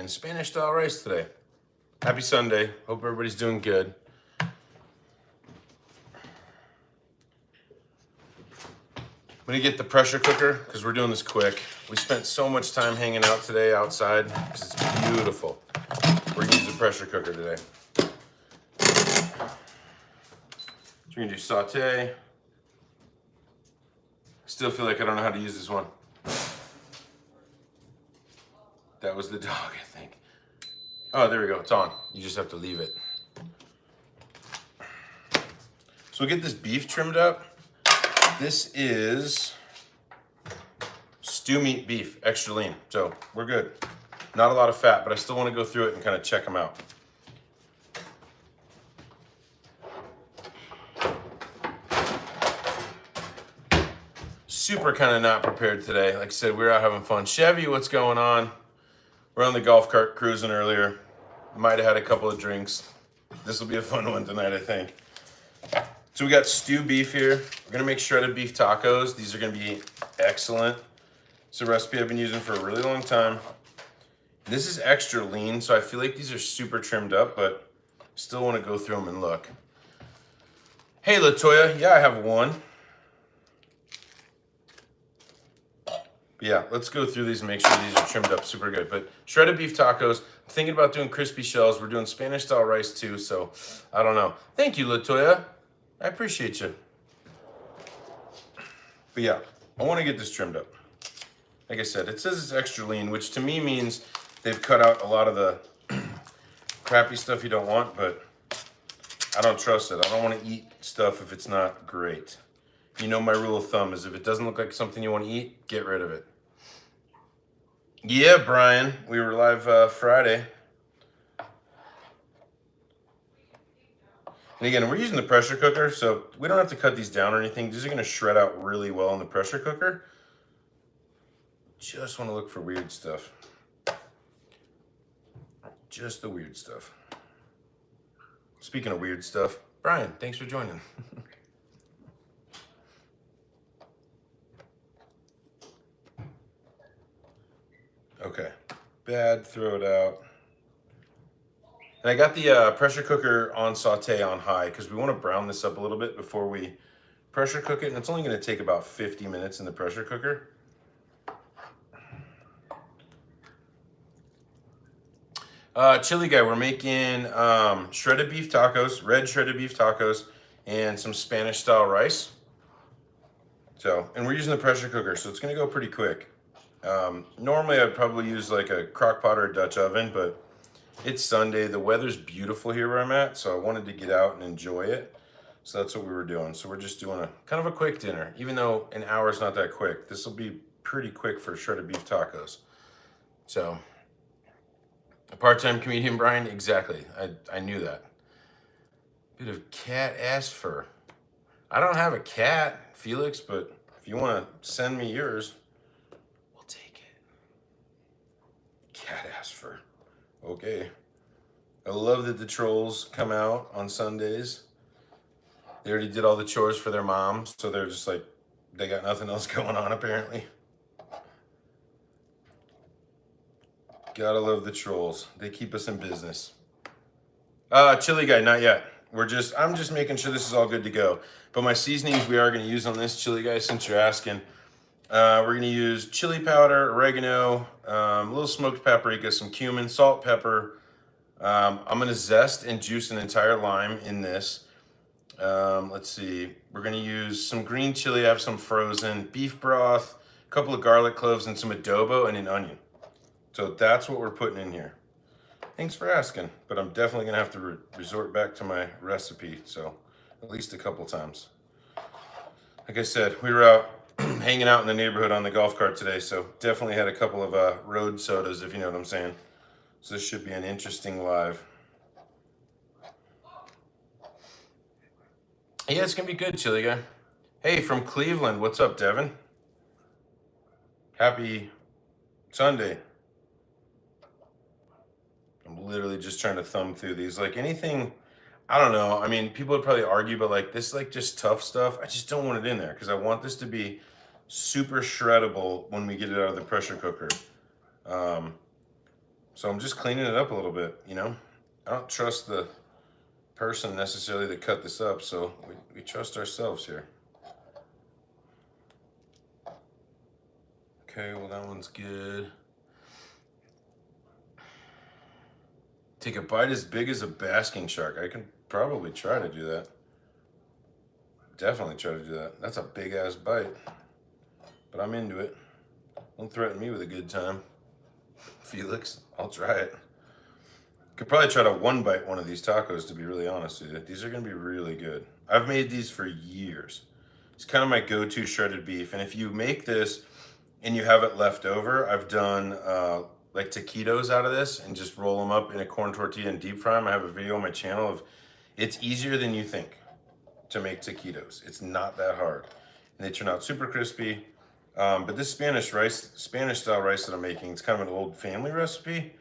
and Spanish style rice today. Happy Sunday. Hope everybody's doing good. I'm gonna get the pressure cooker because we're doing this quick. We spent so much time hanging out today outside because it's beautiful. We're gonna use the pressure cooker today. So we're gonna do saute. Still feel like I don't know how to use this one. That was the dog, I think. Oh, there we go, it's on. You just have to leave it. So we'll get this beef trimmed up. This is stew meat beef, extra lean. So we're good. Not a lot of fat, but I still want to go through it and kind of check them out. Super kind of not prepared today. Like I said, we were out having fun. Chevy, what's going on? We're on the golf cart cruising earlier. Might have had a couple of drinks. This will be a fun one tonight, I think. So we got stew beef here. We're gonna make shredded beef tacos. These are gonna be excellent. It's a recipe I've been using for a really long time. This is extra lean, so I feel like these are super trimmed up, but still wanna go through them and look. Hey, Latoya, yeah, I have one. Yeah, let's go through these and make sure these are trimmed up super good. But shredded beef tacos, I'm thinking about doing crispy shells. We're doing Spanish style rice too, so I don't know. Thank you, Latoya. I appreciate you. But yeah, I want to get this trimmed up. Like I said, it says it's extra lean, which to me means they've cut out a lot of the crappy stuff you don't want, but I don't trust it. I don't want to eat stuff if it's not great. You know my rule of thumb is if it doesn't look like something you want to eat, get rid of it. Yeah, Brian, we were live Friday. And again, we're using the pressure cooker, so we don't have to cut these down or anything. These are gonna shred out really well in the pressure cooker. Just wanna look for weird stuff. Just the weird stuff. Speaking of weird stuff, Brian, thanks for joining. Okay, bad, throw it out. And I got the pressure cooker on saute on high because we want to brown this up a little bit before we pressure cook it. And it's only going to take about 50 minutes in the pressure cooker. Chili guy, we're making shredded beef tacos, red shredded beef tacos, and some Spanish style rice. So, and we're using the pressure cooker, so it's going to go pretty quick. Normally I'd probably use like a crock pot or a Dutch oven, but it's Sunday. The weather's beautiful here where I'm at, so I wanted to get out and enjoy it. So that's what we were doing. So we're just doing a kind of a quick dinner, even though an hour is not that quick. This will be pretty quick for shredded beef tacos. So a part-time comedian, Brian, exactly. I knew that. Bit of cat ass fur. I don't have a cat, Felix, but if you want to send me yours, we'll take it. Cat ass fur. Okay. I love that the trolls come out on Sundays. They already did all the chores for their moms, so they're just like, they got nothing else going on apparently. Gotta love the trolls. They keep us in business. Chili guy, not yet. I'm just making sure this is all good to go. But my seasonings we are gonna use on this, chili guy, since you're asking. We're gonna use chili powder, oregano, a little smoked paprika, some cumin, salt, pepper. I'm gonna zest and juice an entire lime in this. Let's see, we're gonna use some green chili, I have some frozen, beef broth, a couple of garlic cloves, and some adobo and an onion. So that's what we're putting in here. Thanks for asking, but I'm definitely gonna have to resort back to my recipe, so at least a couple times. Like I said, we were out hanging out in the neighborhood on the golf cart today, so definitely had a couple of road sodas, if you know what I'm saying. So this should be an interesting live. Yeah, it's gonna be good, chili guy. Hey, from Cleveland, what's up, Devin? Happy Sunday. I'm literally just trying to thumb through these. Like anything, I don't know. I mean, people would probably argue, but like this, like just tough stuff, I just don't want it in there because I want this to be super shreddable when we get it out of the pressure cooker. So I'm just cleaning it up a little bit, you know? I don't trust the person necessarily that cut this up, so we trust ourselves here. Okay, well that one's good. Take a bite as big as a basking shark. I can probably try to do that. Definitely try to do that. That's a big ass bite. But I'm into it. Don't threaten me with a good time, Felix. I'll try it. Could probably try to one bite one of these tacos, to be really honest with you. These are gonna be really good. I've made these for years. It's kind of my go-to shredded beef. And if you make this and you have it left over, I've done like taquitos out of this and just roll them up in a corn tortilla and deep fry them. I have a video on my channel of, it's easier than you think to make taquitos. It's not that hard. And they turn out super crispy. But this Spanish style rice that I'm making, it's kind of an old family recipe.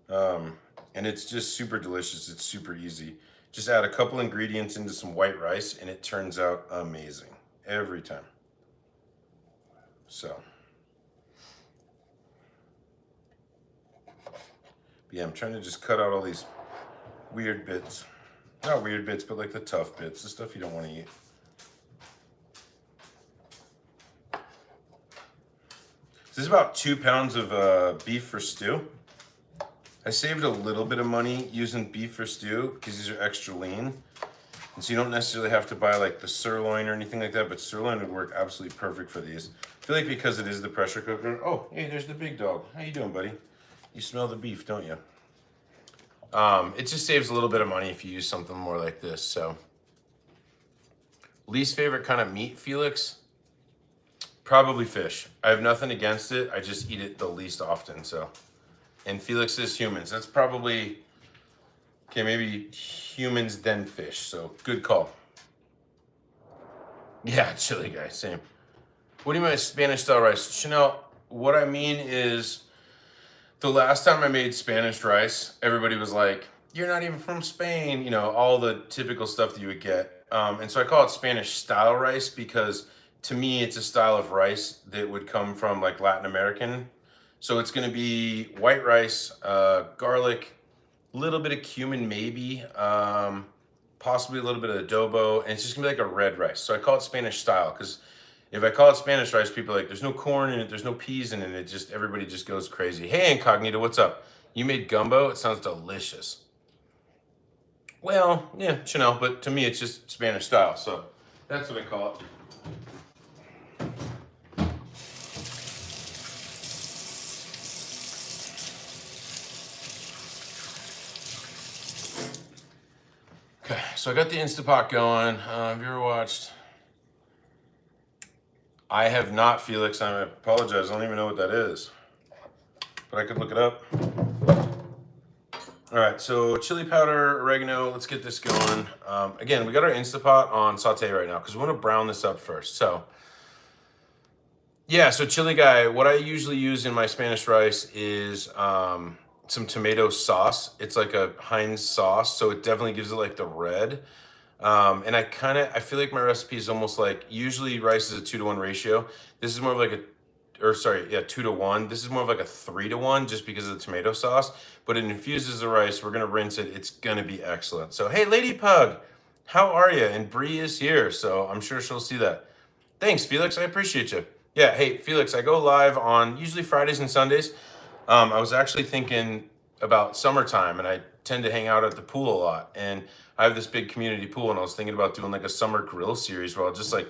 And it's just super delicious. It's super easy. Just add a couple ingredients into some white rice and it turns out amazing every time. So, yeah, I'm trying to just cut out all these weird bits. Not weird bits, but like the tough bits, the stuff you don't want to eat. This is about 2 pounds of beef for stew. I saved a little bit of money using beef for stew because these are extra lean. And so you don't necessarily have to buy like the sirloin or anything like that, but sirloin would work absolutely perfect for these. I feel like because it is the pressure cooker. Oh, hey, there's the big dog. How you doing, buddy? You smell the beef, don't you? It just saves a little bit of money if you use something more like this, so. Least favorite kind of meat, Felix? Probably fish. I have nothing against it. I just eat it the least often, so. And Felix is humans. That's probably, okay, maybe humans then fish, so good call. Yeah, chili guy, same. What do you mean by Spanish style rice? Chanel, what I mean is, the last time I made Spanish rice, everybody was like, you're not even from Spain, you know, all the typical stuff that you would get. And so I call it Spanish style rice because to me, it's a style of rice that would come from like Latin American. So it's gonna be white rice, garlic, a little bit of cumin maybe, possibly a little bit of adobo, and it's just gonna be like a red rice. So I call it Spanish style because if I call it Spanish rice, people are like, there's no corn in it, there's no peas in it, it just, everybody just goes crazy. Hey, Incognito, what's up? You made gumbo? It sounds delicious. Well, yeah, Chanel, but to me, it's just Spanish style, so that's what I call it. Okay, so I got the Instapot going. Have you ever watched? I have not, Felix. I apologize. I don't even know what that is, but I could look it up. All right, so chili powder, oregano. Let's get this going. Again, we got our Instapot on saute right now because we want to brown this up first. So, yeah, so chili guy, what I usually use in my Spanish rice is some tomato sauce. It's like a Heinz sauce, so it definitely gives it like the red. And I feel like my recipe is almost like, usually rice is a 2-to-1 ratio. This is more of like 2-to-1. This is more of like a 3-to-1 just because of the tomato sauce, but it infuses the rice. We're gonna rinse it. It's gonna be excellent. So, hey, Lady Pug, how are you? And Bree is here, so I'm sure she'll see that. Thanks, Felix, I appreciate you. Yeah, hey, Felix, I go live on usually Fridays and Sundays. I was actually thinking about summertime, and I tend to hang out at the pool a lot. And I have this big community pool, and I was thinking about doing like a summer grill series where I'll just like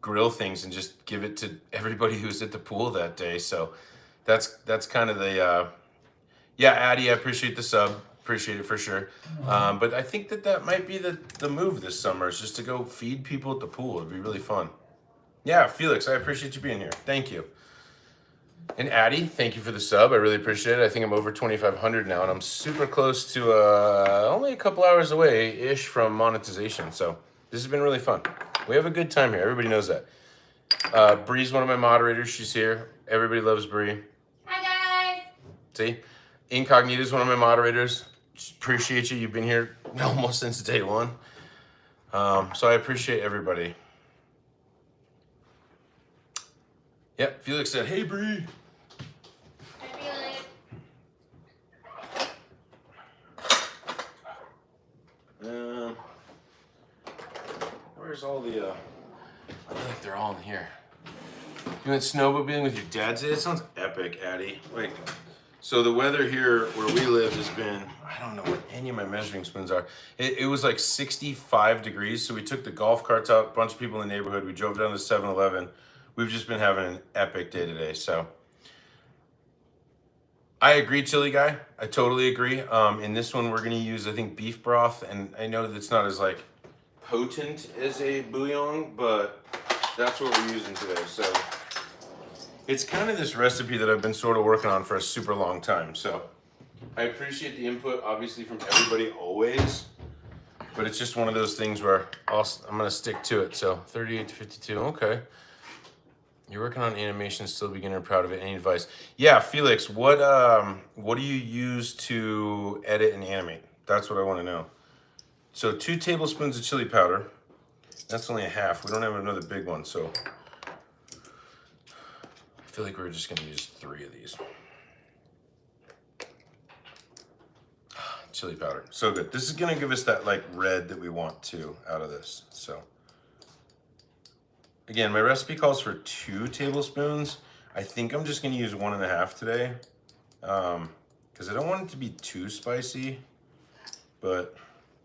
grill things and just give it to everybody who's at the pool that day. So that's kind of the, yeah, Addie, I appreciate the sub. Appreciate it for sure. But I think that might be the move this summer, is just to go feed people at the pool. It'd be really fun. Yeah, Felix, I appreciate you being here. Thank you. And Addie, thank you for the sub. I really appreciate it. I think I'm over 2,500 now, and I'm super close to only a couple hours away-ish from monetization. So this has been really fun. We have a good time here. Everybody knows that. Bree's one of my moderators. She's here. Everybody loves Bree. Hi, guys. See? Incognito is one of my moderators. Just appreciate you. You've been here almost since day one. So I appreciate everybody. Yep, Felix said, hey, Bree. Hi, Felix. Where's all the, I feel like they're all in here. You went snowmobiling with your dad today? It sounds epic, Addie. Like, so the weather here where we live has been, I don't know what any of my measuring spoons are. It was like 65 degrees. So we took the golf carts out, a bunch of people in the neighborhood. We drove down to 7-Eleven. We've just been having an epic day today. So I agree, Chili Guy. I totally agree. In this one, we're going to use, I think, beef broth. And I know that it's not as like potent as a bouillon, but that's what we're using today. So it's kind of this recipe that I've been sort of working on for a super long time. So I appreciate the input, obviously, from everybody always. But it's just one of those things where I'm going to stick to it. So 38 to 52. Okay. You're working on animation, still beginner, proud of it. Any advice? Yeah, Felix, what do you use to edit and animate? That's what I want to know. So 2 tablespoons of chili powder. That's only a half. We don't have another big one, so I feel like we're just gonna use 3 of these. Chili powder, so good. This is gonna give us that like red that we want to out of this. So again, my recipe calls for 2 tablespoons. I think I'm just gonna use 1.5 today, because I don't want it to be too spicy, but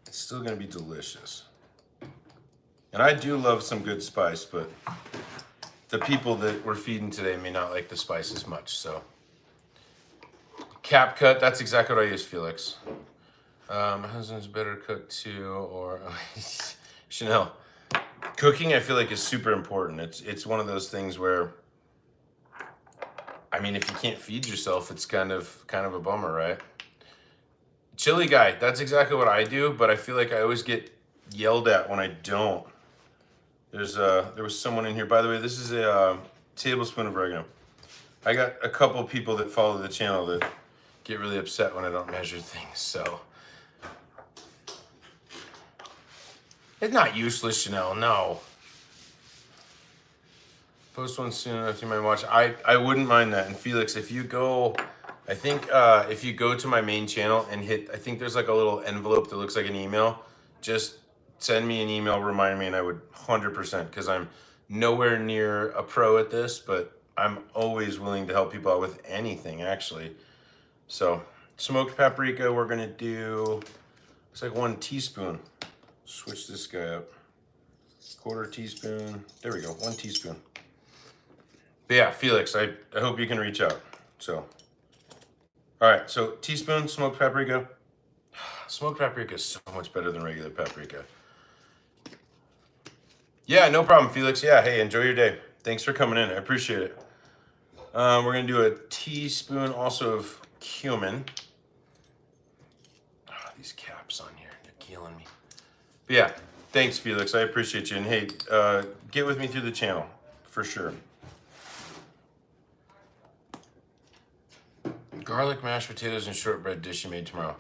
it's still gonna be delicious. And I do love some good spice, but the people that we're feeding today may not like the spice as much, so. Cap cut, that's exactly what I use, Felix. My husband's better cook too, or Chanel. Cooking, I feel like, is super important. It's one of those things where, I mean, if you can't feed yourself, it's kind of a bummer, right? Chili Guy, that's exactly what I do, but I feel like I always get yelled at when I don't. There was someone in here. By the way, this is a tablespoon of oregano. I got a couple people that follow the channel that get really upset when I don't measure things, so. It's not useless, Chanel, no. Post one soon enough you might watch. I wouldn't mind that. And Felix, if you go, I think if you go to my main channel and hit, I think there's like a little envelope that looks like an email, just send me an email, remind me, and I would 100%, because I'm nowhere near a pro at this, but I'm always willing to help people out with anything, actually. So, smoked paprika, we're gonna do, it's like 1 teaspoon. Switch this guy up. 1/4 teaspoon, there we go, 1 teaspoon. But yeah, Felix, I hope you can reach out, so. All right, so teaspoon smoked paprika. Smoked paprika is so much better than regular paprika. Yeah, no problem, Felix. Yeah, hey, enjoy your day. Thanks for coming in. I appreciate it. We're going to do a teaspoon also of cumin. Oh, these caps on here, they're killing me. But yeah, thanks, Felix. I appreciate you. And hey, get with me through the channel, for sure. Garlic mashed potatoes and shortbread dish you made tomorrow.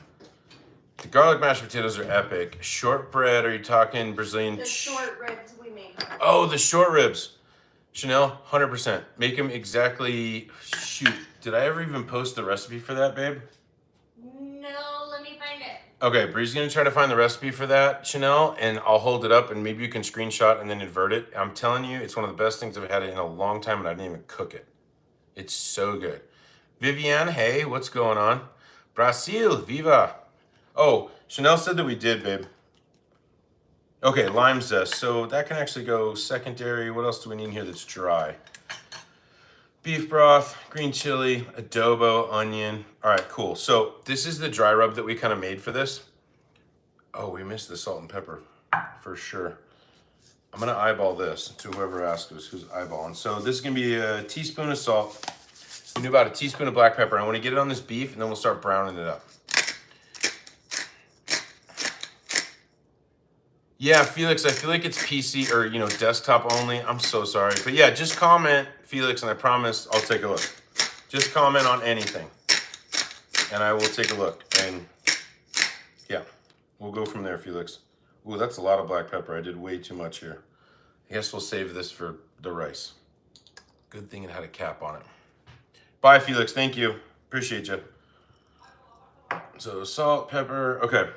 The garlic mashed potatoes are epic. Shortbread, are you talking Brazilian? The short ribs we made. Oh, the short ribs. Chanel, 100%. Make them exactly, shoot. Did I ever even post the recipe for that, babe? No, let me find it. Okay, Bree's gonna try to find the recipe for that, Chanel, and I'll hold it up and maybe you can screenshot and then invert it. I'm telling you, it's one of the best things I've had in a long time and I didn't even cook it. It's so good. Viviane, hey, what's going on? Brasil, viva. Oh, Chanel said that we did, babe. Okay, lime zest. So that can actually go secondary. What else do we need here that's dry? Beef broth, green chili, adobo, onion. All right, cool. So this is the dry rub that we kind of made for this. Oh, we missed the salt and pepper for sure. I'm gonna eyeball this to whoever asked us who's eyeballing. So this is gonna be a teaspoon of salt. We do about a teaspoon of black pepper. I want to get it on this beef and then we'll start browning it up. Yeah, Felix, I feel like it's PC or, you know, desktop only. I'm so sorry. But yeah, just comment, Felix, and I promise I'll take a look. Just comment on anything and I will take a look. And yeah, we'll go from there, Felix. Ooh, that's a lot of black pepper. I did way too much here. I guess we'll save this for the rice. Good thing it had a cap on it. Bye, Felix. Thank you. Appreciate you. So salt, pepper. Okay.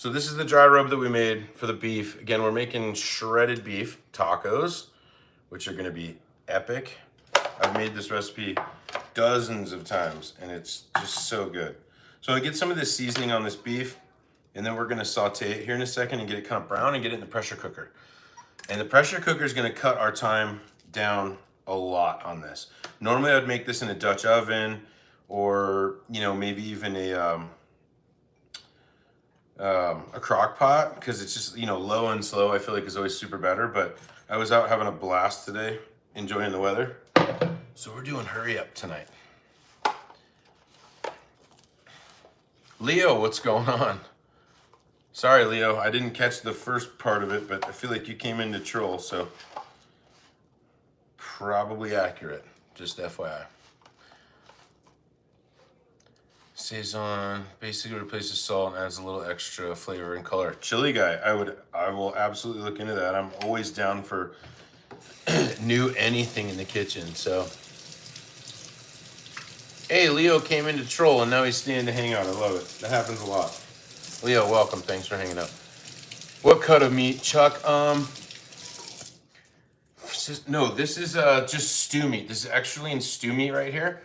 So this is the dry rub that we made for the beef. Again, we're making shredded beef tacos, which are gonna be epic. I've made this recipe dozens of times and it's just so good. So I get some of this seasoning on this beef and then we're gonna saute it here in a second and get it kind of brown and get it in the pressure cooker. And the pressure cooker is gonna cut our time down a lot on this. Normally I'd make this in a Dutch oven or, you know, maybe even a crock pot, because it's just, you know, low and slow I feel like is always super better. But I was out having a blast today, enjoying the weather. So we're doing hurry up tonight. Leo, what's going on? Sorry, Leo, I didn't catch the first part of it, but I feel like you came in to troll, so probably accurate, just FYI. Saison basically replaces salt and adds a little extra flavor and color. Chili guy, I will absolutely look into that. I'm always down for new anything in the kitchen. So, hey, Leo came in to troll and now he's staying to hang out. I love it. That happens a lot. Leo, welcome. Thanks for hanging out. What cut of meat, Chuck? No, this is just stew meat. This is actually in stew meat right here.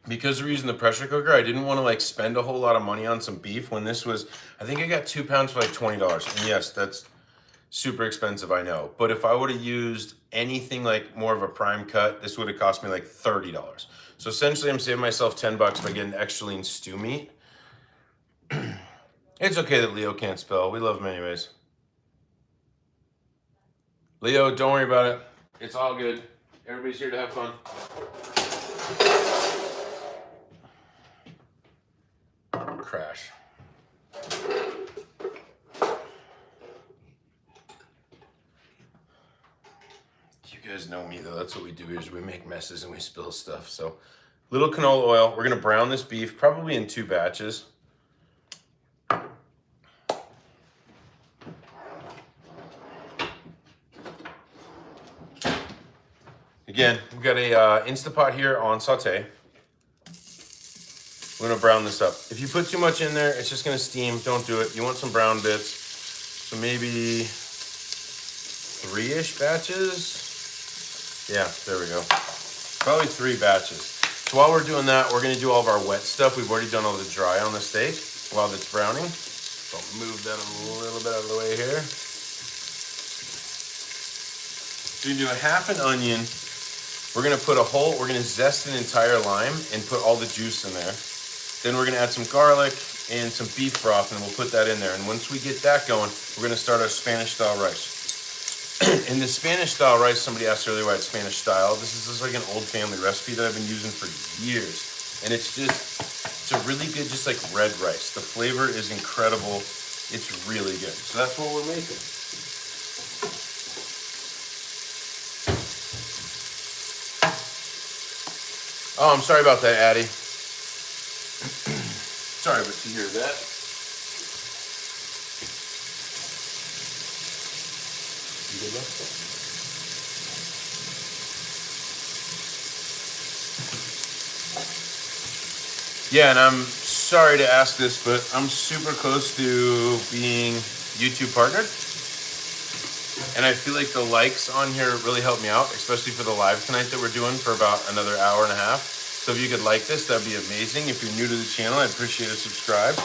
Because we're using the pressure cooker, I didn't want to like spend a whole lot of money on some beef when this was, I think I got 2 pounds for like $20. And yes, that's super expensive, I know. But if I would have used anything like more of a prime cut, this would have cost me like $30. So essentially I'm saving myself 10 bucks by getting extra lean stew meat. It's okay that Leo can't spell. We love him anyways. Leo, don't worry about it. It's all good. Everybody's here to have fun. Crash. You guys know me though. That's what we do here is we make messes and we spill stuff. So little canola oil. We're gonna brown this beef probably in 2 batches. Again, we've got a Instapot here on saute. We're gonna brown this up. If you put too much in there, it's just gonna steam. Don't do it. You want some brown bits. So maybe 3-ish batches. Yeah, there we go. Probably 3 batches. So while we're doing that, we're gonna do all of our wet stuff. We've already done all the dry on the steak while it's browning. So I'll move that a little bit out of the way here. So you do a half an onion. We're gonna zest an entire lime and put all the juice in there. Then we're gonna add some garlic and some beef broth and we'll put that in there. And once we get that going, we're gonna start our Spanish style rice. In the Spanish style rice, somebody asked earlier why it's Spanish style. This is just like an old family recipe that I've been using for years. And it's a really good, just like red rice. The flavor is incredible. It's really good. So that's what we're making. Oh, I'm sorry about that, Addie. Sorry to hear that. You good, love? Yeah, and I'm sorry to ask this, but I'm super close to being YouTube partnered. And I feel like the likes on here really help me out, especially for the live tonight that we're doing for about another hour and a half. So if you could like this, that'd be amazing. If you're new to the channel, I'd appreciate a subscribe.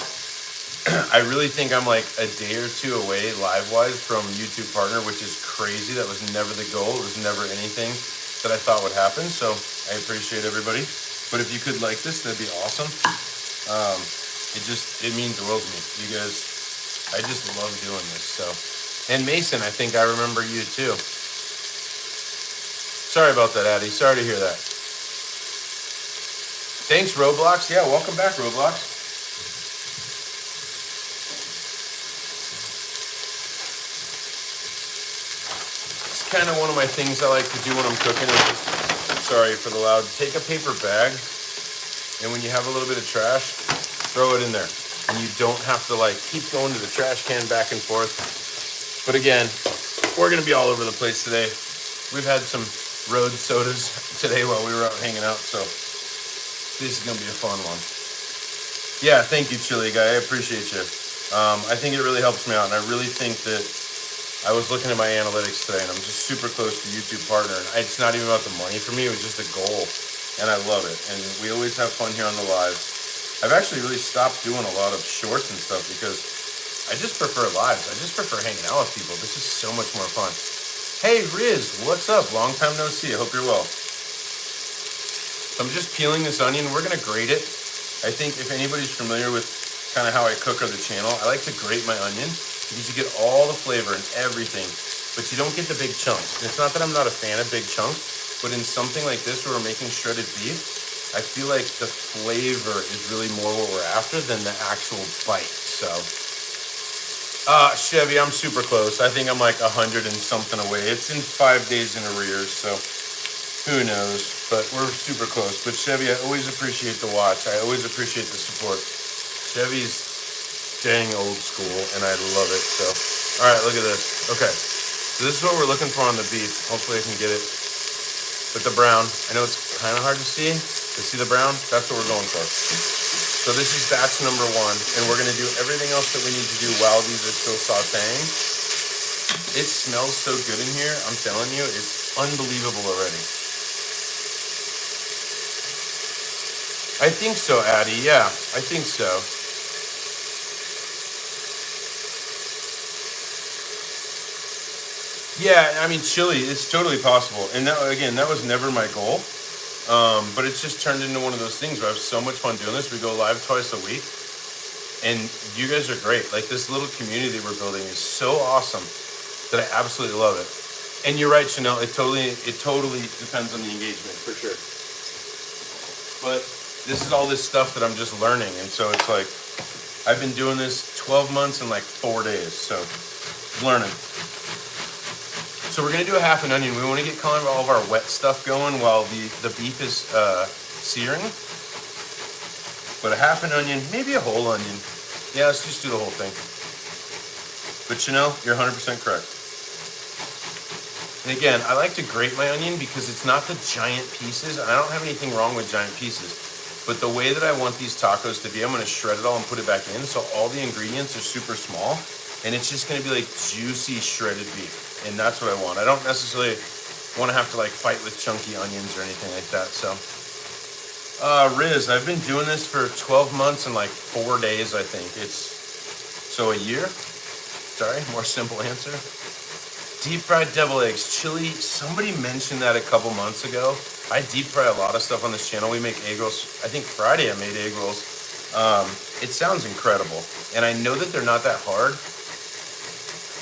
I really think I'm like a day or 2 away live-wise from YouTube partner, which is crazy. That was never the goal. It was never anything that I thought would happen. So I appreciate everybody. But if you could like this, that'd be awesome. It means the world to me. You guys, I just love doing this. So. And Mason, I think I remember you too. Sorry about that, Addie. Sorry to hear that. Thanks, Roblox. Yeah, welcome back, Roblox. It's kind of one of my things I like to do when I'm cooking. Sorry for the loud. Take a paper bag, and when you have a little bit of trash, throw it in there. And you don't have to like keep going to the trash can back and forth. But again, we're gonna be all over the place today. We've had some road sodas today while we were out hanging out, so this is gonna be a fun one. Yeah, thank you, Chili Guy. I appreciate you. I think it really helps me out, and I really think that I was looking at my analytics today, and I'm just super close to YouTube partner. And it's not even about the money for me; it was just a goal, and I love it. And we always have fun here on the lives. I've actually really stopped doing a lot of shorts and stuff because I just prefer lives. I just prefer hanging out with people. This is so much more fun. Hey Riz, what's up? Long time no see. I hope you're well. So I'm just peeling this onion. We're gonna grate it. I think if anybody's familiar with kind of how I cook or the channel, I like to grate my onion because you get all the flavor and everything, but you don't get the big chunks. And it's not that I'm not a fan of big chunks, but in something like this where we're making shredded beef, I feel like the flavor is really more what we're after than the actual bite. So, Chevy, I'm super close. I think I'm like 100 and something away. It's in 5 days in arrears, so who knows? But we're super close. But Chevy, I always appreciate the watch. I always appreciate the support. Chevy's dang old school, and I love it. So, all right, look at this. Okay, so this is what we're looking for on the beef. Hopefully I can get it with the brown. I know it's kind of hard to see, but see the brown? That's what we're going for. So this is batch number 1, and we're gonna do everything else that we need to do while these are still sauteing. It smells so good in here. I'm telling you, it's unbelievable already. I think so, Addie. Yeah, I think so. Yeah, I mean, chili, it's totally possible. And that, again, that was never my goal. But it's just turned into one of those things where I have so much fun doing this. We go live twice a week, and you guys are great. Like, this little community we're building is so awesome that I absolutely love it. And you're right, Chanel. It totally depends on the engagement, for sure. But this is all this stuff that I'm just learning, and so it's like I've been doing this 12 months in like 4 days, so learning. So we're gonna do a half an onion. We want to get kind of all of our wet stuff going while the beef is searing. But a half an onion, maybe a whole onion. Yeah, let's just do the whole thing. But Chanel, you're 100% correct. And again, I like to grate my onion because it's not the giant pieces, and I don't have anything wrong with giant pieces. But the way that I want these tacos to be, I'm gonna shred it all and put it back in, so all the ingredients are super small, and it's just gonna be like juicy shredded beef. And that's what I want. I don't necessarily want to have to like fight with chunky onions or anything like that. So, Riz, I've been doing this for 12 months and like 4 days, I think. So a year? Sorry, more simple answer. Deep fried devil eggs, chili. Somebody mentioned that a couple months ago. I deep fry a lot of stuff on this channel. We make egg rolls. I think Friday I made egg rolls. It sounds incredible. And I know that they're not that hard.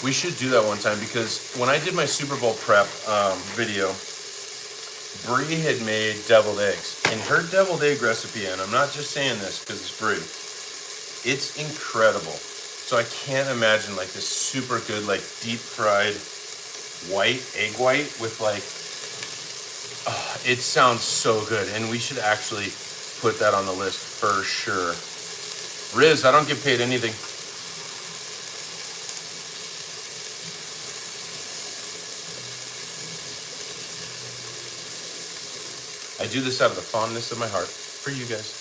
We should do that one time because when I did my Super Bowl prep video, Brie had made deviled eggs. And her deviled egg recipe, and I'm not just saying this because it's Brie, it's incredible. So I can't imagine like this super good, like deep fried white, egg white with like, it sounds so good. And we should actually put that on the list for sure. Riz, I don't get paid anything. I do this out of the fondness of my heart for you guys.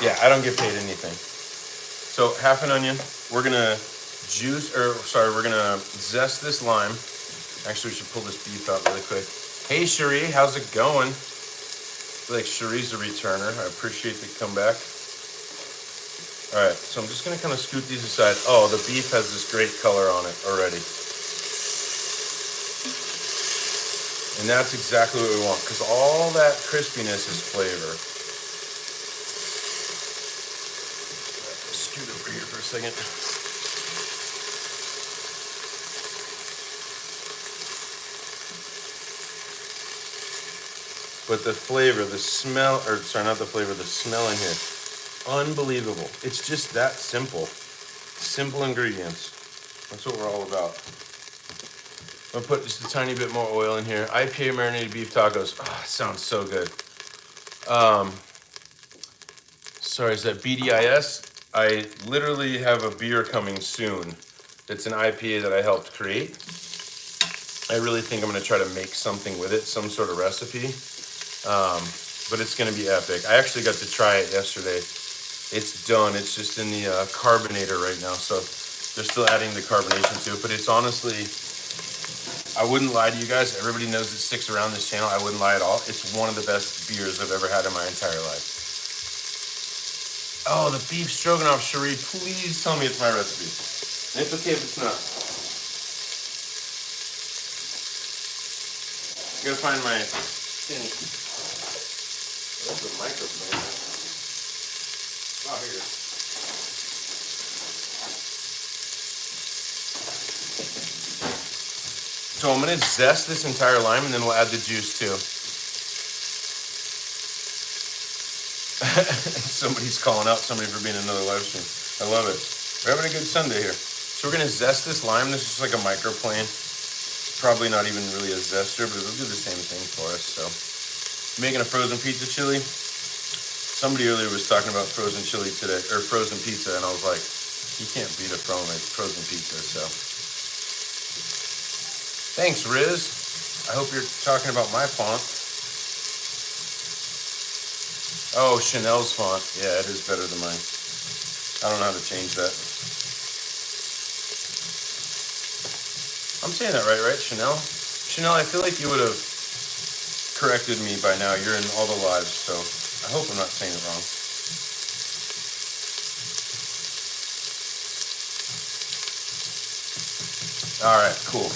Yeah, I don't get paid anything. So half an onion. We're gonna we're gonna zest this lime. Actually, we should pull this beef out really quick. Hey, Cherie, how's it going? I feel like Cherie's a returner. I appreciate the comeback. All right, so I'm just gonna kind of scoot these aside. Oh, the beef has this great color on it already. And that's exactly what we want, because all that crispiness is flavor. Scoot over here for a second. But the flavor, the smell, or sorry, not the flavor, the smell in here, unbelievable. It's just that simple. Simple ingredients. That's what we're all about. I'm gonna put just a tiny bit more oil in here. IPA marinated beef tacos. Oh, it sounds so good. Sorry, is that BDIS? I literally have a beer coming soon. It's an IPA that I helped create. I really think I'm gonna try to make something with it, some sort of recipe. But it's gonna be epic. I actually got to try it yesterday. It's done. It's just in the carbonator right now, so they're still adding the carbonation to it. But it's honestly, I wouldn't lie to you guys. Everybody knows it sticks around this channel. I wouldn't lie at all. It's one of the best beers I've ever had in my entire life. Oh, the beef stroganoff, Cherie. Please tell me it's my recipe. And it's okay if it's not. I gotta find my thing. Where's the microphone? Oh, here it is. So I'm gonna zest this entire lime and then we'll add the juice too. Somebody's calling out somebody for being another live stream. I love it. We're having a good Sunday here. So we're gonna zest this lime. This is like a microplane. It's probably not even really a zester, but it'll do the same thing for us. So making a frozen pizza chili. Somebody earlier was talking about frozen chili today, or frozen pizza, and I was like, you can't beat a frozen pizza, so. Thanks, Riz. I hope you're talking about my font. Oh, Chanel's font. Yeah, it is better than mine. I don't know how to change that. I'm saying that right, Chanel? Chanel, I feel like you would have corrected me by now. You're in all the lives, so I hope I'm not saying it wrong. All right, cool.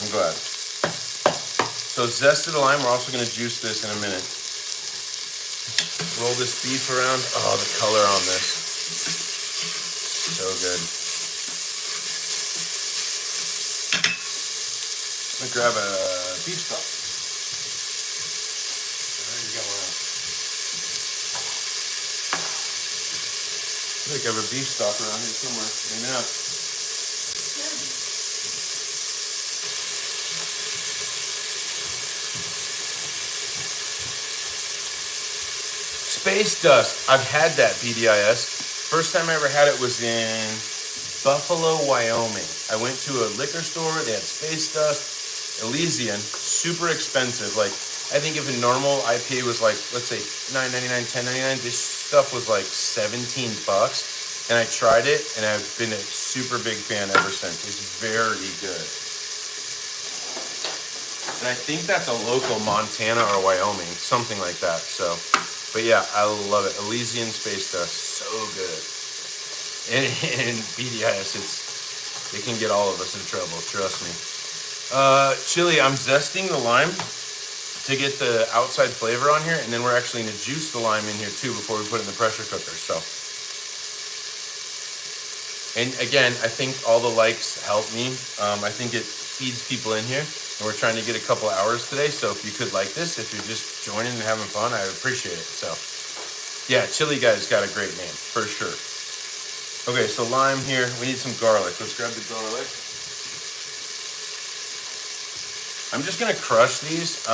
I'm glad. So zested lime, we're also gonna juice this in a minute. Roll this beef around. Oh, the color on this. So good. I'm gonna grab a beef stock. There you go. I think I have a beef stock around here somewhere. Maybe not. Space dust. I've had that, BDIS. First time I ever had it was in Buffalo, Wyoming. I went to a liquor store. They had space dust. Elysian. Super expensive. Like, I think if a normal IPA was like, let's say $9.99, $10.99, this stuff was like $17. And I tried it, and I've been a super big fan ever since. It's very good. And I think that's a local Montana or Wyoming, something like that. So. But yeah, I love it. Elysian space dust, so good. And BDIS, it can get all of us in trouble, trust me. Chili, I'm zesting the lime to get the outside flavor on here, and then we're actually gonna juice the lime in here too before we put it in the pressure cooker, so. And again, I think all the likes help me. I think it feeds people in here. And we're trying to get a couple hours today, so if you could like this, if you're just joining and having fun, I appreciate it. So, yeah, Chili Guy's got a great name, for sure. Okay, so lime here. We need some garlic. Let's grab the garlic. I'm just gonna crush these.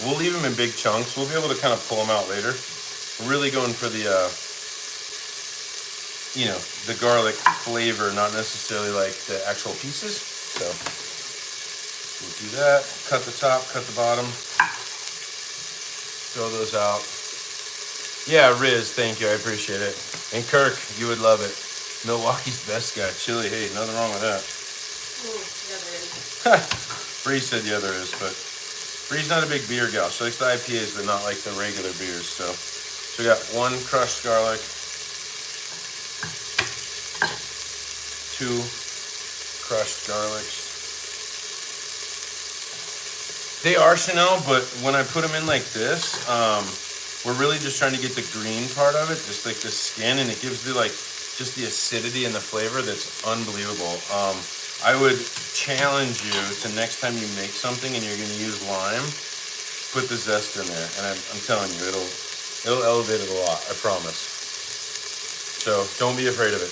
We'll leave them in big chunks. We'll be able to kind of pull them out later. We're really going for the, you know, the garlic flavor, not necessarily like the actual pieces. So. We'll do that, cut the top, cut the bottom, throw those out. Yeah, Riz, thank you, I appreciate it. And Kirk, you would love it. Milwaukee's best guy, Chili, hey, nothing wrong with that. Ooh, yeah, there is. Bree said yeah, there is, but Bree's not a big beer gal. She likes the IPAs, but not like the regular beers, so. So we got one crushed garlic, 2 crushed garlics. They are Chanel, but when I put them in like this, we're really just trying to get the green part of it, just like the skin, and it gives the like just the acidity and the flavor that's unbelievable. I would challenge you to next time you make something and you're gonna use lime, put the zest in there, and I'm telling you, it'll elevate it a lot. I promise. So don't be afraid of it.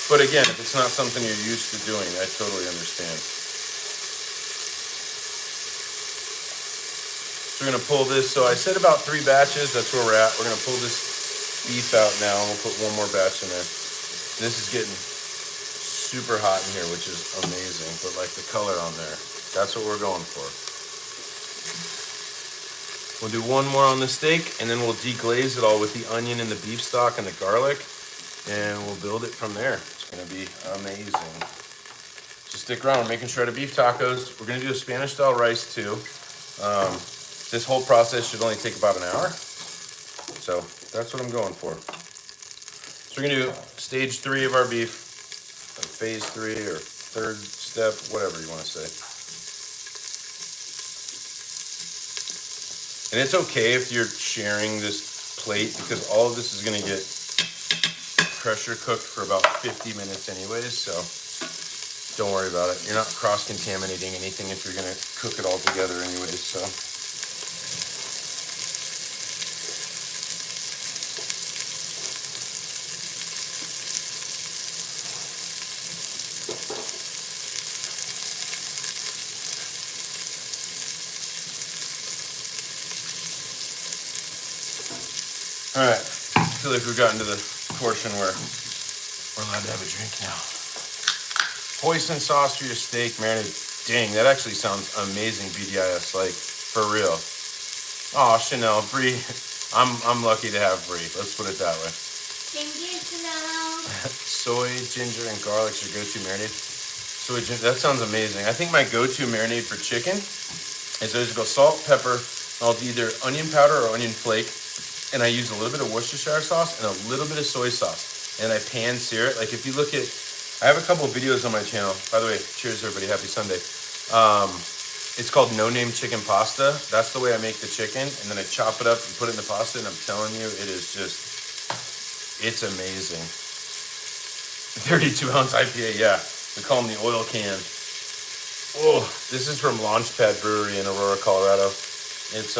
But again, if it's not something you're used to doing, I totally understand. So we're gonna pull this. So I said about 3 batches. That's where we're at. We're gonna pull this beef out now, and we'll put one more batch in there. This is getting super hot in here, which is amazing. But like the color on there, that's what we're going for. We'll do one more on the steak, and then we'll deglaze it all with the onion and the beef stock and the garlic, and we'll build it from there. It's gonna be amazing. Just stick around. We're making shredded beef tacos. We're gonna do a Spanish style rice too. This whole process should only take about an hour. So that's what I'm going for. So we're gonna do stage 3 of our beef, like phase 3 or third step, whatever you wanna say. And it's okay if you're sharing this plate because all of this is gonna get pressure cooked for about 50 minutes anyways, so don't worry about it. You're not cross-contaminating anything if you're gonna cook it all together anyways, so. All right, I feel like we've gotten to the portion where we're allowed to have a drink now. Hoisin sauce for your steak, marinated. Dang, that actually sounds amazing, BDIS, like, for real. Oh, Chanel, Brie, I'm lucky to have Brie, let's put it that way. Thank you, Chanel. Soy, ginger, and garlic's your go-to marinade. Soy, ginger, that sounds amazing. I think my go-to marinade for chicken is always go salt, pepper, I'll do either onion powder or onion flake, and I use a little bit of Worcestershire sauce and a little bit of soy sauce, and I pan sear it. Like if you look at, I have a couple of videos on my channel. By the way, cheers everybody, happy Sunday. It's called No Name Chicken Pasta. That's the way I make the chicken, and then I chop it up and put it in the pasta, and I'm telling you, it is just, it's amazing. 32 ounce IPA, yeah. We call them the oil can. Oh, this is from Launchpad Brewery in Aurora, Colorado. It's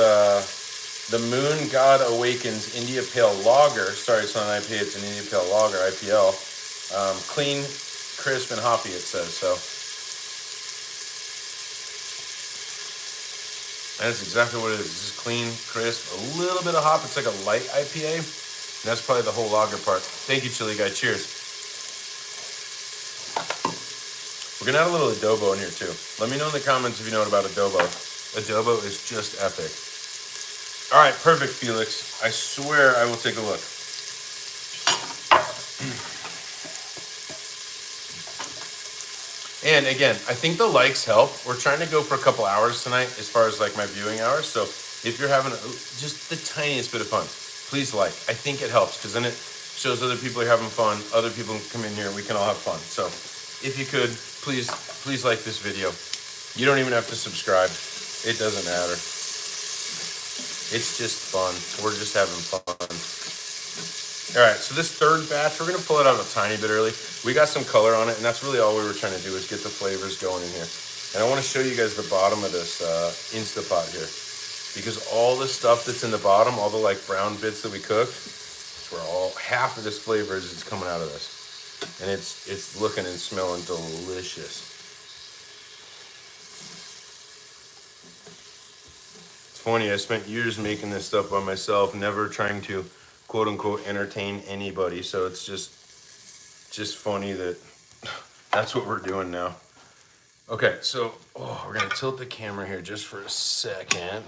the Moon God Awakens India Pale Lager. Sorry, it's not an IPA, it's an India Pale Lager, IPL. Clean, crisp, and hoppy, it says, so. And that's exactly what it is. It's just clean, crisp, a little bit of hop. It's like a light IPA. And that's probably the whole lager part. Thank you, Chili Guy. Cheers. We're gonna add a little adobo in here too. Let me know in the comments if you know about adobo. Adobo is just epic. All right, perfect, Felix. I swear I will take a look. And again, I think the likes help. We're trying to go for a couple hours tonight as far as like my viewing hours. So if you're having just the tiniest bit of fun, please like. I think it helps because then it shows other people are having fun. Other people come in here and we can all have fun. So if you could, please like this video. You don't even have to subscribe. It doesn't matter. It's just fun. We're just having fun. All right, so this third batch, we're gonna pull it out a tiny bit early. We got some color on it, and that's really all we were trying to do is get the flavors going in here. And I wanna show you guys the bottom of this Instapot here. Because all the stuff that's in the bottom, all the like brown bits that we cooked, it's where all half of this flavor is coming out of this. And it's looking and smelling delicious. It's funny, I spent years making this stuff by myself, never trying to quote unquote entertain anybody. So it's just funny that that's what we're doing now. Okay, so we're gonna tilt the camera here just for a second.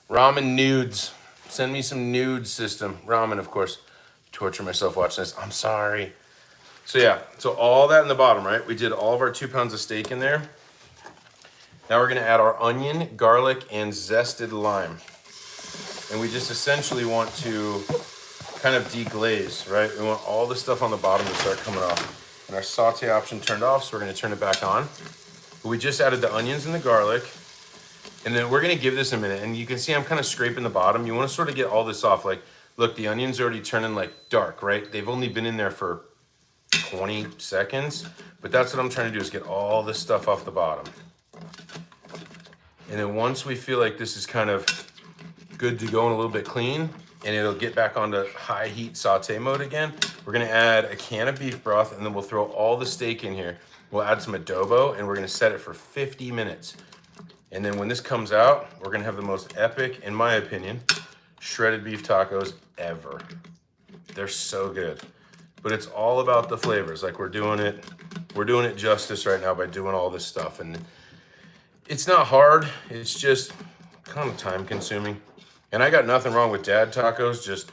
Ramen nudes. Send me some nudes, system. Ramen, of course. Torture myself watching this. I'm sorry. So yeah, so all that in the bottom, right? We did all of our 2 pounds of steak in there. Now we're gonna add our onion, garlic, and zested lime. And we just essentially want to kind of deglaze, right? We want all the stuff on the bottom to start coming off. And our saute option turned off, so we're gonna turn it back on. But we just added the onions and the garlic. And then we're gonna give this a minute. And you can see I'm kind of scraping the bottom. You wanna sort of get all this off. Like, look, the onion's already turning like dark, right? They've only been in there for 20 seconds. But that's what I'm trying to do is get all this stuff off the bottom. And then once we feel like this is kind of good to go and a little bit clean, and it'll get back onto high heat saute mode again, we're gonna add a can of beef broth, and then we'll throw all the steak in here. We'll add some adobo, and we're gonna set it for 50 minutes. And then when this comes out, we're gonna have the most epic, in my opinion, shredded beef tacos ever. They're so good. But it's all about the flavors. Like we're doing it justice right now by doing all this stuff. And it's not hard, it's just kind of time consuming. And I got nothing wrong with dad tacos, just,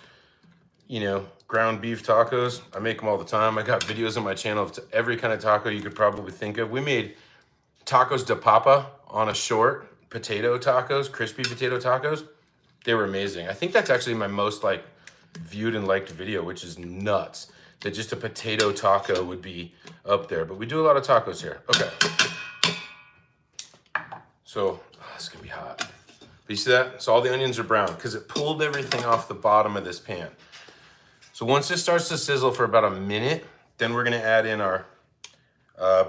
you know, ground beef tacos. I make them all the time. I got videos on my channel of every kind of taco you could probably think of. We made tacos de papa on a short, potato tacos, crispy potato tacos. They were amazing. I think that's actually my most like viewed and liked video, which is nuts. That just a potato taco would be up there. But we do a lot of tacos here. Okay. So, it's gonna be hot. But you see that? So all the onions are brown because it pulled everything off the bottom of this pan. So once this starts to sizzle for about a minute, then we're gonna add in our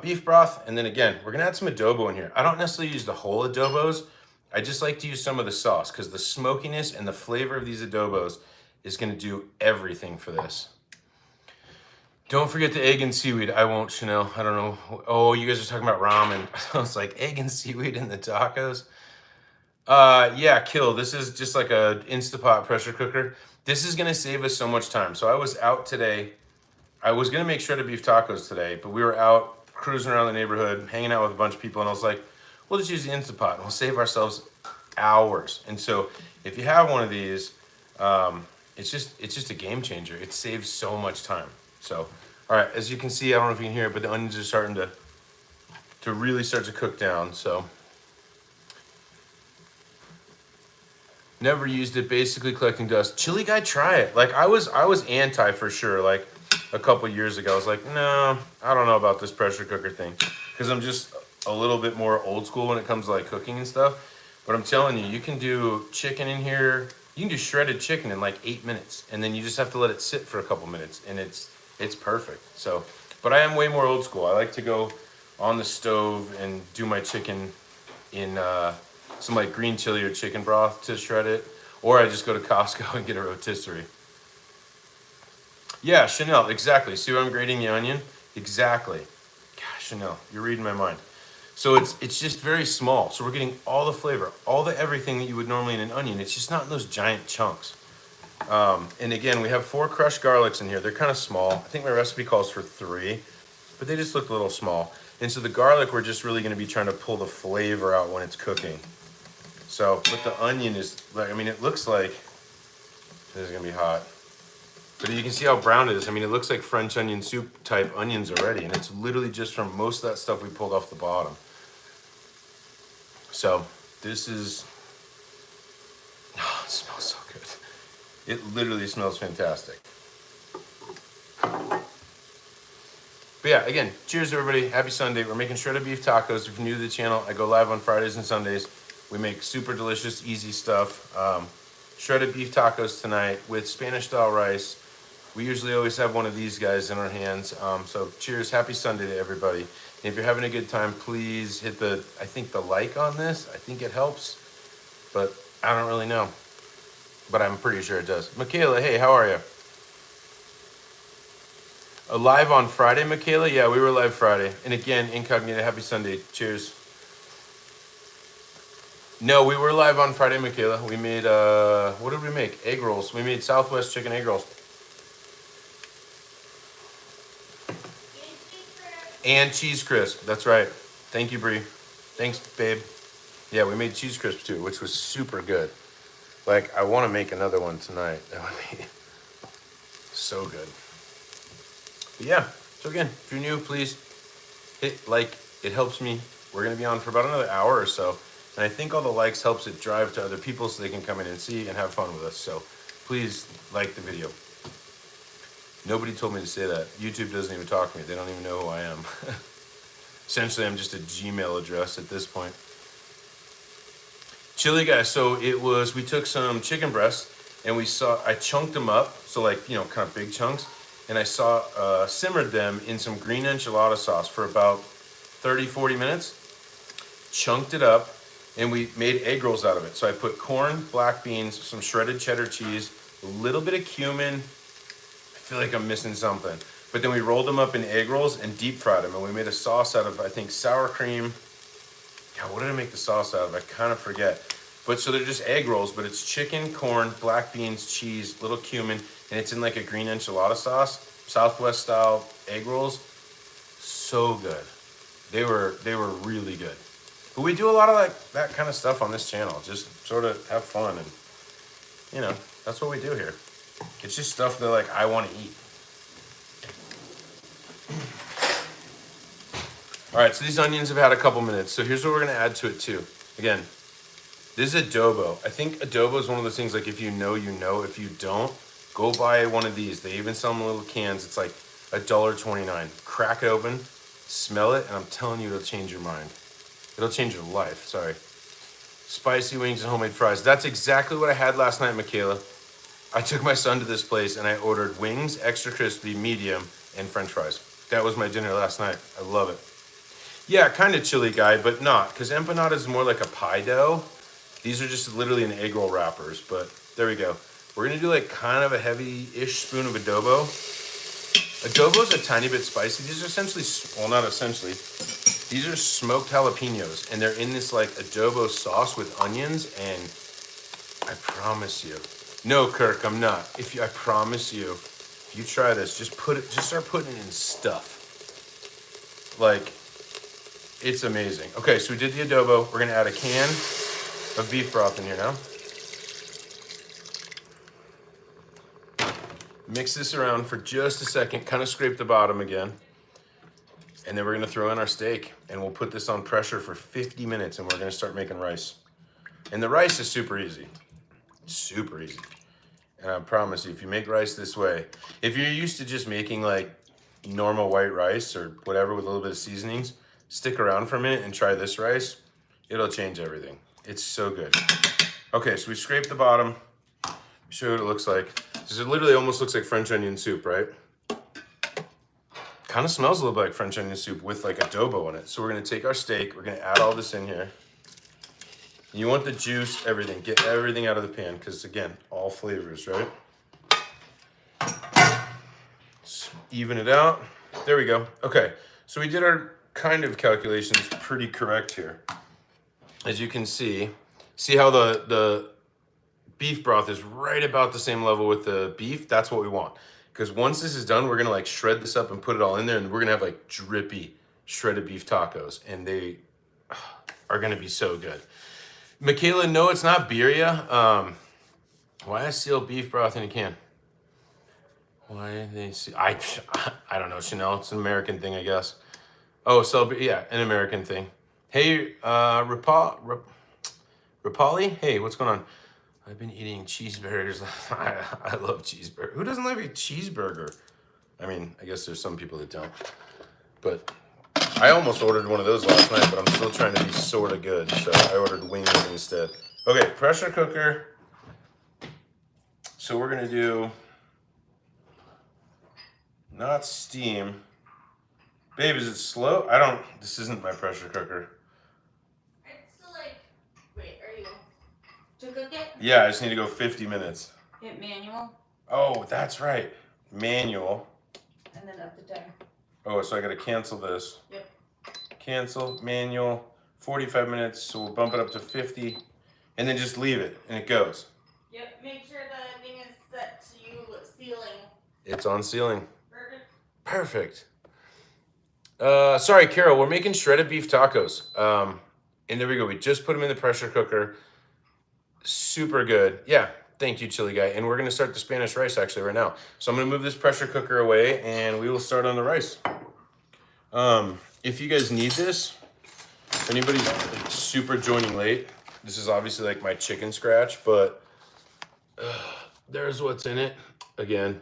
beef broth. And then again, we're gonna add some adobo in here. I don't necessarily use the whole adobos. I just like to use some of the sauce because the smokiness and the flavor of these adobos is gonna do everything for this. Don't forget the egg and seaweed. I won't, Chanel. I don't know. Oh, you guys are talking about ramen. I was like, egg and seaweed in the tacos? Yeah, Kill. This is just like a Instapot pressure cooker. This is gonna save us so much time. So I was out today. I was gonna make shredded beef tacos today, but we were out cruising around the neighborhood, hanging out with a bunch of people, and I was like, we'll just use the Instapot and we'll save ourselves hours. And so if you have one of these, it's just a game changer. It saves so much time. So, all right, as you can see, I don't know if you can hear it, but the onions are starting to really start to cook down. So, never used it, basically collecting dust. Chili Guy, try it. Like I was anti for sure. Like a couple years ago, I was like, no, I don't know about this pressure cooker thing, because I'm just a little bit more old school when it comes to like cooking and stuff. But I'm telling you, you can do chicken in here. You can do shredded chicken in like 8 minutes, and then you just have to let it sit for a couple minutes, and it's perfect. So, but I am way more old school. I like to go on the stove and do my chicken in some like green chili or chicken broth to shred it, or I just go to Costco and get a rotisserie. Yeah, Chanel, exactly. See where I'm grating the onion? Exactly. Gosh, Chanel, you're reading my mind. So it's just very small. So we're getting all the flavor, all the everything that you would normally in an onion. It's just not in those giant chunks. And again, we have 4 crushed garlics in here. They're kind of small. I think my recipe calls for 3, but they just look a little small. And so the garlic, we're just really going to be trying to pull the flavor out when it's cooking. So, but the onion is, like, I mean, it looks like this is going to be hot. But you can see how brown it is. I mean, it looks like French onion soup type onions already. And it's literally just from most of that stuff we pulled off the bottom. So this is, oh, it smells so good. It literally smells fantastic. But yeah, again, cheers everybody. Happy Sunday. We're making shredded beef tacos. If you're new to the channel, I go live on Fridays and Sundays. We make super delicious, easy stuff. Shredded beef tacos tonight with Spanish style rice. We usually always have one of these guys in our hands. So cheers, happy Sunday to everybody. And if you're having a good time, please hit the, I think the like on this. I think it helps, but I don't really know. But I'm pretty sure it does. Michaela, hey, how are you? Live on Friday, Michaela? Yeah, we were live Friday. And again, incognito, happy Sunday. Cheers. No, we were live on Friday, Michaela. We made, what did we make? Egg rolls. We made Southwest chicken egg rolls. And cheese crisp. That's right. Thank you, Bree. Thanks, babe. Yeah, we made cheese crisp too, which was super good. Like, I want to make another one tonight. That would be so good. But yeah, so again, if you're new, please hit like. It helps me. We're going to be on for about another hour or so. And I think all the likes helps it drive to other people so they can come in and see and have fun with us. So please like the video. Nobody told me to say that. YouTube doesn't even talk to me. They don't even know who I am. Essentially, I'm just a Gmail address at this point. Chili Guy, so it was, we took some chicken breasts and I chunked them up. So like, you know, kind of big chunks. And I simmered them in some green enchilada sauce for about 30, 40 minutes. Chunked it up and we made egg rolls out of it. So I put corn, black beans, some shredded cheddar cheese, a little bit of cumin. I feel like I'm missing something. But then we rolled them up in egg rolls and deep fried them. And we made a sauce out of, I think, sour cream. God, what did I make the sauce out of? I kind of forget. But so they're just egg rolls, but it's chicken, corn, black beans, cheese, little cumin, and it's in like a green enchilada sauce. Southwest style egg rolls. So good. They were really good. But we do a lot of like that kind of stuff on this channel. Just sort of have fun and, you know, that's what we do here. It's just stuff that like I want to eat. All right, so these onions have had a couple minutes. So here's what we're gonna add to it too. Again, this is adobo. I think adobo is one of those things like if you know, you know. If you don't, go buy one of these. They even sell them in little cans. It's like $1.29. Crack it open, smell it, and I'm telling you it'll change your mind. It'll change your life, sorry. Spicy wings and homemade fries. That's exactly what I had last night, Michaela. I took my son to this place and I ordered wings, extra crispy, medium, and french fries. That was my dinner last night. I love it. Yeah, kind of chili guy, but not, because empanada is more like a pie dough. These are just literally an egg roll wrappers, but there we go. We're gonna do like kind of a heavy-ish spoon of adobo. Adobo is a tiny bit spicy. These are essentially, well, not essentially, these are smoked jalapenos, and they're in this like adobo sauce with onions, and I promise you, no, Kirk, I'm not. I promise you, if you try this, just start putting it in stuff. Like, it's amazing. Okay, so we did the adobo. We're gonna add a can of beef broth in here now. Mix this around for just a second, kind of scrape the bottom again. And then we're gonna throw in our steak and we'll put this on pressure for 50 minutes and we're gonna start making rice. And the rice is super easy. Super easy. And I promise you, if you make rice this way, if you're used to just making like normal white rice or whatever with a little bit of seasonings, stick around for a minute and try this rice. It'll change everything. It's so good. Okay, so we scraped the bottom. Show you what it looks like. It literally almost looks like French onion soup, right? Kind of smells a little bit like French onion soup with like adobo in it. So we're gonna take our steak, we're gonna add all this in here. You want the juice, everything. Get everything out of the pan, because again, all flavors, right? Just even it out. There we go. Okay, so we did our kind of calculations pretty correct here. As you can see how the beef broth is right about the same level with the beef. That's what we want. Because once this is done, we're gonna like shred this up and put it all in there, and we're gonna have like drippy shredded beef tacos, and they are gonna be so good. Michaela, no, it's not birria. Why I seal beef broth in a can? Why did they see? I don't know, Chanel. It's an American thing, I guess. Oh, so yeah, an American thing. Hey, Rapali. Hey, what's going on? I've been eating cheeseburgers. I love cheeseburgers. Who doesn't like a cheeseburger? I mean, I guess there's some people that don't. But I almost ordered one of those last night, but I'm still trying to be sort of good. So I ordered wings instead. Okay, pressure cooker. So we're going to do, not steam. Babe, is it slow? This isn't my pressure cooker. It's like, wait, are you to cook it? Yeah, I just need to go 50 minutes. Hit manual Oh, that's right. Manual. and then up the timer. Oh, so I gotta cancel this. Yep. Cancel, manual, 45 minutes, so we'll bump it up to 50, and then just leave it, and it goes. Yep, make sure the thing is set to you sealing. It's on sealing. Perfect. Perfect. Sorry, Carol, we're making shredded beef tacos. And there we go. We just put them in the pressure cooker. Super good. Yeah, thank you, Chili Guy. And we're gonna start the Spanish rice actually right now. So I'm gonna move this pressure cooker away and we will start on the rice. If you guys need this, if anybody's like super joining late, this is obviously like my chicken scratch, but there's what's in it. Again,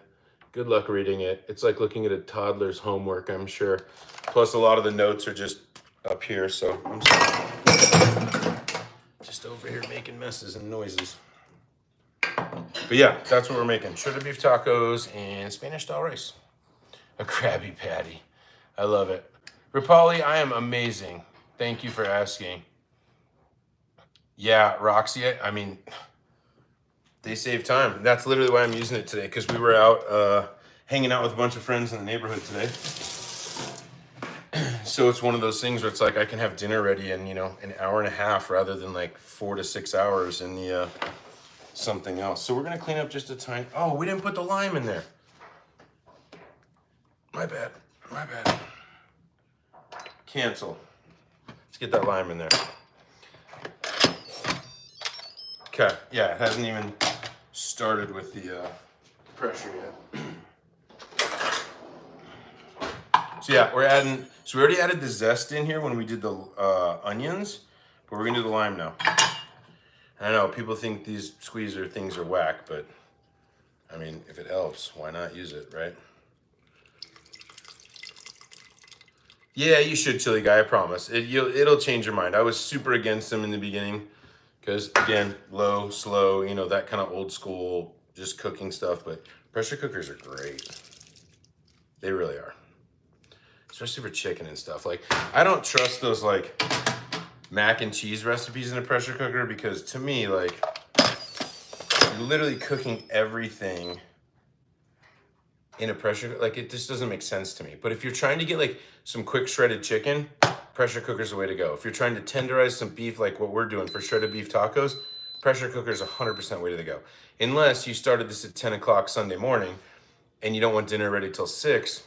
good luck reading it. It's like looking at a toddler's homework, I'm sure. Plus a lot of the notes are just up here, so I'm sorry. Just over here making messes and noises. But yeah, that's what we're making. Shredded beef tacos and Spanish style rice. A Krabby Patty. I love it. Rapali, I am amazing. Thank you for asking. Yeah, Roxy, I mean, they save time. That's literally why I'm using it today, because we were out hanging out with a bunch of friends in the neighborhood today. So it's one of those things where it's like I can have dinner ready in, an hour and a half rather than like 4 to 6 hours in the something else. So we're gonna clean up just a tiny, oh, we didn't put the lime in there. My bad. Cancel. Let's get that lime in there. Okay, yeah, it hasn't even started with the pressure yet. So yeah, so we already added the zest in here when we did the onions, but we're gonna do the lime now. I know people think these squeezer things are whack, but I mean, if it helps, why not use it, right? Yeah, you should, Chili Guy, I promise. It'll change your mind. I was super against them in the beginning because, again, low, slow, you know, that kind of old school, just cooking stuff. But pressure cookers are great. They really are. Especially for chicken and stuff. Like, I don't trust those, like, mac and cheese recipes in a pressure cooker because, to me, like, you're literally cooking everything in a pressure, like it just doesn't make sense to me. But if you're trying to get like some quick shredded chicken, pressure cooker's the way to go. If you're trying to tenderize some beef like what we're doing for shredded beef tacos, pressure cooker's 100% way to go. Unless you started this at 10 o'clock Sunday morning and you don't want dinner ready till 6,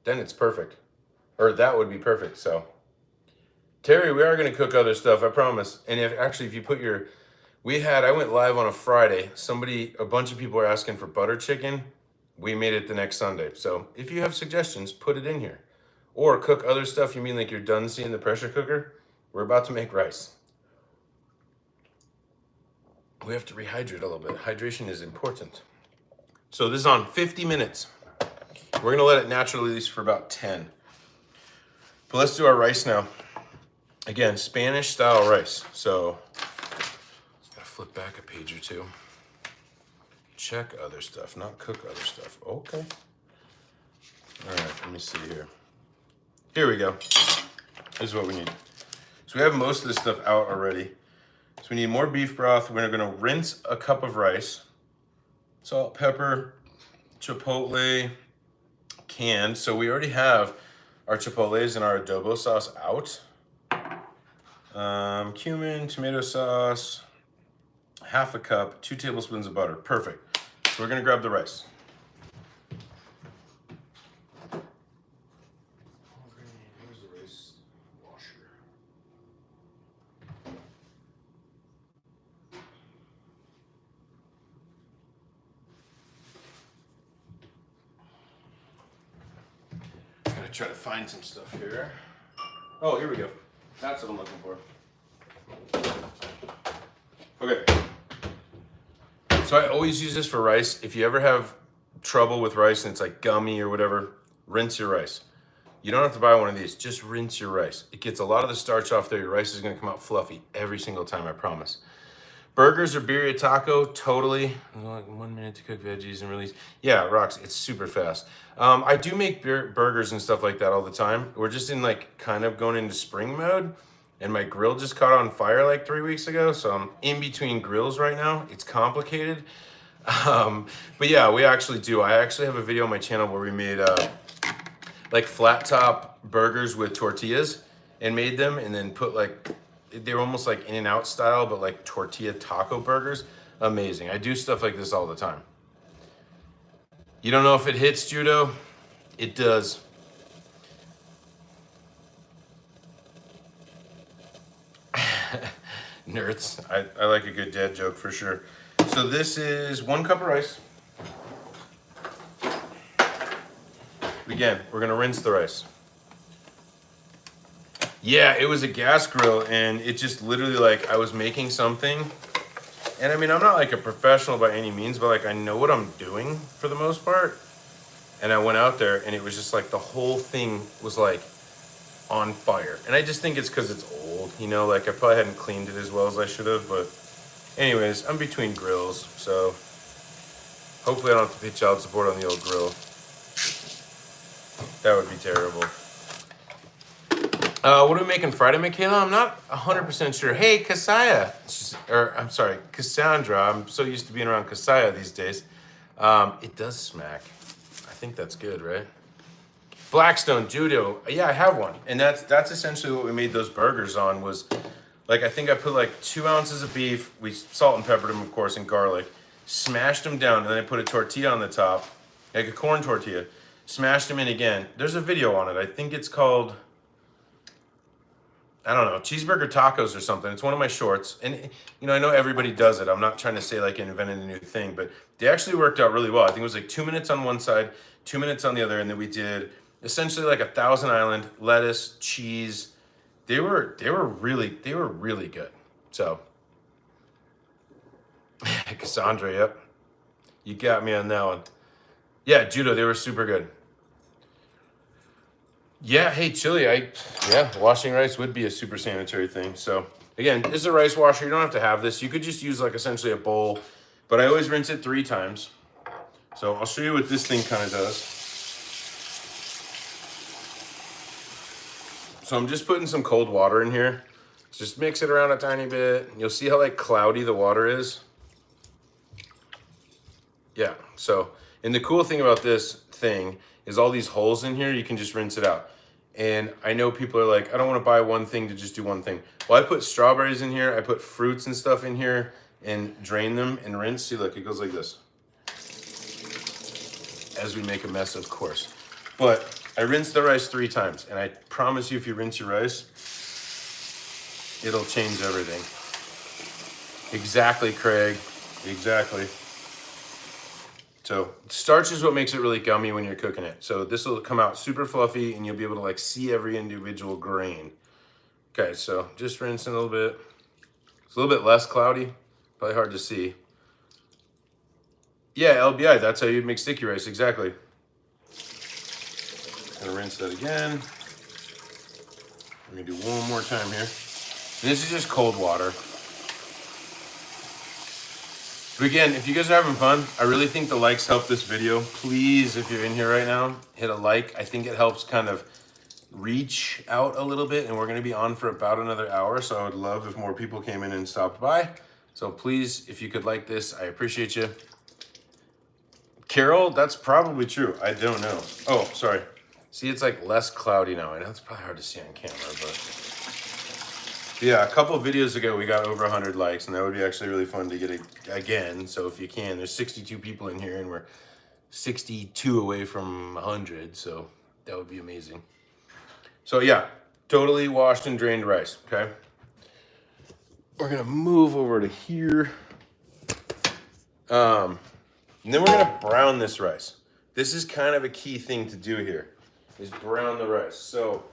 then it's perfect. Or that would be perfect, so. Terry, we are gonna cook other stuff, I promise. And if you put your, I went live on a Friday. A bunch of people are asking for butter chicken. We made it the next Sunday. So if you have suggestions, put it in here. Or cook other stuff. You mean like you're done seeing the pressure cooker? We're about to make rice. We have to rehydrate a little bit. Hydration is important. So this is on 50 minutes. We're gonna let it naturally release for about 10. But let's do our rice now. Again, Spanish style rice. So, gotta flip back a page or two. Check other stuff, not cook other stuff. Okay. All right, let me see here. Here we go. This is what we need. So we have most of this stuff out already. So we need more beef broth. We're gonna rinse a cup of rice. Salt, pepper, chipotle, canned. So we already have our chipotles and our adobo sauce out. Cumin, tomato sauce, half a cup, 2 tablespoons of butter. Perfect. So we're gonna grab the rice. Where's the rice washer? Gotta try to find some stuff here. Oh, here we go. That's what I'm looking for. Okay. So I always use this for rice. If you ever have trouble with rice and it's like gummy or whatever, rinse your rice. You don't have to buy one of these, just rinse your rice. It gets a lot of the starch off there. Your rice is gonna come out fluffy every single time, I promise. Burgers or birria taco, totally. Like 1 minute to cook veggies and release. Yeah, rocks, it's super fast. I do make burgers and stuff like that all the time. We're just in like kind of going into spring mode. And my grill just caught on fire like 3 weeks ago, so I'm in between grills right now. It's complicated. But yeah, we actually do. I actually have a video on my channel where we made like flat top burgers with tortillas and made them and then put like, they were almost like In-N-Out style, but like tortilla taco burgers. Amazing. I do stuff like this all the time. You don't know if it hits, Judo? It does. Nerds. I like a good dad joke for sure. So this is 1 cup of rice. Again, we're gonna rinse the rice. Yeah, it was a gas grill and it just literally like I was making something. And I mean, I'm not like a professional by any means, but like I know what I'm doing for the most part. And I went out there and it was just like the whole thing was like on fire. And I just think it's because it's old, you know, like I probably hadn't cleaned it as well as I should have, but anyways, I'm between grills, so hopefully I don't have to pay child support on the old grill. That would be terrible. What are we making Friday, Michaela? I'm not 100% sure. Hey, Kasaya, I'm sorry, Cassandra. I'm so used to being around Kasaya these days. It does smack. I think that's good, right? Blackstone Judo. Yeah, I have one. And that's essentially what we made those burgers on was, like, I think I put like 2 ounces of beef. We salt and peppered them, of course, and garlic. Smashed them down, and then I put a tortilla on the top, like a corn tortilla. Smashed them in again. There's a video on it. I think it's called, I don't know, cheeseburger tacos or something. It's one of my shorts. And, you know, I know everybody does it. I'm not trying to say like I invented a new thing, but they actually worked out really well. I think it was like 2 minutes on one side, 2 minutes on the other. And then we did essentially like a Thousand Island, lettuce, cheese. They were really good. So, Cassandra, yep. You got me on that one. Yeah, Judo, they were super good. Yeah, hey, chili, washing rice would be a super sanitary thing. So again, this is a rice washer. You don't have to have this. You could just use like essentially a bowl, but I always rinse it 3 times. So I'll show you what this thing kind of does. So I'm just putting some cold water in here. Just mix it around a tiny bit. You'll see how like cloudy the water is. Yeah, so, and the cool thing about this thing is all these holes in here, you can just rinse it out. And I know people are like, I don't want to buy one thing to just do one thing. Well, I put strawberries in here, I put fruits and stuff in here and drain them and rinse. See, look, it goes like this. As we make a mess, of course. But I rinse the rice 3 times, and I promise you if you rinse your rice, it'll change everything. Exactly, Craig, exactly. So starch is what makes it really gummy when you're cooking it. So this will come out super fluffy and you'll be able to like see every individual grain. Okay, so just rinse it a little bit. It's a little bit less cloudy, probably hard to see. Yeah, LBI, that's how you'd make sticky rice, exactly. Gonna rinse that again. Let me do one more time here. And this is just cold water. But again, if you guys are having fun, I really think the likes help this video. Please, if you're in here right now, hit a like. I think it helps kind of reach out a little bit, and we're gonna be on for about another hour, so I would love if more people came in and stopped by. So please, if you could like this, I appreciate you. Carol, that's probably true. I don't know. Oh, sorry. See, it's like less cloudy now. I know it's probably hard to see on camera, but yeah, a couple of videos ago we got over 100 likes, and that would be actually really fun to get it again. So if you can, there's 62 people in here, and we're 62 away from 100, so that would be amazing. So yeah, totally washed and drained rice, okay? We're gonna move over to here. And then we're gonna brown this rice. This is kind of a key thing to do here, is brown the rice. So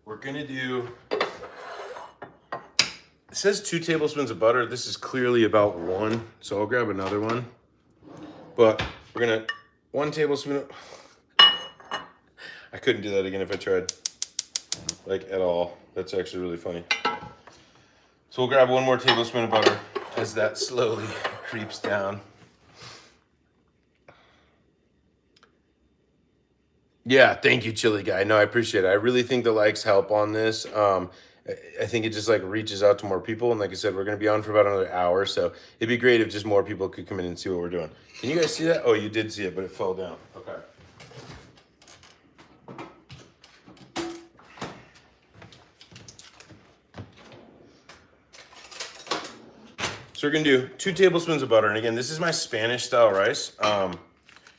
we're gonna do, it says 2 tablespoons of butter. This is clearly about 1, so I'll grab another one. But we're gonna, 1 tablespoon of, I couldn't do that again if I tried, like at all. That's actually really funny. So we'll grab 1 more tablespoon of butter as that slowly creeps down. Yeah, thank you, Chili Guy. No, I appreciate it. I really think the likes help on this. I think it just like reaches out to more people. And like I said, we're going to be on for about another hour. So it'd be great if just more people could come in and see what we're doing. Can you guys see that? Oh, you did see it, but it fell down. Okay. So we're going to do 2 tablespoons of butter. And again, this is my Spanish style rice.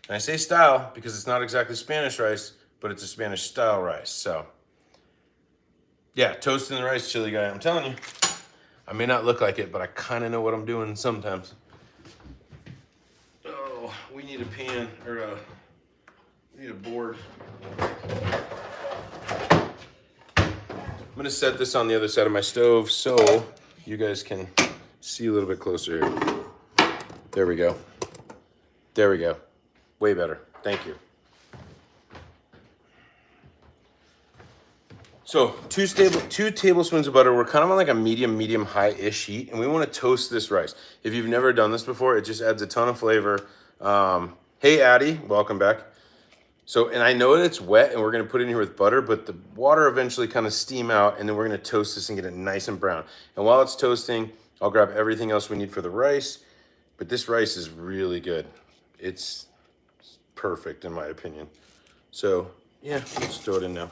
And I say style because it's not exactly Spanish rice, but it's a Spanish style rice. So yeah, toasting the rice, Chili Guy. I'm telling you, I may not look like it, but I kind of know what I'm doing sometimes. Oh, we need a pan, or we need a board. I'm gonna set this on the other side of my stove so you guys can see a little bit closer here. There we go. There we go. Way better. Thank you. So 2 tablespoons of butter. We're kind of on like a medium high-ish heat, and we want to toast this rice. If you've never done this before, it just adds a ton of flavor. Hey, Addie, welcome back. So, and I know that it's wet, and we're going to put it in here with butter, but the water eventually kind of steam out, and then we're going to toast this and get it nice and brown. And while it's toasting, I'll grab everything else we need for the rice. But this rice is really good. It's perfect, in my opinion. So, yeah, let's throw it in now.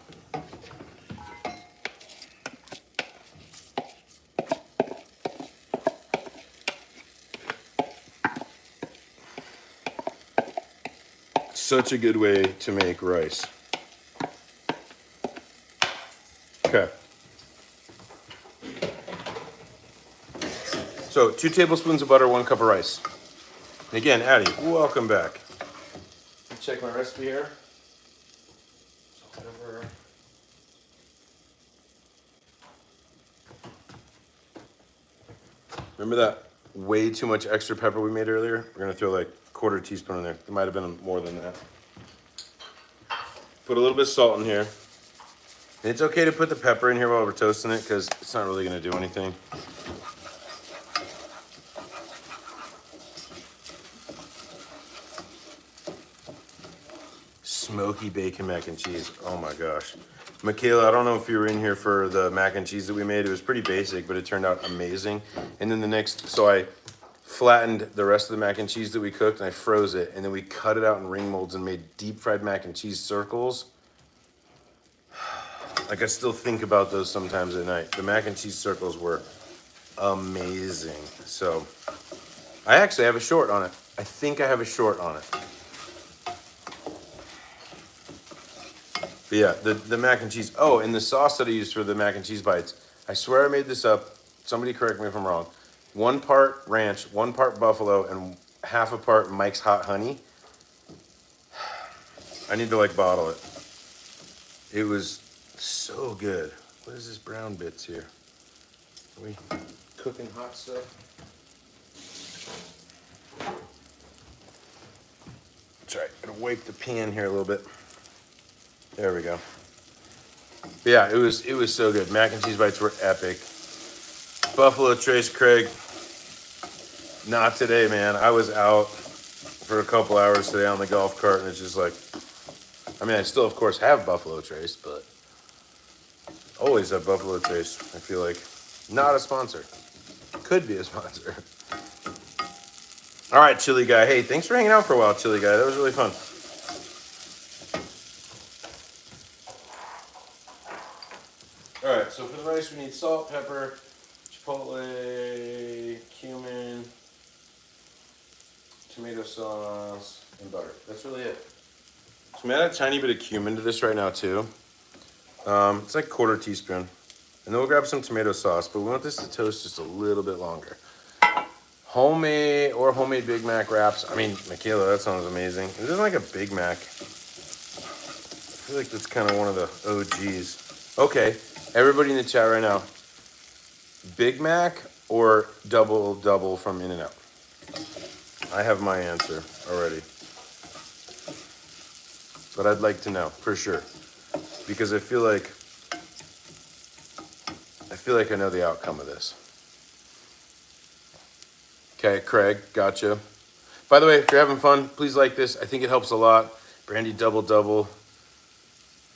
Such a good way to make rice. Okay. So 2 tablespoons of butter, 1 cup of rice. And again, Addie, welcome back. Check my recipe here. Whatever. Remember that way too much extra pepper we made earlier? We're gonna throw like 1/4 teaspoon in there. There might have been more than that. Put a little bit of salt in here. And it's okay to put the pepper in here while we're toasting it because it's not really gonna do anything. Smoky bacon mac and cheese. Oh my gosh. Michaela, I don't know if you were in here for the mac and cheese that we made. It was pretty basic, but it turned out amazing. And then so I flattened the rest of the mac and cheese that we cooked and I froze it. And then we cut it out in ring molds and made deep fried mac and cheese circles. Like I still think about those sometimes at night. The mac and cheese circles were amazing. So I actually have a short on it. I think I have a short on it. But yeah, the mac and cheese. Oh, and the sauce that I used for the mac and cheese bites. I swear I made this up. Somebody correct me if I'm wrong. 1 part ranch, 1 part buffalo, and half a part Mike's Hot Honey. I need to like bottle it. It was so good. What is this brown bits here? Are we cooking hot stuff? That's right. Gotta wipe the pan here a little bit. There we go. But yeah, it was so good. Mac and cheese bites were epic. Buffalo Trace, Craig. Not today, man. I was out for a couple hours today on the golf cart, and it's just like, I mean, I still, of course, have Buffalo Trace, but always have Buffalo Trace. I feel like not a sponsor. Could be a sponsor. All right, Chili Guy. Hey, thanks for hanging out for a while, Chili Guy. That was really fun. All right, so for the rice, we need salt, pepper, chipotle, cumin, tomato sauce, and butter. That's really it. So I'm gonna add a tiny bit of cumin to this right now too. It's like 1/4 teaspoon. And then we'll grab some tomato sauce, but we want this to toast just a little bit longer. Homemade Big Mac wraps. I mean, Michaela, that sounds amazing. It isn't like a Big Mac. I feel like that's kind of one of the OGs. Okay, everybody in the chat right now. Big Mac or double from In-N-Out? I have my answer already. But I'd like to know for sure. Because I feel like I know the outcome of this. Okay, Craig, gotcha. By the way, if you're having fun, please like this. I think it helps a lot. Brandy double.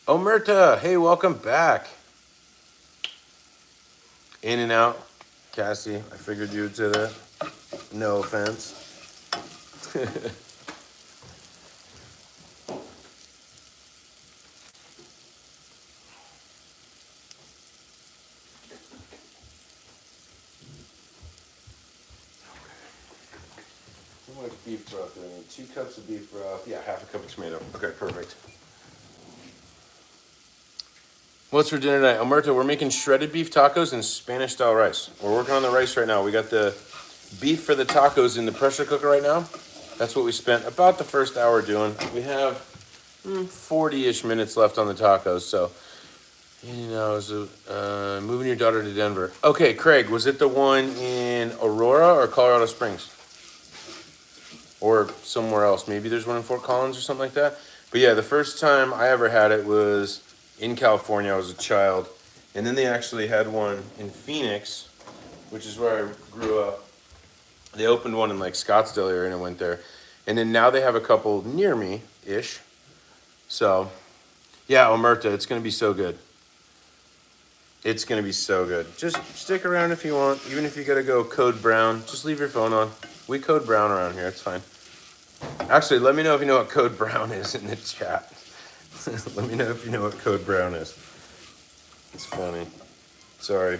Omerta, hey, welcome back. In-N-Out. Cassie, I figured you would say that. No offense. How much beef broth do I need? 2 cups of beef broth. Yeah, half a cup of tomato. Okay, perfect. What's for dinner tonight? Omerta, we're making shredded beef tacos and Spanish style rice. We're working on the rice right now. We got the beef for the tacos in the pressure cooker right now. That's what we spent about the first hour doing. We have 40-ish minutes left on the tacos. So, moving your daughter to Denver. Okay, Craig, was it the one in Aurora or Colorado Springs? Or somewhere else. Maybe there's one in Fort Collins or something like that. But yeah, the first time I ever had it was in California. I was a child. And then they actually had one in Phoenix, which is where I grew up. They opened one in like Scottsdale area and I went there. And then now they have a couple near me-ish. So, yeah, Omerta, it's going to be so good. It's going to be so good. Just stick around if you want. Even if you got to go code brown, just leave your phone on. We code brown around here. It's fine. Actually, let me know if you know what code brown is in the chat. Let me know if you know what code brown is. It's funny. Sorry.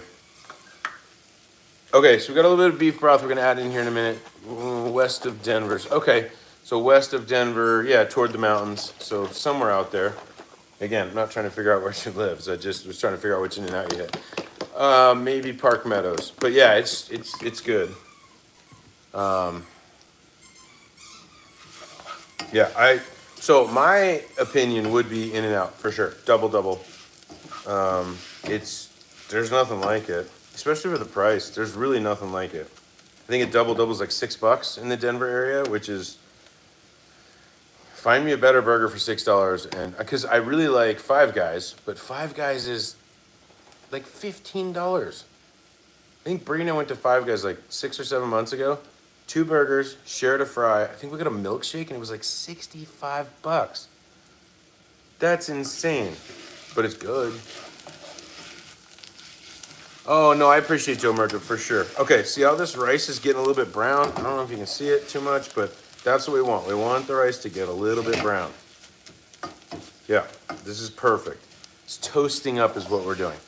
Okay, so we got a little bit of beef broth we're going to add in here in a minute. West of Denver. Okay, so west of Denver, yeah, toward the mountains. So somewhere out there. Again, I'm not trying to figure out where she lives. I just was trying to figure out which In-N-Out you hit. Maybe Park Meadows. But yeah, it's good. Yeah, so my opinion would be In-N-Out for sure. Double. There's nothing like it, especially for the price. There's really nothing like it. I think a double is like $6 in the Denver area, which is, find me a better burger for $6. And because I really like Five Guys, but Five Guys is like $15. I think Bree and I went to Five Guys like 6 or 7 months ago. 2 burgers, shared a fry. I think we got a milkshake and it was like $65. That's insane, but it's good. Oh no, I appreciate Joe Merca for sure. Okay, see how this rice is getting a little bit brown? I don't know if you can see it too much, but that's what we want. We want the rice to get a little bit brown. Yeah, this is perfect. It's toasting up is what we're doing.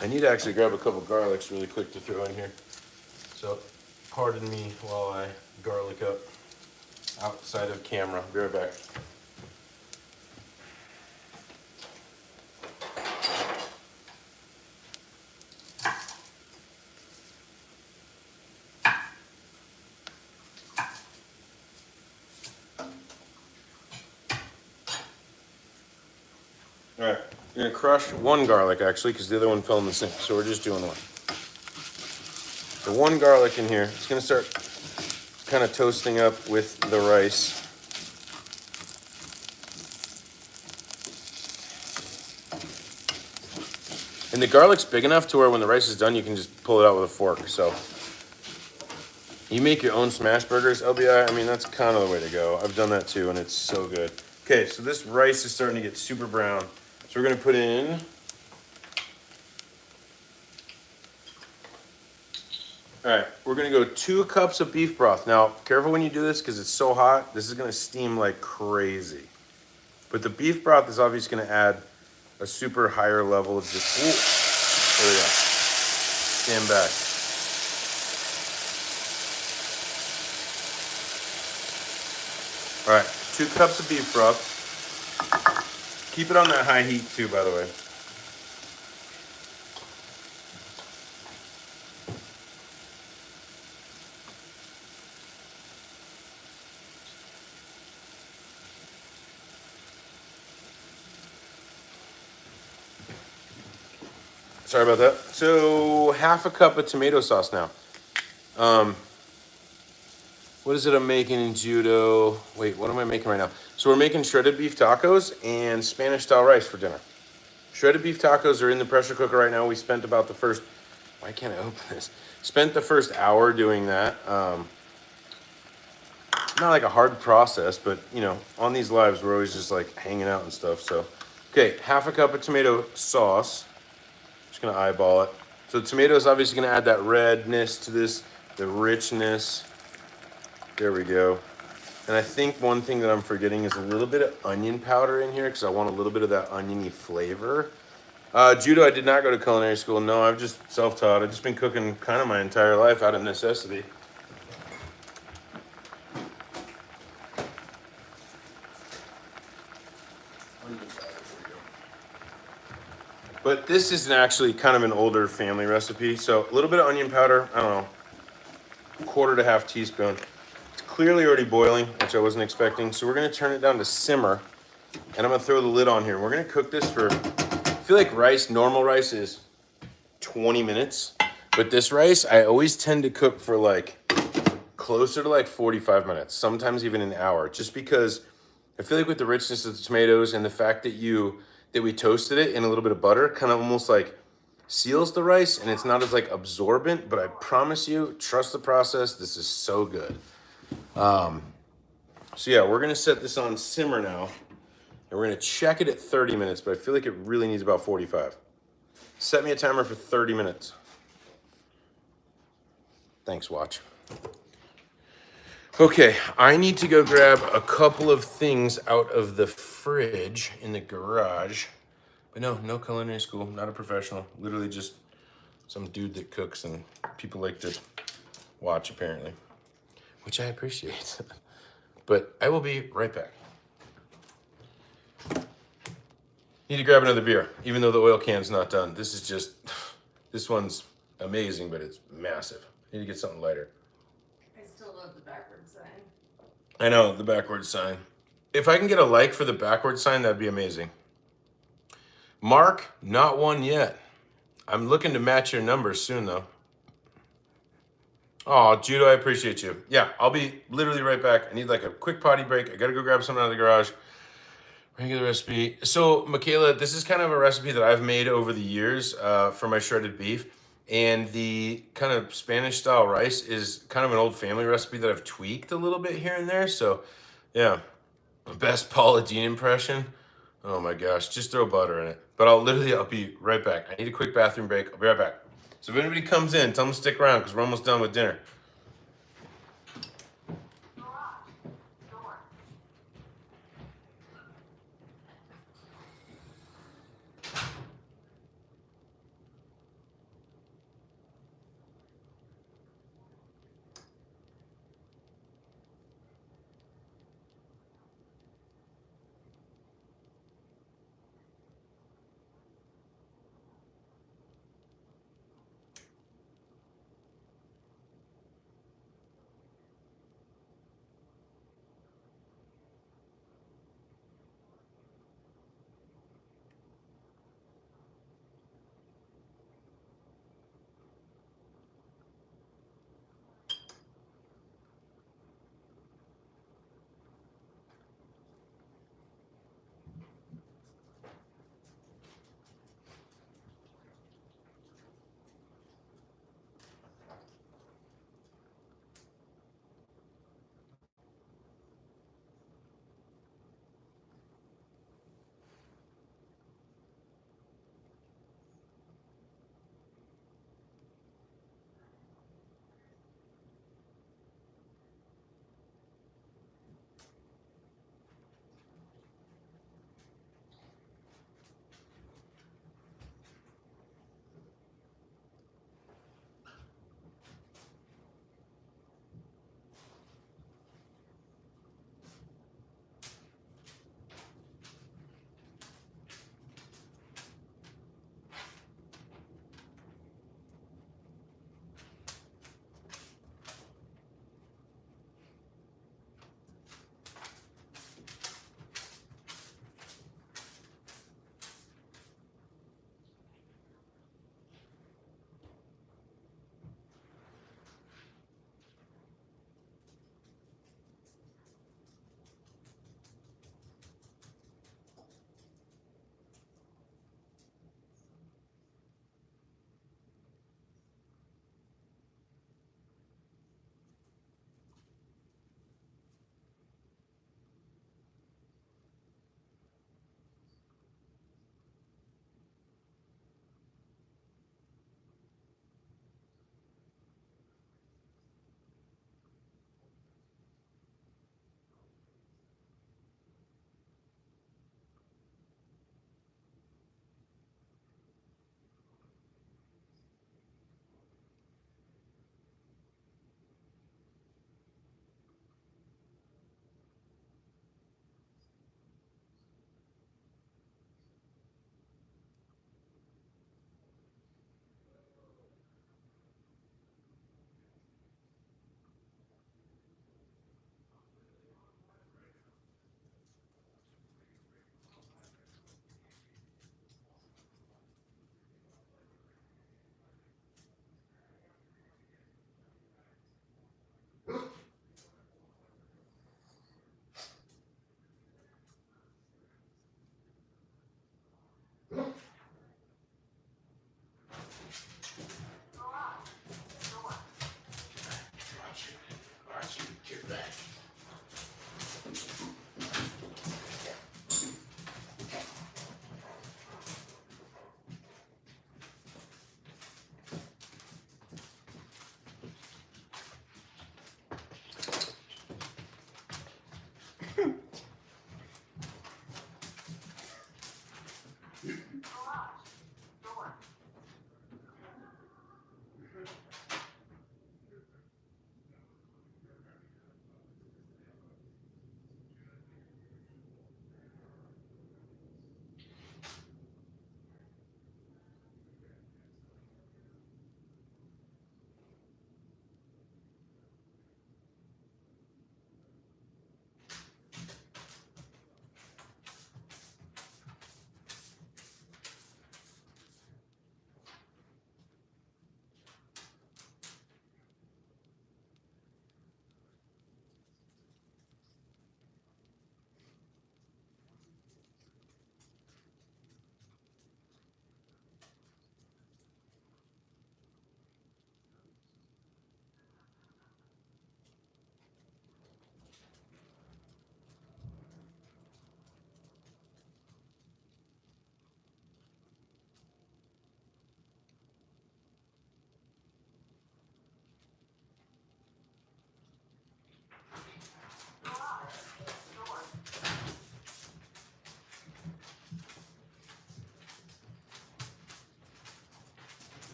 I need to actually grab a couple garlics really quick to throw in here. So, pardon me while I garlic up outside of camera. Be right back. All right, you're gonna crush one garlic actually, because the other one fell in the sink. So we're just doing one. The one garlic in here, it's gonna start kind of toasting up with the rice. And the garlic's big enough to where when the rice is done, you can just pull it out with a fork. So you make your own smash burgers, LBI. I mean, that's kind of the way to go. I've done that too, and it's so good. Okay, so this rice is starting to get super brown. So we're gonna put in all right, we're gonna go 2 cups of beef broth. Now, careful when you do this because it's so hot. This is gonna steam like crazy. But the beef broth is obviously gonna add a super higher level of just, ooh, there we go. Stand back. All right, 2 cups of beef broth. Keep it on that high heat too, by the way. Sorry about that. So 1/2 cup of tomato sauce now. What is it I'm making in Judo? Wait, what am I making right now? So we're making shredded beef tacos and Spanish style rice for dinner. Shredded beef tacos are in the pressure cooker right now. We spent about the first, why can't I open this? Spent the first hour doing that. Not like a hard process, but you know, on these lives, we're always just like hanging out and stuff. So, okay, 1/2 cup of tomato sauce. Just gonna eyeball it. So the tomato is obviously gonna add that redness to this, the richness. There we go. And I think one thing that I'm forgetting is a little bit of onion powder in here because I want a little bit of that oniony flavor. Judo, I did not go to culinary school. No, I've just self-taught. I've just been cooking kind of my entire life out of necessity. But this is actually kind of an older family recipe. So a little bit of onion powder, I don't know, 1/4 to 1/2 teaspoon. It's clearly already boiling, which I wasn't expecting. So we're gonna turn it down to simmer and I'm gonna throw the lid on here. We're gonna cook this for, I feel like rice, normal rice is 20 minutes. But this rice, I always tend to cook for like closer to like 45 minutes, sometimes even an hour, just because I feel like with the richness of the tomatoes and the fact that we toasted it in a little bit of butter, kind of almost like seals the rice and it's not as like absorbent, but I promise you, trust the process. This is so good. So yeah, we're gonna set this on simmer now and we're gonna check it at 30 minutes, but I feel like it really needs about 45. Set me a timer for 30 minutes. Thanks, watch. Okay, I need to go grab a couple of things out of the fridge in the garage. But no culinary school, not a professional. Literally just some dude that cooks and people like to watch apparently, which I appreciate. But I will be right back. Need to grab another beer, even though the oil can's not done. This one's amazing, but it's massive. Need to get something lighter. I know, the backward sign. If I can get a like for the backward sign, that'd be amazing. Mark, not one yet. I'm looking to match your numbers soon, though. Oh, Judo, I appreciate you. Yeah, I'll be literally right back. I need like a quick potty break. I gotta go grab something out of the garage. Regular recipe. So, Michaela, this is kind of a recipe that I've made over the years for my shredded beef. And the kind of Spanish style rice is kind of an old family recipe that I've tweaked a little bit here and there. So, yeah, best Paula Deen impression. Oh my gosh, just throw butter in it. But I'll be right back. I need a quick bathroom break. I'll be right back. So if anybody comes in, tell them to stick around because we're almost done with dinner.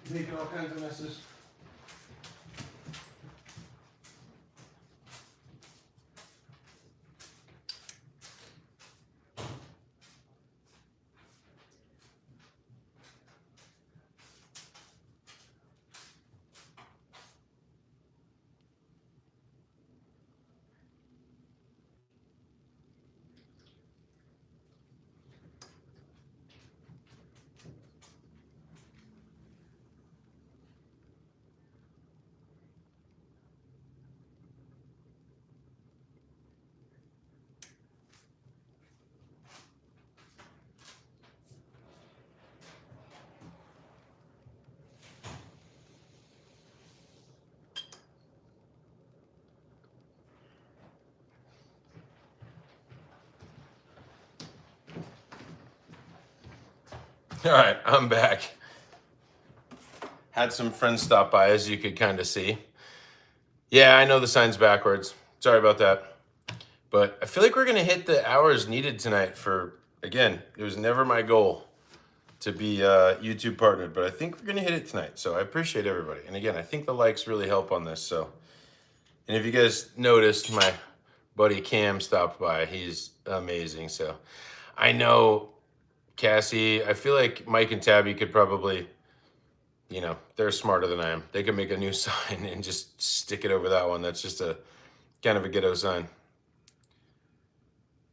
making all kinds of messes. All right, I'm back. Had some friends stop by, as you could kind of see. Yeah, I know the sign's backwards. Sorry about that. But I feel like we're going to hit the hours needed tonight for, again, it was never my goal to be YouTube partnered, but I think we're going to hit it tonight. So I appreciate everybody. And again, I think the likes really help on this. So, and if you guys noticed, my buddy Cam stopped by. He's amazing. So I know Cassie, I feel like Mike and Tabby could probably, you know, they're smarter than I am. They could make a new sign and just stick it over that one. That's just a kind of a ghetto sign.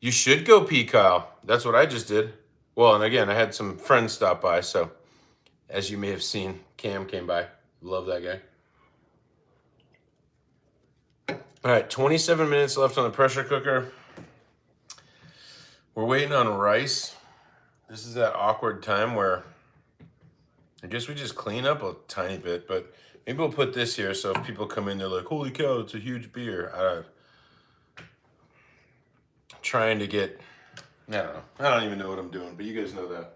You should go pee, Kyle. That's what I just did. Well, and again, I had some friends stop by. So as you may have seen, Cam came by. Love that guy. All right, 27 minutes left on the pressure cooker. We're waiting on rice. This is that awkward time where I guess we just clean up a tiny bit, but maybe we'll put this here so if people come in, they're like, holy cow, it's a huge beer. Trying to get, I don't know. I don't even know what I'm doing, but you guys know that.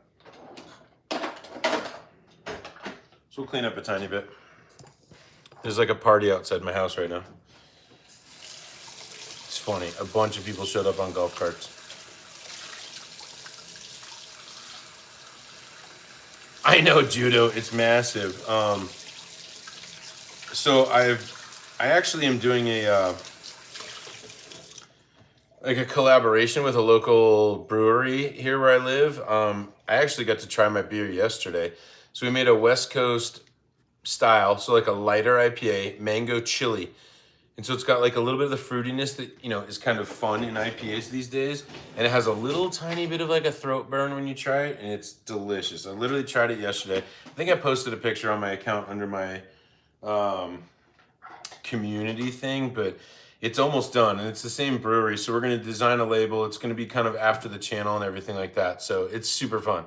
So we'll clean up a tiny bit. There's like a party outside my house right now. It's funny. A bunch of people showed up on golf carts. I know, Judo. It's massive. So I actually am doing a like a collaboration with a local brewery here where I live. I actually got to try my beer yesterday. So we made a West Coast style, so like a lighter IPA, mango chili. And so it's got like a little bit of the fruitiness that, you know, is kind of fun in IPAs these days. And it has a little tiny bit of like a throat burn when you try it, and it's delicious. I literally tried it yesterday. I think I posted a picture on my account under my community thing, but it's almost done, and it's the same brewery. So we're going to design a label. It's going to be kind of after the channel and everything like that. So it's super fun.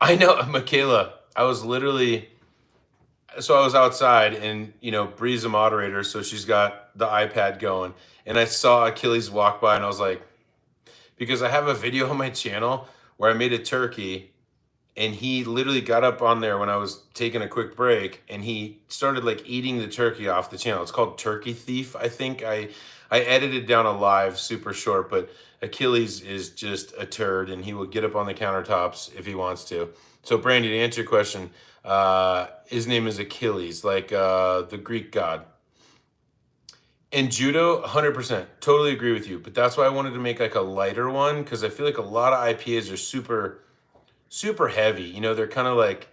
I know, Michaela, I was outside, and, you know, Bree's a moderator, so she's got the iPad going, and I saw Achilles walk by, and I was like, because I have a video on my channel where I made a turkey, and he literally got up on there when I was taking a quick break, and he started like eating the turkey off the channel. It's called Turkey Thief, I think. I edited down a live super short, but Achilles is just a turd, and he will get up on the countertops if he wants to. So Brandy, to answer your question, his name is Achilles, like the Greek god. And Judo, 100%, totally agree with you. But that's why I wanted to make like a lighter one, because I feel like a lot of IPAs are super heavy. You know, they're kind of like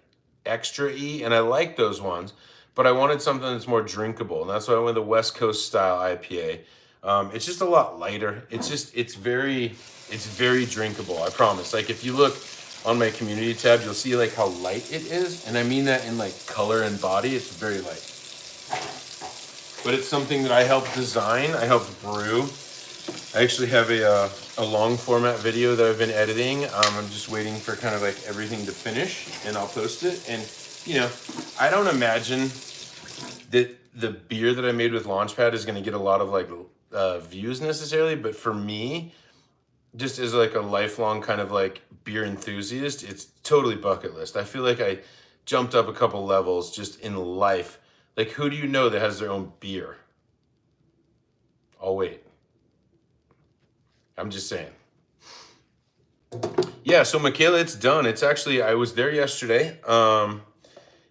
extra-y, and I like those ones, but I wanted something that's more drinkable, and that's why I went with the West Coast style IPA. It's just a lot lighter. It's very drinkable, I promise. Like if you look on my community tab, you'll see like how light it is, and I mean that in like color and body. It's very light. But it's something that I helped design, I helped brew. I actually have a long format video that I've been editing. I'm just waiting for kind of like everything to finish, and I'll post it. And, you know, I don't imagine that the beer that I made with Launchpad is going to get a lot of like views necessarily, but for me, just as like a lifelong kind of like beer enthusiast, it's totally bucket list. I feel like I jumped up a couple levels just in life. Like, who do you know that has their own beer? I'll wait. I'm just saying. Yeah, so Michaela, it's done. It's actually, I was there yesterday.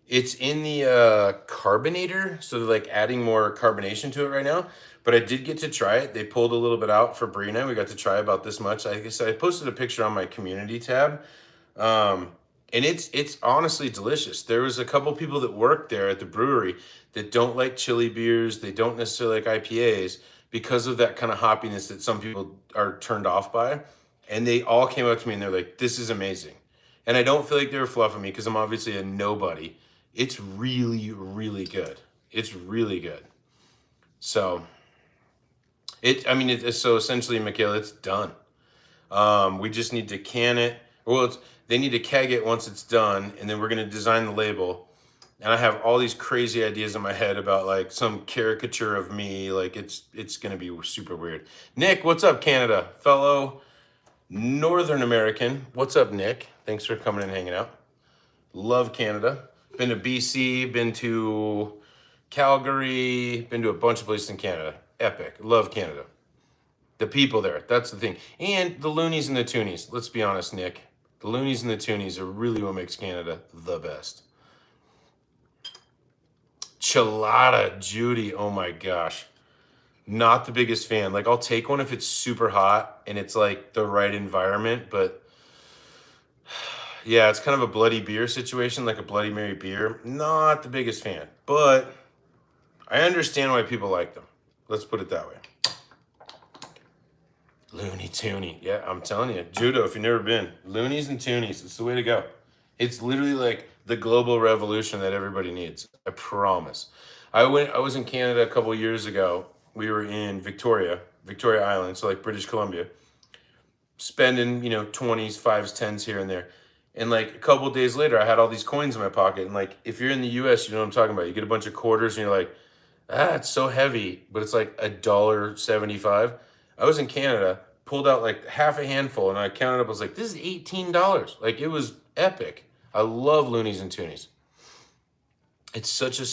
It's in the carbonator, so they're like adding more carbonation to it right now. But I did get to try it. They pulled a little bit out for Brie and I. We got to try about this much. Like I said, I posted a picture on my community tab. And it's honestly delicious. There was a couple people that worked there at the brewery that don't like chili beers. They don't necessarily like IPAs because of that kind of hoppiness that some people are turned off by. And they all came up to me and they're like, "This is amazing." And I don't feel like they were fluffing me because I'm obviously a nobody. It's really, really good. It's really good. So so essentially, Michaela, it's done. We just need to can it. Well, they need to keg it once it's done, and then we're gonna design the label. And I have all these crazy ideas in my head about like some caricature of me. Like it's gonna be super weird. Nick, what's up, Canada, fellow Northern American? What's up, Nick? Thanks for coming and hanging out. Love Canada. Been to BC. Been to Calgary. Been to a bunch of places in Canada. Epic. Love Canada. The people there, that's the thing. And the loonies and the toonies. Let's be honest, Nick. The loonies and the toonies are really what makes Canada the best. Chilada, Judy, oh my gosh. Not the biggest fan. Like, I'll take one if it's super hot and it's like the right environment, but yeah, it's kind of a Bloody beer situation, like a Bloody Mary beer. Not the biggest fan, but I understand why people like them. Let's put it that way. Looney Tooney. Yeah, I'm telling you. Judo, if you've never been. Loonies and Toonies. It's the way to go. It's literally like the global revolution that everybody needs. I promise. I was in Canada a couple years ago. We were in Victoria Island, so like British Columbia. Spending, 20s, 5s, 10s here and there. And like a couple days later, I had all these coins in my pocket. And like, if you're in the US, you know what I'm talking about. You get a bunch of quarters and you're like, it's so heavy. But it's like $1.75. I was in Canada, pulled out like half a handful, and I counted up. I was like, "This is $18." Like, it was epic. I love Loonies and Toonies. It's such a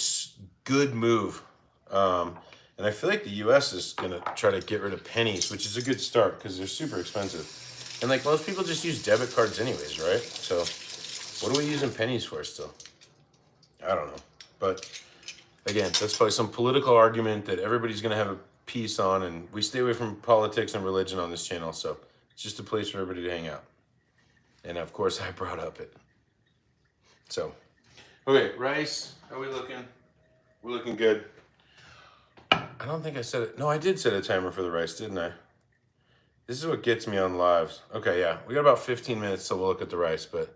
good move, and I feel like the U.S. is gonna try to get rid of pennies, which is a good start because they're super expensive. And like most people just use debit cards anyways, right? So, what are we using pennies for still? I don't know, but again, that's probably some political argument that everybody's gonna have a piece on, and we stay away from politics and religion on this channel, so it's just a place for everybody to hang out. And of course, I brought up it. So, okay, rice, how are we looking? We're looking good. I don't think I said it. No, I did set a timer for the rice, didn't I? This is what gets me on lives. Okay, yeah, we got about 15 minutes till we'll look at the rice, but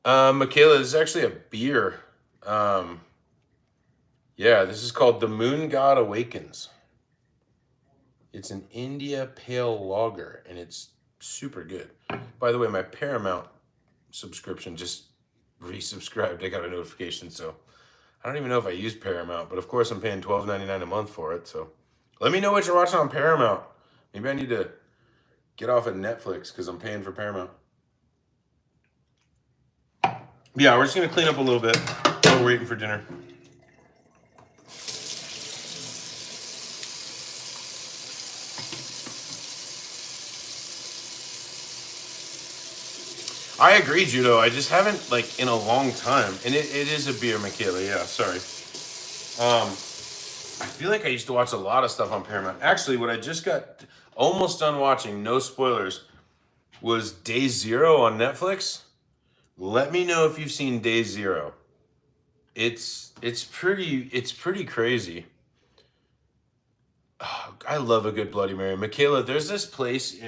Michaela, this is actually a beer. Yeah, this is called The Moon God Awakens. It's an India Pale Lager, and it's super good. By the way, my Paramount subscription just resubscribed. I got a notification, so I don't even know if I use Paramount, but of course I'm paying $12.99 a month for it, so let me know what you're watching on Paramount. Maybe I need to get off of Netflix because I'm paying for Paramount. Yeah, we're just going to clean up a little bit while we're waiting for dinner. I agree, Judo. I just haven't, like, in a long time. And it is a beer, Michaela. Yeah, sorry. I feel like I used to watch a lot of stuff on Paramount. Actually, what I just got almost done watching, no spoilers, was Day Zero on Netflix. Let me know if you've seen Day Zero. It's pretty crazy. Oh, I love a good Bloody Mary. Michaela, there's this place,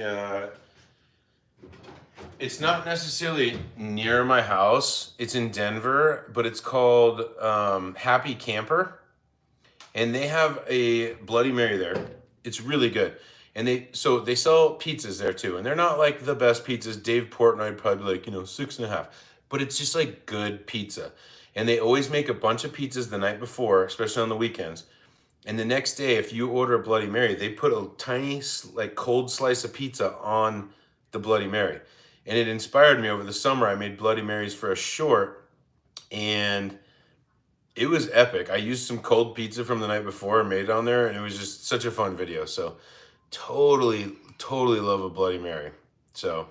it's not necessarily near my house. It's in Denver, but it's called Happy Camper. And they have a Bloody Mary there. It's really good. And they sell pizzas there too. And they're not like the best pizzas. Dave Portnoy probably like, 6.5. But it's just like good pizza. And they always make a bunch of pizzas the night before, especially on the weekends. And the next day, if you order a Bloody Mary, they put a tiny, like, cold slice of pizza on the Bloody Mary. And it inspired me over the summer. I made Bloody Marys for a short, and it was epic. I used some cold pizza from the night before and made it on there, and it was just such a fun video. So totally love a Bloody Mary. So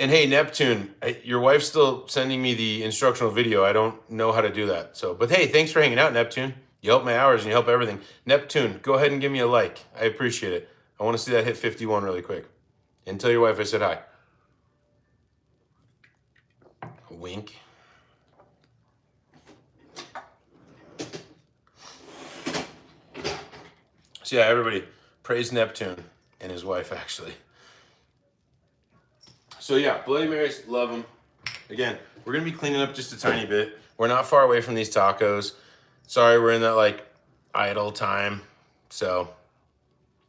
And hey, Neptune, your wife's still sending me the instructional video. I don't know how to do that. So, but hey, thanks for hanging out, Neptune. You help my hours and you help everything. Neptune, go ahead and give me a like. I appreciate it. I want to see that hit 51 really quick. And tell your wife I said hi. Wink. So yeah, everybody praise Neptune and his wife, actually. So yeah, Bloody Marys, love them. Again, we're gonna be cleaning up just a tiny bit. We're not far away from these tacos. Sorry, we're in that like idle time. So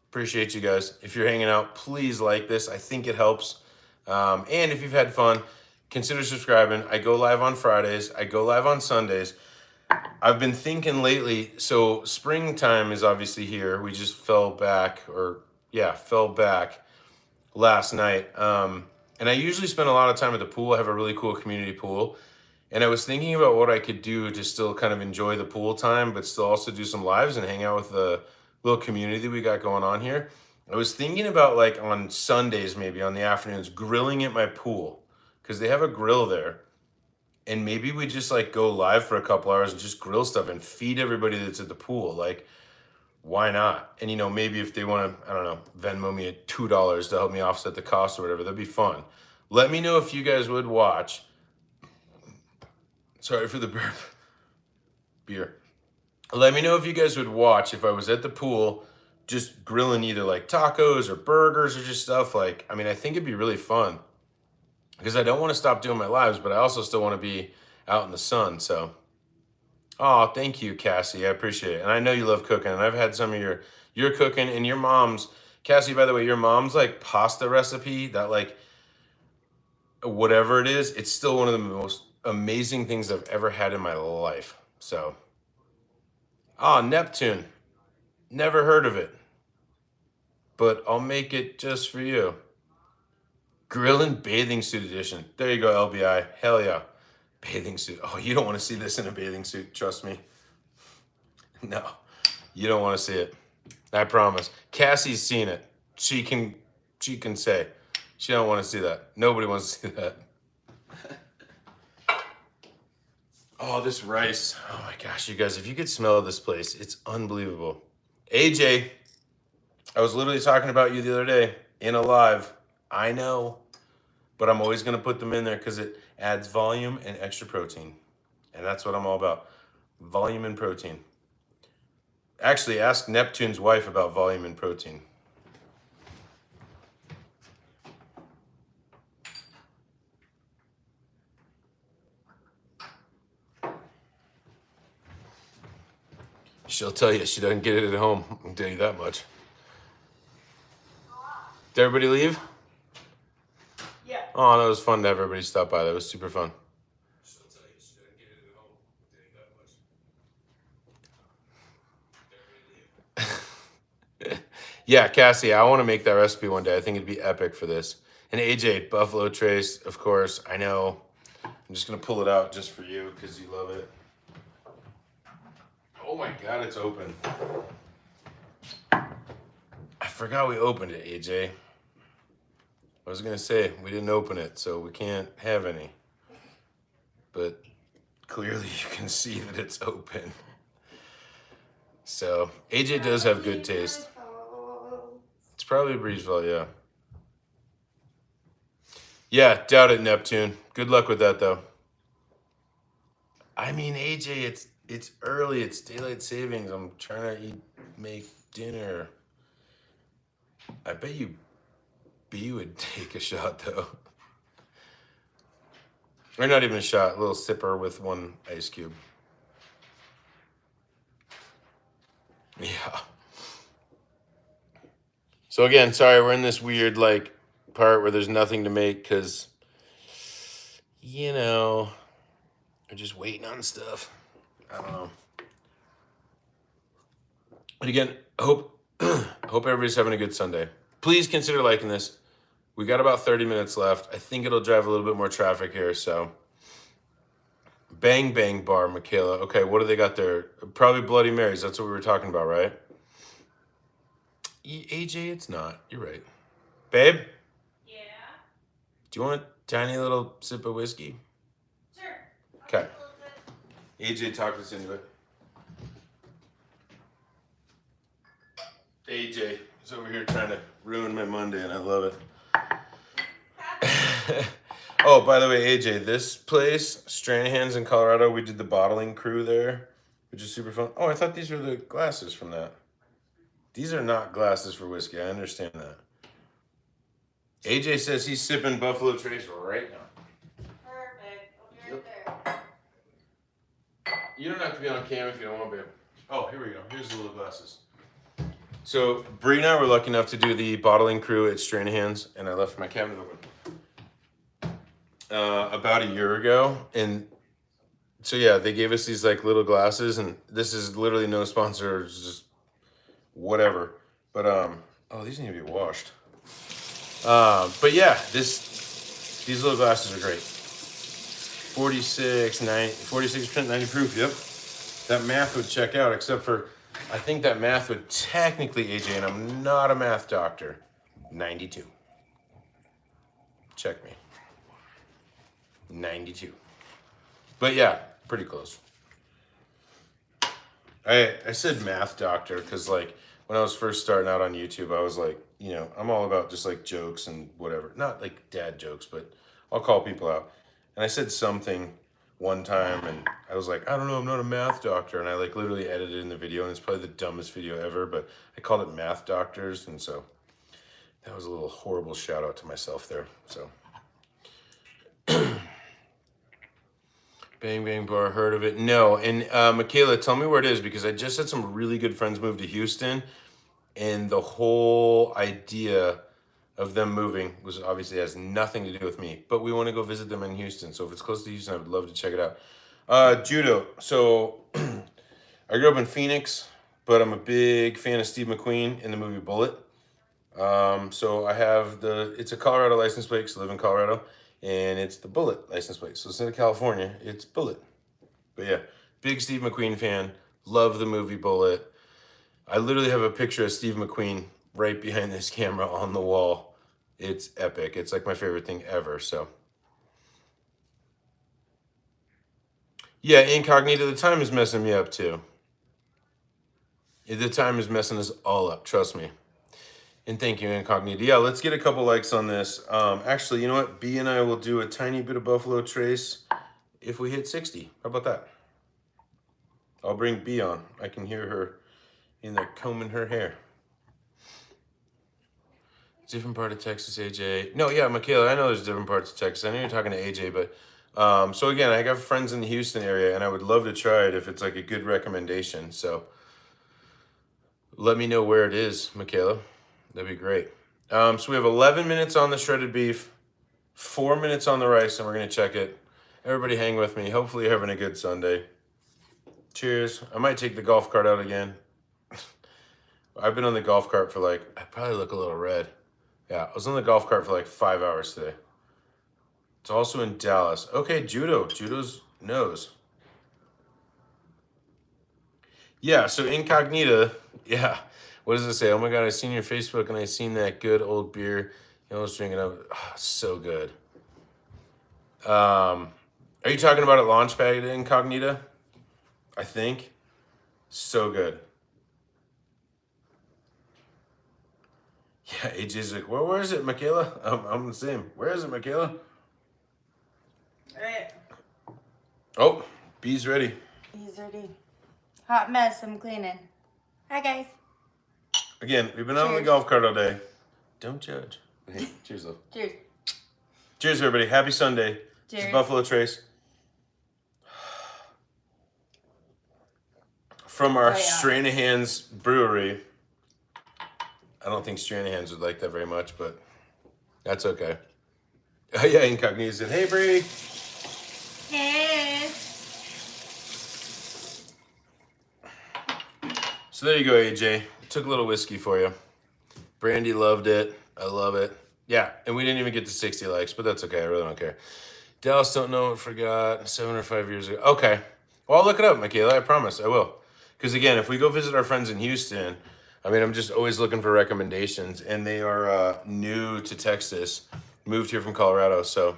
appreciate you guys. If you're hanging out, please like this. I think it helps. And if you've had fun, consider subscribing. I go live on Fridays. I go live on Sundays. I've been thinking lately, so springtime is obviously here. We just fell back last night. And I usually spend a lot of time at the pool. I have a really cool community pool. And I was thinking about what I could do to still kind of enjoy the pool time, but still also do some lives and hang out with the little community we got going on here. I was thinking about like on Sundays, maybe on the afternoons, grilling at my pool because they have a grill there. And maybe we just like go live for a couple hours and just grill stuff and feed everybody that's at the pool. Like, why not? And maybe if they want to, I don't know, Venmo me at $2 to help me offset the cost or whatever, that'd be fun. Let me know if you guys would watch. Sorry for the burp. Beer. Let me know if you guys would watch if I was at the pool just grilling either like tacos or burgers or just stuff like, I think it'd be really fun because I don't want to stop doing my lives, but I also still want to be out in the sun. So, oh, thank you, Cassie. I appreciate it. And I know you love cooking, and I've had some of your cooking and your mom's. Cassie, by the way, your mom's like pasta recipe, that like whatever it is, it's still one of the most amazing things I've ever had in my life. So, Neptune. Never heard of it, but I'll make it just for you. Grill and bathing suit edition. There you go, LBI. Hell yeah. Bathing suit. Oh, you don't want to see this in a bathing suit. Trust me. No, you don't want to see it. I promise. Cassie's seen it. She can say. She don't want to see that. Nobody wants to see that. Oh, this rice. Oh my gosh, you guys, if you could smell this place, it's unbelievable. AJ, I was literally talking about you the other day in a live. I know, but I'm always going to put them in there because it adds volume and extra protein. And that's what I'm all about. Volume and protein. Actually, ask Neptune's wife about volume and protein. She'll tell you she doesn't get it at home. I'll tell you that much. Did everybody leave? Yeah. Oh, that was fun to have everybody stop by. That was super fun. She'll tell you she doesn't get it at home. I'll tell you that much. Yeah, Cassie, I want to make that recipe one day. I think it'd be epic for this. And AJ, Buffalo Trace, of course. I know. I'm just going to pull it out just for you because you love it. Oh my God, it's open. I forgot we opened it, AJ. I was going to say, we didn't open it, so we can't have any. But clearly you can see that it's open. So, AJ does have good taste. It's probably a Breezeville, yeah. Yeah, doubt it, Neptune. Good luck with that, though. AJ, it's early. It's daylight savings. I'm trying to make dinner. I bet you B would take a shot, though. Or not even a shot, a little sipper with one ice cube. Yeah. So again, sorry, we're in this weird, part where there's nothing to make because, we're just waiting on stuff. I don't know. But again, hope everybody's having a good Sunday. Please consider liking this. We got about 30 minutes left. I think it'll drive a little bit more traffic here, so. Bang Bang Bar, Michaela. Okay, what do they got there? Probably Bloody Marys. That's what we were talking about, right? AJ, it's not. You're right. Babe? Yeah. Do you want Tiny little sip of whiskey. Sure. I'll Okay. take a little bit. AJ talked us into it. AJ is over here trying to ruin my Monday, and I love it. Oh, by the way, AJ, this place, Stranahan's in Colorado, we did the bottling crew there, which is super fun. Oh, I thought these were the glasses from that. These are not glasses for whiskey. I understand that. AJ says he's sipping Buffalo Trace right now. Perfect. I'll be right there. You don't have to be on cam if you don't want to be. Oh, here we go. Here's the little glasses. So Bree and I were lucky enough to do the bottling crew at Stranahan's, and I left my cabinet open about a year ago. And so yeah, they gave us these like little glasses, and this is literally no sponsor, it's just whatever. But oh, these need to be washed. But yeah, these little glasses are great. 46%, 90 proof. Yep, that math would check out, except for I think that math would technically, AJ, and I'm not a math doctor, 92. Check me. 92. But yeah, pretty close. I said math doctor because like when I was first starting out on YouTube, I was like, you know, I'm all about just like jokes and whatever. Not like dad jokes, but I'll call people out. And I said something one time and I was like, I don't know, I'm not a math doctor. And I like literally edited in the video, and it's probably the dumbest video ever, but I called it math doctors. And so that was a little horrible shout out to myself there. So Bang Bang Bar, heard of it? No. And Michaela, tell me where it is, because I just had some really good friends move to Houston, and the whole idea of them moving was obviously has nothing to do with me, but we want to go visit them in Houston. So if it's close to Houston, I would love to check it out. Judo. So I grew up in Phoenix, but I'm a big fan of Steve McQueen in the movie Bullet. So I have it's a Colorado license plate because I live in Colorado, and it's the Bullet license plate. So instead of California, it's Bullet. But yeah, big Steve McQueen fan. Love the movie Bullet. I literally have a picture of Steve McQueen right behind this camera on the wall. It's epic. It's like my favorite thing ever. So yeah, Incognito, the time is messing me up too. The time is messing us all up, trust me. And thank you, Incognito. Yeah, let's get a couple likes on this. Actually, you know what? B and I will do a tiny bit of Buffalo Trace if we hit 60. How about that? I'll bring B on. I can hear her in there combing her hair. Different part of Texas, AJ. No, yeah, Michaela, I know there's different parts of Texas. I know you're talking to AJ, but so again, I got friends in the Houston area, and I would love to try it if it's like a good recommendation. So let me know where it is, Michaela. That'd be great. So we have 11 minutes on the shredded beef, 4 minutes on the rice, and we're going to check it. Everybody hang with me. Hopefully you're having a good Sunday. Cheers. I might take the golf cart out again. I've been on the golf cart for like, I probably look a little red. Yeah, I was on the golf cart for like 5 hours today. It's also in Dallas. Okay, Judo. Judo's knows. Yeah, so Incognita, yeah. What does it say? Oh my God, I seen your Facebook and I seen that good old beer. I was drinking up. Oh, so good. Are you talking about at Launchpad Incognita? I think. So good. Yeah, AJ's like, well, where is it, Michaela? I'm the same. Where is it, Michaela? Alright. Oh, B's ready. He's ready. Hot mess, I'm cleaning. Hi, guys. Again, we've been out on the Cheers. golf cart all day. Don't judge. Hey, cheers, love. Cheers. Cheers, everybody. Happy Sunday. This is Cheers. Buffalo Trace. From our Oh, yeah. Stranahan's Brewery. I don't think Stranahan's would like that very much, but that's okay. Oh, yeah, Incognito said, hey, Bree. Hey. So there you go, AJ. Took a little whiskey for you. Brandy loved it. I love it. Yeah, and we didn't even get to 60 likes, but that's okay. I really don't care. Dallas don't know it, forgot. 7 or 5 years ago. Okay. Well, I'll look it up, Michaela. I promise I will. Because, again, if we go visit our friends in Houston, I mean, I'm just always looking for recommendations. And they are new to Texas, moved here from Colorado. So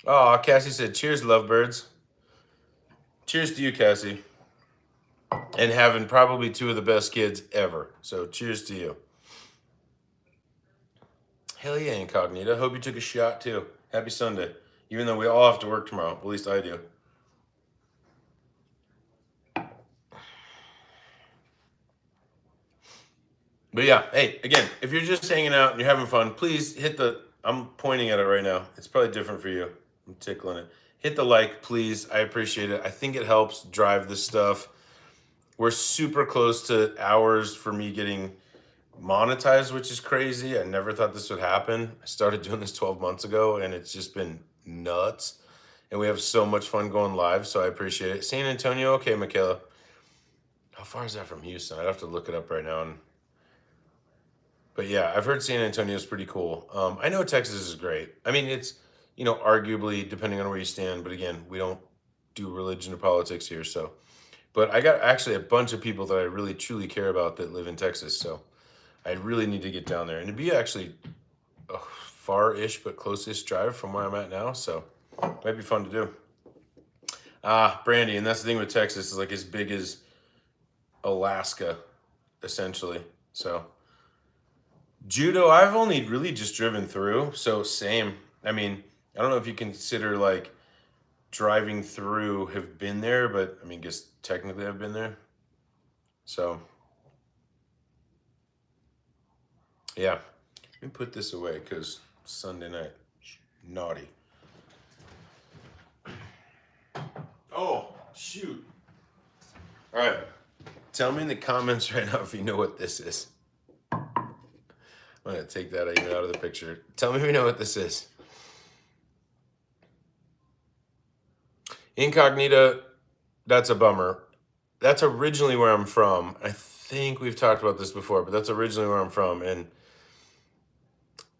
Oh, Cassie said, cheers, lovebirds. Cheers to you, Cassie. And having probably two of the best kids ever. So cheers to you. Hell yeah, Incognito. Hope you took a shot too. Happy Sunday. Even though we all have to work tomorrow. At least I do. But yeah, hey, again, if you're just hanging out and you're having fun, please hit the, I'm pointing at it right now. It's probably different for you. I'm tickling it. Hit the like, please. I appreciate it. I think it helps drive this stuff. We're super close to hours for me getting monetized, which is crazy. I never thought this would happen. I started doing this 12 months ago and it's just been nuts. And we have so much fun going live, so I appreciate it. San Antonio, okay, Michaela. How far is that from Houston? I'd have to look it up right now. But yeah, I've heard San Antonio is pretty cool. I know Texas is great. I mean, it's, arguably depending on where you stand, but again, we don't do religion or politics here, so. But I got actually a bunch of people that I really truly care about that live in Texas, so I really need to get down there. And it'd be actually a far-ish but close-ish drive from where I'm at now, so might be fun to do. Brandy, and that's the thing with Texas, is like as big as Alaska, essentially. So Judo, I've only really just driven through, so same. I mean, I don't know if you consider like driving through have been there, but I mean, I guess technically I've been there. So yeah, let me put this away because Sunday night, naughty. Oh, shoot. All right, tell me in the comments right now if you know what this is. I'm gonna take that even out of the picture. Tell me if you know what this is. Incognita, that's a bummer. That's originally where I'm from. I think we've talked about this before, but that's originally where I'm from. And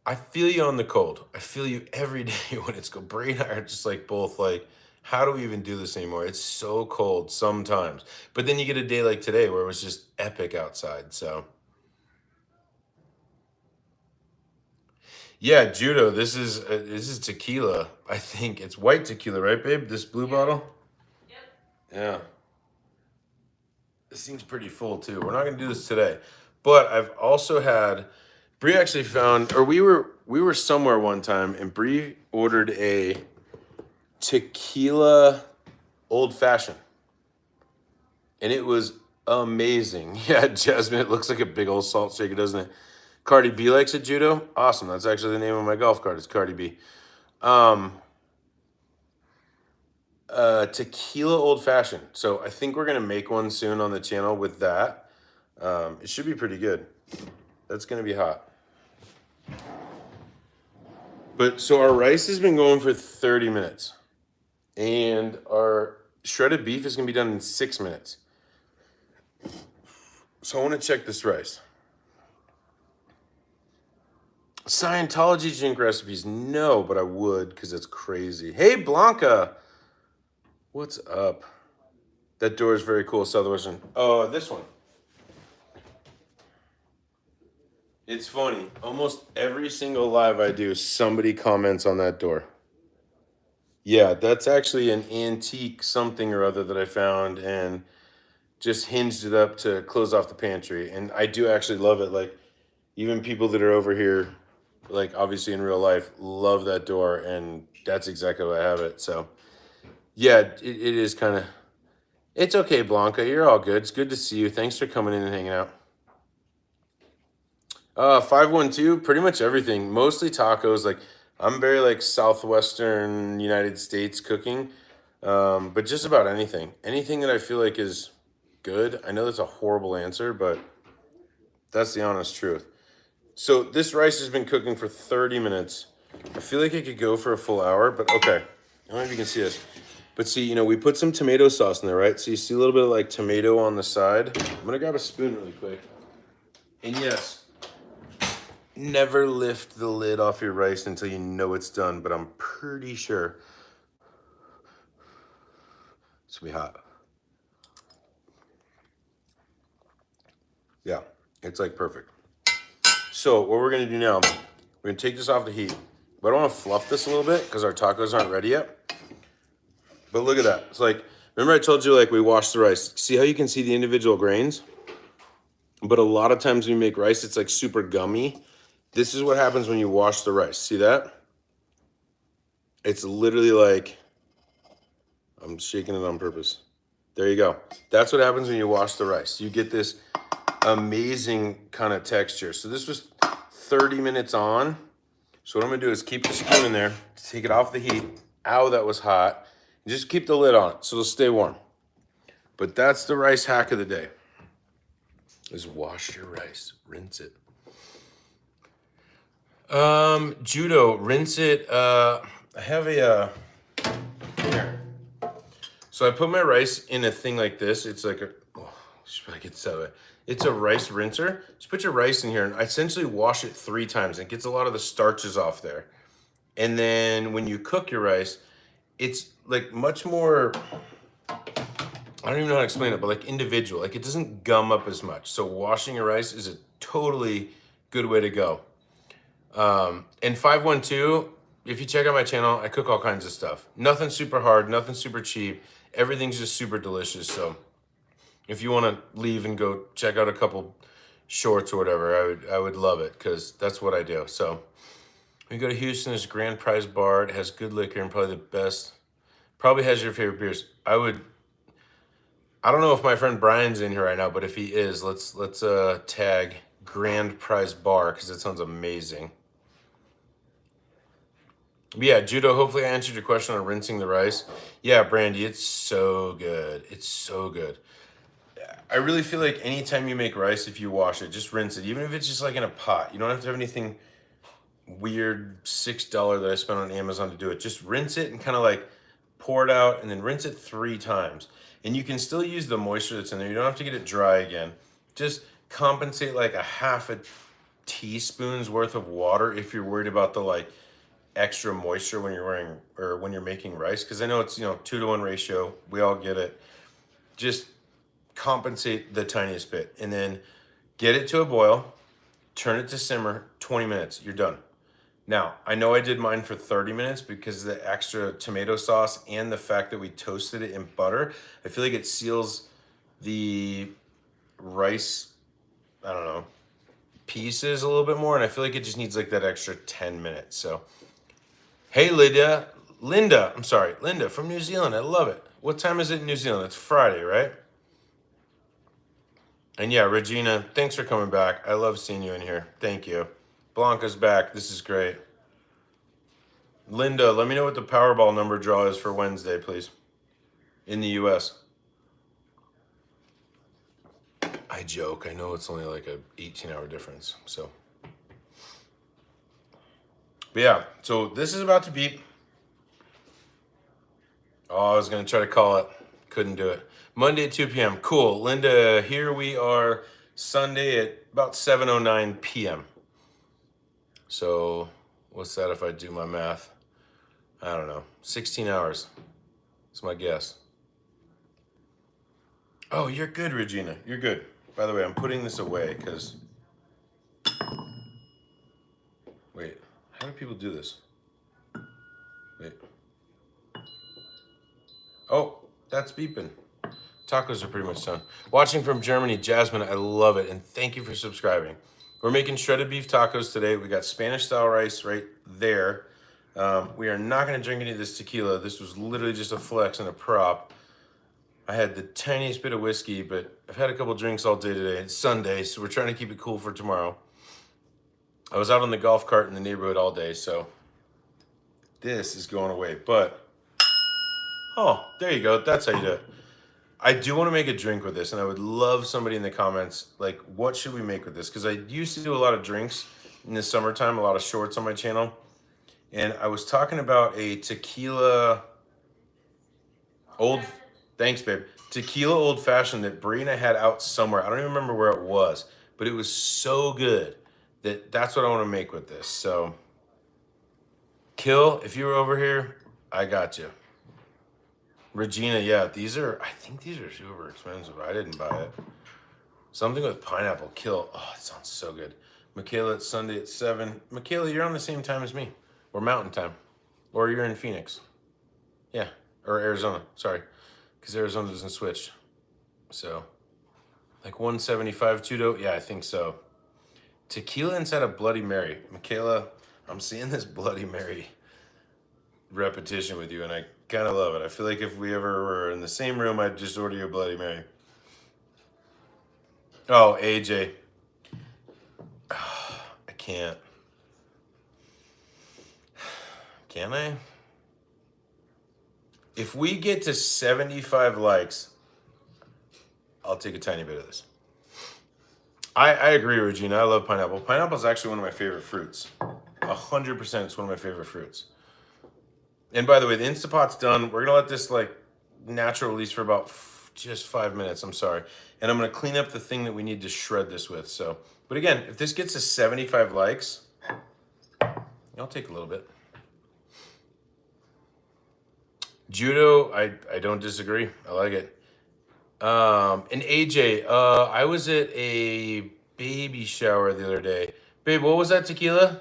I feel you on the cold. I feel you every day when it's cold. Bray and I are just like both like, how do we even do this anymore? It's so cold sometimes. But then you get a day like today where it was just epic outside. So yeah, Judo, this is tequila. I think it's white tequila, right, babe? This blue bottle? Yep. Yeah. This seems pretty full too. We're not gonna do this today. But I've also had Bree actually found, or we were somewhere one time and Bree ordered a tequila old fashioned. And it was amazing. Yeah, Jasmine, it looks like a big old salt shaker, doesn't it? Cardi B likes it, Judo. Awesome. That's actually the name of my golf cart. It's Cardi B. Tequila old fashioned. So I think we're gonna make one soon on the channel with that. It should be pretty good. That's gonna be hot. But so our rice has been going for 30 minutes. And our shredded beef is gonna be done in 6 minutes. So I wanna check this rice. Scientology drink recipes, no, but I would because it's crazy. Hey, Blanca, what's up? That door is very cool, Southwestern. Oh, this one. It's funny. Almost every single live I do, somebody comments on that door. Yeah, that's actually an antique something or other that I found and just hinged it up to close off the pantry. And I do actually love it. Like, even people that are over here, like obviously in real life, love that door, and that's exactly why I have it. So yeah, it is kind of, it's okay, Blanca, you're all good. It's good to see you. Thanks for coming in and hanging out. 512, pretty much everything, mostly tacos. Like, I'm very like Southwestern United States cooking, but just about anything that I feel like is good. I know that's a horrible answer, but that's the honest truth. So this rice has been cooking for 30 minutes. I feel like it could go for a full hour, but okay. I don't know if you can see this. But see, we put some tomato sauce in there, right? So you see a little bit of like tomato on the side. I'm gonna grab a spoon really quick. And yes, never lift the lid off your rice until you know it's done, but I'm pretty sure it's gonna be hot. Yeah, it's like perfect. So what we're gonna do now, we're gonna take this off the heat. But I want to fluff this a little bit because our tacos aren't ready yet. But look at that. It's like, remember I told you like we wash the rice. See how you can see the individual grains? But a lot of times when you make rice, it's like super gummy. This is what happens when you wash the rice. See that? It's literally like, I'm shaking it on purpose. There you go. That's what happens when you wash the rice. You get this amazing kind of texture. So this was 30 minutes on. So what I'm gonna do is keep the spoon in there, take it off the heat. Ow, that was hot. And just keep the lid on it so it'll stay warm. But that's the rice hack of the day. Is wash your rice, rinse it. Judo, rinse it. I have a, here. So I put my rice in a thing like this. It's like a, oh, should probably get this out of it. It's a rice rinser. Just put your rice in here and I essentially wash it 3 times. It gets a lot of the starches off there. And then when you cook your rice, it's like much more, I don't even know how to explain it, but like individual. Like it doesn't gum up as much. So washing your rice is a totally good way to go. And 512, if you check out my channel, I cook all kinds of stuff. Nothing super hard, nothing super cheap. Everything's just super delicious. So if you want to leave and go check out a couple shorts or whatever, I would love it because that's what I do. So when you go to Houston, there's Grand Prize Bar. It has good liquor and probably the best. Probably has your favorite beers. I don't know if my friend Brian's in here right now, but if he is, let's tag Grand Prize Bar because it sounds amazing. But yeah, Judo, hopefully I answered your question on rinsing the rice. Yeah, Brandy, it's so good. It's so good. I really feel like anytime you make rice, if you wash it, just rinse it. Even if it's just like in a pot. You don't have to have anything weird $6 that I spent on Amazon to do it. Just rinse it and kind of like pour it out and then rinse it 3 times. And you can still use the moisture that's in there. You don't have to get it dry again. Just compensate like a half a teaspoon's worth of water if you're worried about the like extra moisture when you're making rice, because I know it's 2-to-1 ratio. We all get it. Just compensate the tiniest bit and then get it to a boil, turn it to simmer, 20 minutes, you're done. Now, I know I did mine for 30 minutes because of the extra tomato sauce and the fact that we toasted it in butter. I feel like it seals the rice, I don't know, pieces a little bit more, and I feel like it just needs like that extra 10 minutes. So hey, Linda from New Zealand. I love it. What time is it in New Zealand? It's Friday, right? And yeah, Regina, thanks for coming back. I love seeing you in here. Thank you. Blanca's back. This is great. Linda, let me know what the Powerball number draw is for Wednesday, please. In the US. I joke. I know it's only like a 18-hour difference, so. But yeah, so this is about to beep. Oh, I was going to try to call it. Couldn't do it. Monday at 2 p.m. Cool. Linda, here we are Sunday at about 7:09 p.m. So what's that if I do my math? I don't know. 16 hours. That's my guess. Oh, you're good, Regina. You're good. By the way, I'm putting this away because... Wait. How do people do this? Wait. Oh, that's beeping. Tacos are pretty much done. Watching from Germany, Jasmine, I love it. And thank you for subscribing. We're making shredded beef tacos today. We got Spanish style rice right there. We are not going to drink any of this tequila. This was literally just a flex and a prop. I had the tiniest bit of whiskey, but I've had a couple drinks all day today. It's Sunday, so we're trying to keep it cool for tomorrow. I was out on the golf cart in the neighborhood all day, so this is going away. But, oh, there you go. That's how you do it. I do want to make a drink with this, and I would love somebody in the comments, like, what should we make with this? Because I used to do a lot of drinks in the summertime, a lot of shorts on my channel. And I was talking about a tequila thanks, babe. Tequila old fashioned that Brie and I had out somewhere. I don't even remember where it was, but it was so good that's what I want to make with this. So, Kill, if you were over here, I got you. Regina, yeah, I think these are super expensive. I didn't buy it. Something with pineapple, Kill. Oh, it sounds so good. Michaela, it's Sunday at 7. Michaela, you're on the same time as me. or Mountain Time, or you're in Phoenix. Yeah, or Arizona. Sorry, because Arizona doesn't switch. So, like 175 Tudo. Yeah, I think so. Tequila inside a Bloody Mary. Michaela, I'm seeing this Bloody Mary repetition with you, and I kind of love it. I feel like if we ever were in the same room, I'd just order you a Bloody Mary. Oh, AJ. I can't. Can I? If we get to 75 likes, I'll take a tiny bit of this. I agree, Regina. I love pineapple. Pineapple is actually one of my favorite fruits. 100% it's one of my favorite fruits. And by the way, the Instapot's done. We're going to let this like natural release for about just 5 minutes. I'm sorry. And I'm going to clean up the thing that we need to shred this with. So, but again, if this gets to 75 likes, I'll take a little bit. Judo, I don't disagree. I like it. And AJ, I was at a baby shower the other day. Babe, what was that tequila?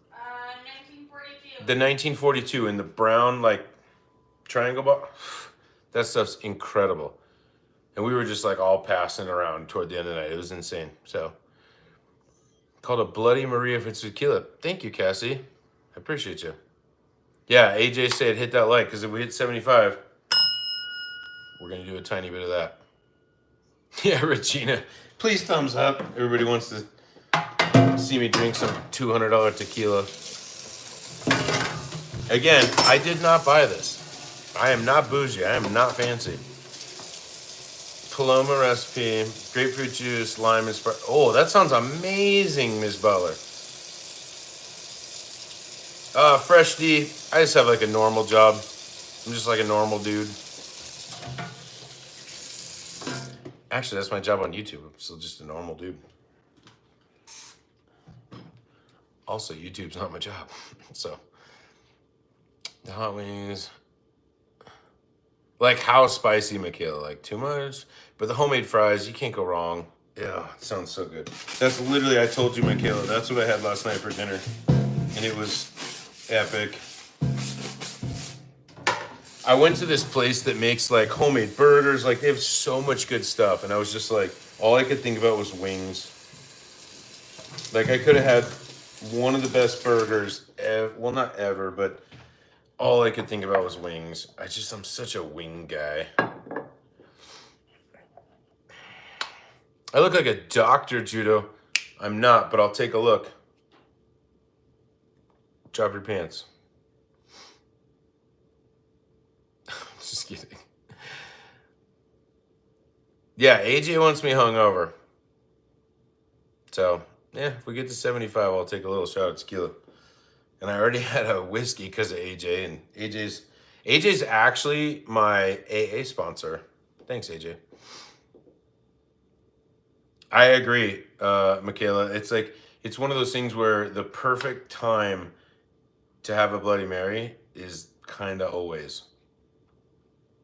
1942. The 1942 in the brown, like, triangle bottle. That stuff's incredible. And we were just, like, all passing around toward the end of the night. It was insane. So, called a Bloody Maria for tequila. Thank you, Cassie. I appreciate you. Yeah, AJ said hit that like, because if we hit 75, we're going to do a tiny bit of that. Yeah, Regina. Please thumbs up. Everybody wants to see me drink some $200 tequila. Again, I did not buy this. I am not bougie. I am not fancy. Paloma recipe, grapefruit juice, lime, and Sprite. Oh, that sounds amazing, Ms. Butler. Fresh D, I just have like a normal job. I'm just like a normal dude. Actually, that's my job on YouTube. I'm still just a normal dude. Also, YouTube's not my job. So, the hot wings. Like how spicy, Michaela? Like too much? But the homemade fries, you can't go wrong. Yeah, it sounds so good. That's literally, I told you, Michaela, that's what I had last night for dinner. And it was epic. I went to this place that makes like homemade burgers. Like they have so much good stuff. And I was just like, all I could think about was wings. Like I could have had one of the best burgers, well, not ever, but all I could think about was wings. I'm such a wing guy. I look like a doctor, Judo. I'm not, but I'll take a look. Drop your pants. Just kidding. Yeah, AJ wants me hungover. So, yeah, if we get to 75, I'll take a little shot of tequila. And I already had a whiskey because of AJ. And AJ's actually my AA sponsor. Thanks, AJ. I agree, Michaela. It's like, it's one of those things where the perfect time to have a Bloody Mary is kind of always.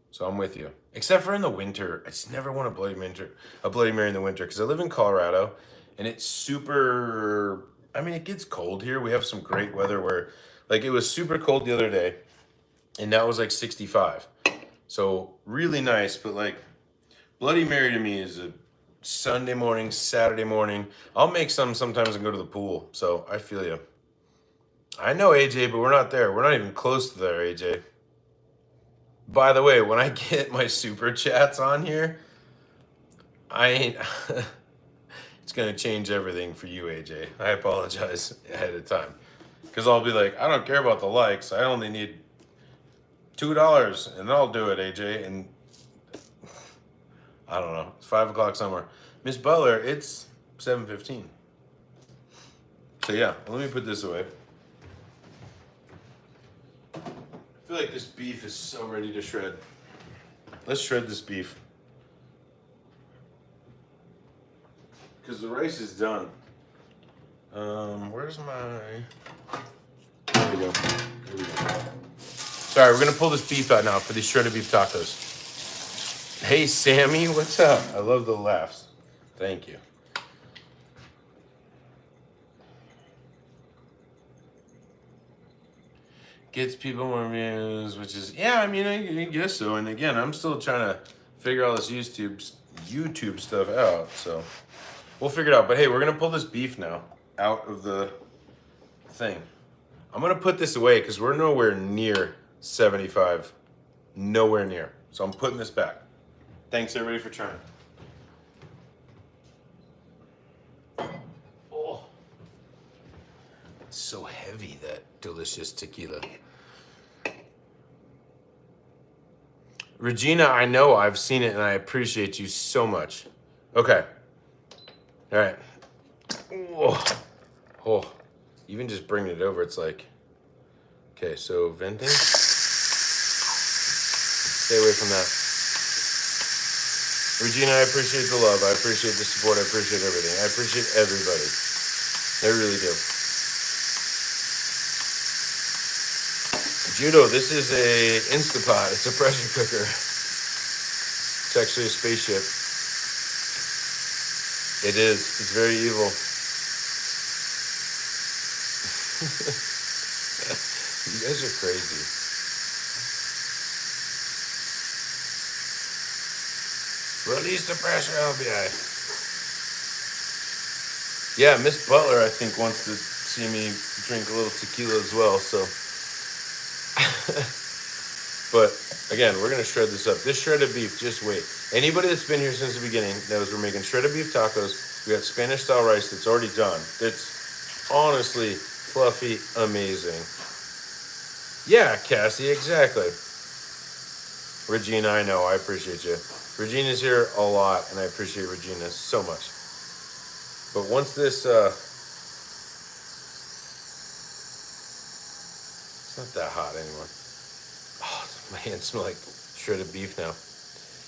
So I'm with you. Except for in the winter. I just never want a Bloody Mary in the winter because I live in Colorado and it's super, I mean, it gets cold here. We have some great weather where, like, it was super cold the other day and now it was like 65. So really nice, but like Bloody Mary to me is a Sunday morning, Saturday morning. I'll make some sometimes and go to the pool. So I feel you. I know, AJ, but we're not there. We're not even close to there, AJ. By the way, when I get my super chats on here, I ain't... It's going to change everything for you, AJ. I apologize ahead of time. Because I'll be like, I don't care about the likes. I only need $2 and I'll do it, AJ. And I don't know. It's 5 o'clock somewhere. Miss Butler, it's 7:15. So yeah, let me put this away. I feel like this beef is so ready to shred. Let's shred this beef. Because the rice is done. Where's my... There we go. There we go. Sorry, we're going to pull this beef out now for these shredded beef tacos. Hey, Sammy, what's up? I love the laughs. Thank you. Gets people more views, which is, yeah, I mean, I guess so. And again, I'm still trying to figure all this YouTube stuff out. So we'll figure it out. But hey, we're going to pull this beef now out of the thing. I'm going to put this away because we're nowhere near 75. Nowhere near. So I'm putting this back. Thanks, everybody, for trying. Oh. It's so heavy, that delicious tequila. Regina, I know, I've seen it, and I appreciate you so much. Okay. All right. Oh. Oh. Even just bringing it over, it's like... Okay, so venting. Stay away from that. Regina, I appreciate the love. I appreciate the support. I appreciate everything. I appreciate everybody. I really do. Judo, this is a Instapot. It's a pressure cooker. It's actually a spaceship. It is. It's very evil. You guys are crazy. Release the pressure, LBI. Yeah, Miss Butler, I think, wants to see me drink a little tequila as well, so. But, again, we're going to shred this up. This shredded beef, just wait. Anybody that's been here since the beginning knows we're making shredded beef tacos. We got Spanish-style rice that's already done. It's honestly fluffy, amazing. Yeah, Cassie, exactly. Regina, I know, I appreciate you. Regina's here a lot, and I appreciate Regina so much. But once this, it's not that hot anymore. Oh, my hands smell like shredded beef now.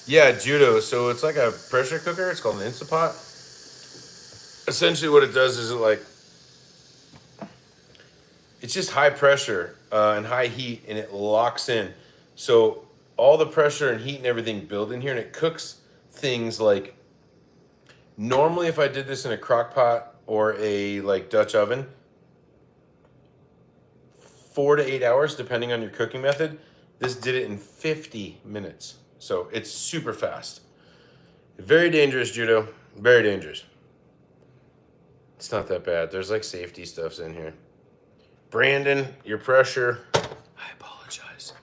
Yeah, Judo, so it's like a pressure cooker. It's called an Instapot. Essentially what it does is it's just high pressure and high heat, and it locks in. So all the pressure and heat and everything build in here, and it cooks things like, normally if I did this in a crock pot or a like Dutch oven, 4 to 8 hours, depending on your cooking method. This did it in 50 minutes. So it's super fast. Very dangerous, Judo. Very dangerous. It's not that bad. There's like safety stuffs in here. Brandon, your pressure. I apologize.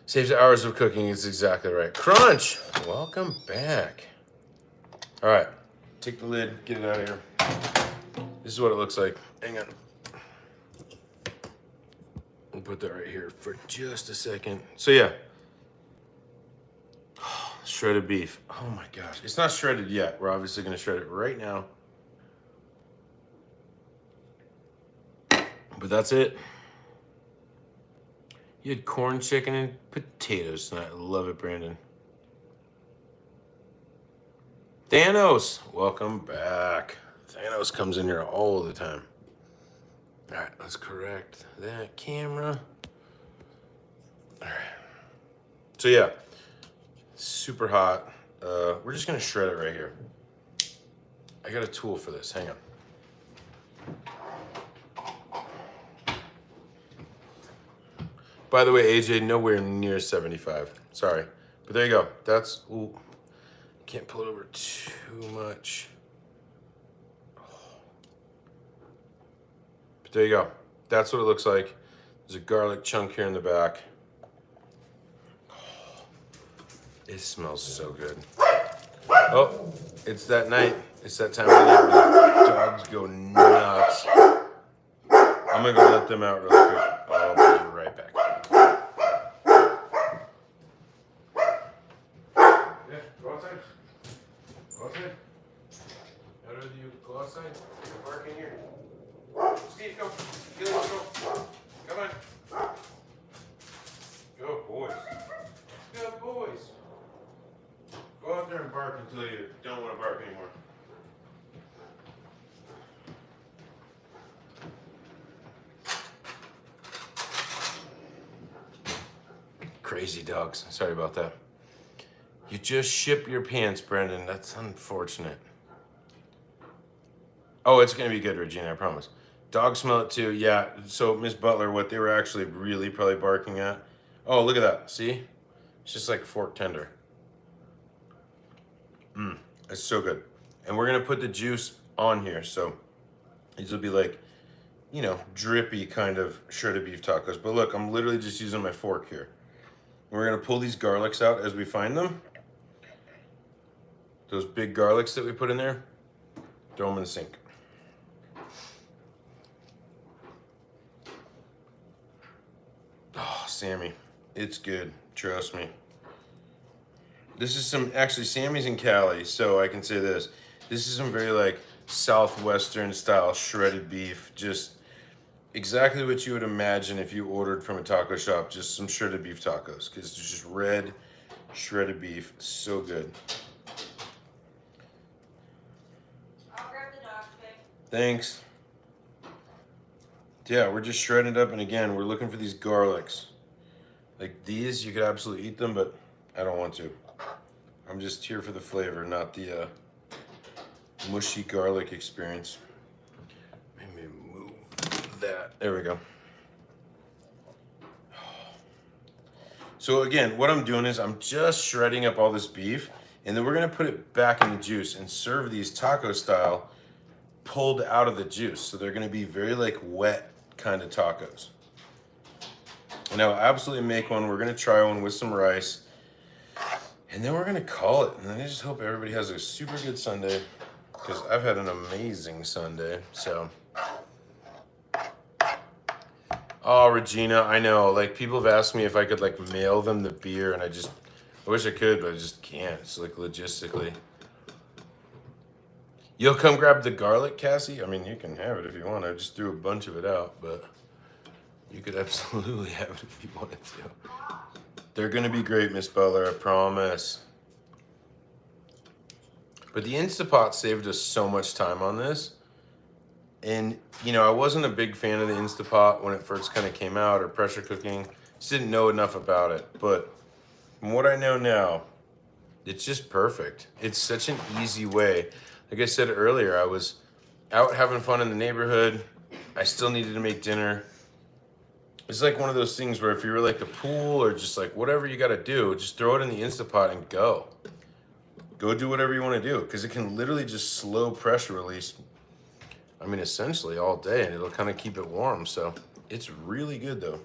Saves hours of cooking. It's exactly right. Crunch, welcome back. All right, take the lid, get it out of here. This is what it looks like. Hang on. I'll put that right here for just a second. So yeah. Shredded beef. Oh my gosh. It's not shredded yet. We're obviously gonna shred it right now. But that's it. You had corn, chicken, and potatoes tonight. I love it, Brandon. Thanos, welcome back. Thanos comes in here all the time. All right, let's correct that camera. All right. So yeah, super hot. We're just gonna shred it right here. I got a tool for this, hang on. By the way, AJ, nowhere near 75. Sorry, but there you go. That's, ooh, can't pull it over too much. But there you go. That's what it looks like. There's a garlic chunk here in the back. It smells so good. Oh, it's that night. It's that time of the night where the dogs go nuts. I'm gonna go let them out really quick. I'll be right back. Yeah, go outside. Go outside. How do you go outside? Go bark in here. Steve, go. Gilly, go. Come on. Go, boys. Good boys. Go out there and bark until you don't want to bark anymore. Crazy dogs. Sorry about that. You just ship your pants, Brendan. That's unfortunate. Oh, it's going to be good, Regina, I promise. Dogs smell it too. Yeah. So Miss Butler, what they were actually really probably barking at. Oh, look at that. See? It's just like fork tender. It's so good. And we're gonna put the juice on here, so these will be like, you know, drippy kind of shredded beef tacos. But look, I'm literally just using my fork here. We're gonna pull these garlics out as we find them. Those big garlics that we put in there, throw them in the sink. Oh, Sammy, it's good. Trust me. This is some, actually, Sammy's in Cali, so I can say this. This is some very like Southwestern style shredded beef. Just exactly what you would imagine if you ordered from a taco shop, just some shredded beef tacos. Because it's just red shredded beef, so good. I'll grab the dog pick. Thanks. Yeah, we're just shredding it up, and again, we're looking for these garlics. Like these, you could absolutely eat them, but I don't want to. I'm just here for the flavor, not the mushy garlic experience. Let me move that. There we go. So again, what I'm doing is I'm just shredding up all this beef, and then we're gonna put it back in the juice and serve these taco style, pulled out of the juice. So they're gonna be very like wet kind of tacos. And I'll absolutely make one. We're gonna try one with some rice. And then we're gonna call it. And I just hope everybody has a super good Sunday, because I've had an amazing Sunday, so. Oh, Regina, I know, like people have asked me if I could like mail them the beer, and I wish I could, but I just can't. It's like logistically. You'll come grab the garlic, Cassie? I mean, you can have it if you want. I just threw a bunch of it out, but you could absolutely have it if you wanted to. They're gonna be great, Miss Butler, I promise. But the Instapot saved us so much time on this. And, you know, I wasn't a big fan of the Instapot when it first kind of came out, or pressure cooking. Just didn't know enough about it. But from what I know now, it's just perfect. It's such an easy way. Like I said earlier, I was out having fun in the neighborhood. I still needed to make dinner. It's like one of those things where if you're like the pool or just like whatever you got to do, just throw it in the Instapot and go. Go do whatever you want to do, because it can literally just slow pressure release. I mean, essentially all day, and it'll kind of keep it warm. So it's really good though.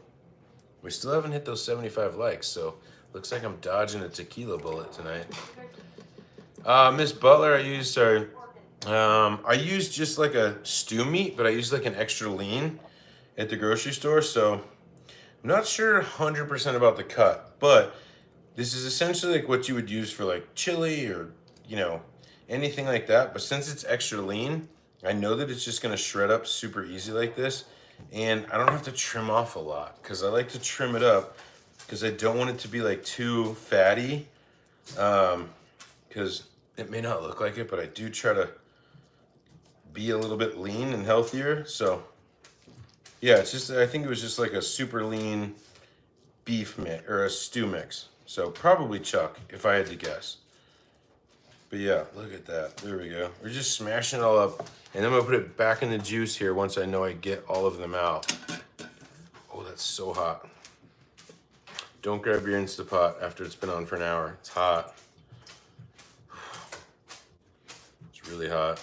We still haven't hit those 75 likes, so looks like I'm dodging a tequila bullet tonight. Miss Butler, I used just like a stew meat, but I used like an extra lean at the grocery store. So I'm not sure 100% about the cut, but this is essentially like what you would use for like chili or, you know, anything like that. But since it's extra lean, I know that it's just gonna shred up super easy like this, and I don't have to trim off a lot, because I like to trim it up because I don't want it to be like too fatty, because it may not look like it, but I do try to be a little bit lean and healthier. So yeah, it's just, I think it was just like a super lean beef mix or a stew mix. So probably chuck, if I had to guess. But yeah, look at that. There we go. We're just smashing it all up. And then I'm gonna put it back in the juice here once I know I get all of them out. Oh, that's so hot. Don't grab your Instapot after it's been on for an hour. It's hot. It's really hot.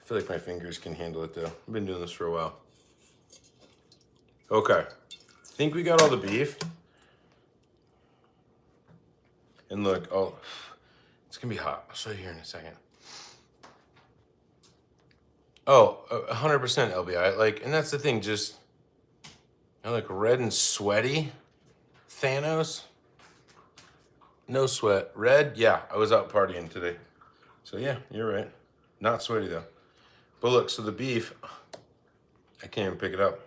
I feel like my fingers can handle it though. I've been doing this for a while. Okay, I think we got all the beef. And look, oh, it's gonna be hot. I'll show you here in a second. Oh, 100% LBI. Like, and that's the thing, just, I like red and sweaty. Thanos, no sweat. Red, yeah, I was out partying today. So yeah, you're right. Not sweaty though. But look, so the beef, I can't even pick it up.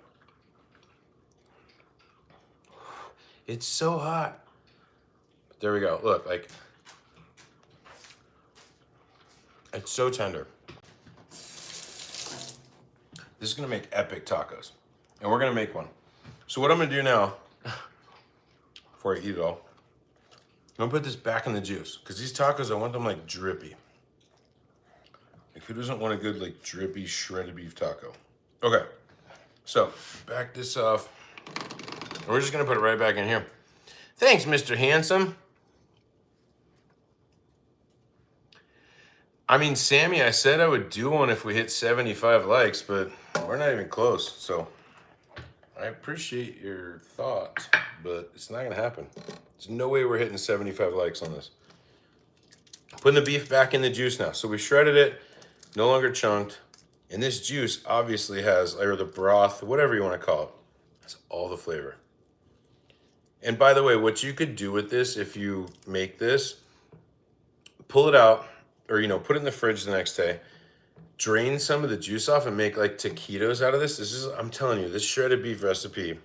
It's so hot. There we go. Look, like, it's so tender. This is gonna make epic tacos. And we're gonna make one. So what I'm gonna do now, before I eat it all, I'm gonna put this back in the juice, because these tacos, I want them like drippy. Like, who doesn't want a good, like, drippy, shredded beef taco? Okay, so back this off. We're just gonna put it right back in here. Thanks, Mr. Handsome. I mean, Sammy, I said I would do one if we hit 75 likes, but we're not even close, so I appreciate your thought, but it's not gonna happen. There's no way we're hitting 75 likes on this. Putting the beef back in the juice now. So we shredded it, no longer chunked, and this juice obviously has, or the broth, whatever you want to call it, has all the flavor. And by the way, what you could do with this, if you make this, pull it out, or, put it in the fridge the next day, drain some of the juice off and make like taquitos out of this. I'm telling you, this shredded beef recipe,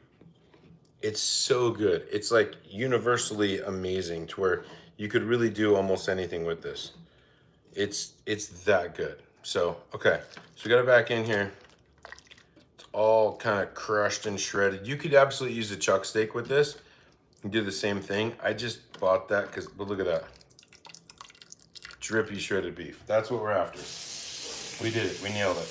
it's so good. It's like universally amazing to where you could really do almost anything with this. It's that good. So, okay, so we got it back in here. It's all kind of crushed and shredded. You could absolutely use a chuck steak with this and do the same thing. I just bought that but look at that. Drippy shredded beef. That's what we're after. We did it. We nailed it.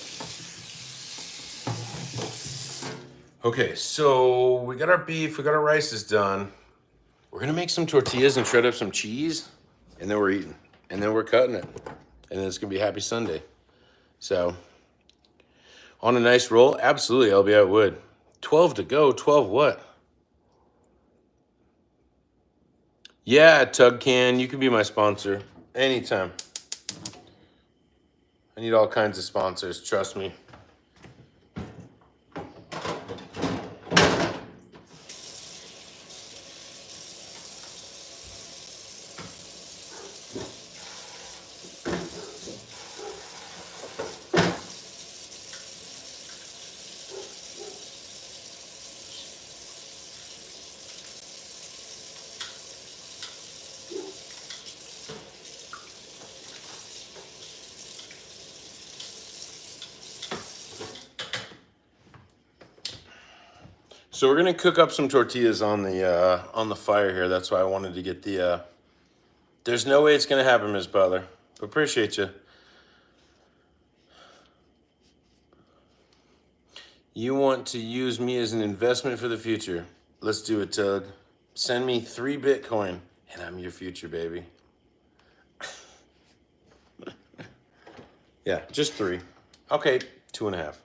Okay, so we got our beef. We got our rices done. We're going to make some tortillas and shred up some cheese. And then we're eating. And then we're cutting it. And then it's going to be Happy Sunday. So, on a nice roll? Absolutely, LB, I would. 12 to go. 12 what? Yeah, Tug Can. You can be my sponsor. Anytime. I need all kinds of sponsors, trust me. So we're gonna cook up some tortillas on the fire here. That's why I wanted to get the. There's no way it's gonna happen, Ms. Butler. But appreciate you. You want to use me as an investment for the future? Let's do it, Tug. Send me 3 Bitcoin, and I'm your future, baby. Yeah, just 3. Okay, 2.5.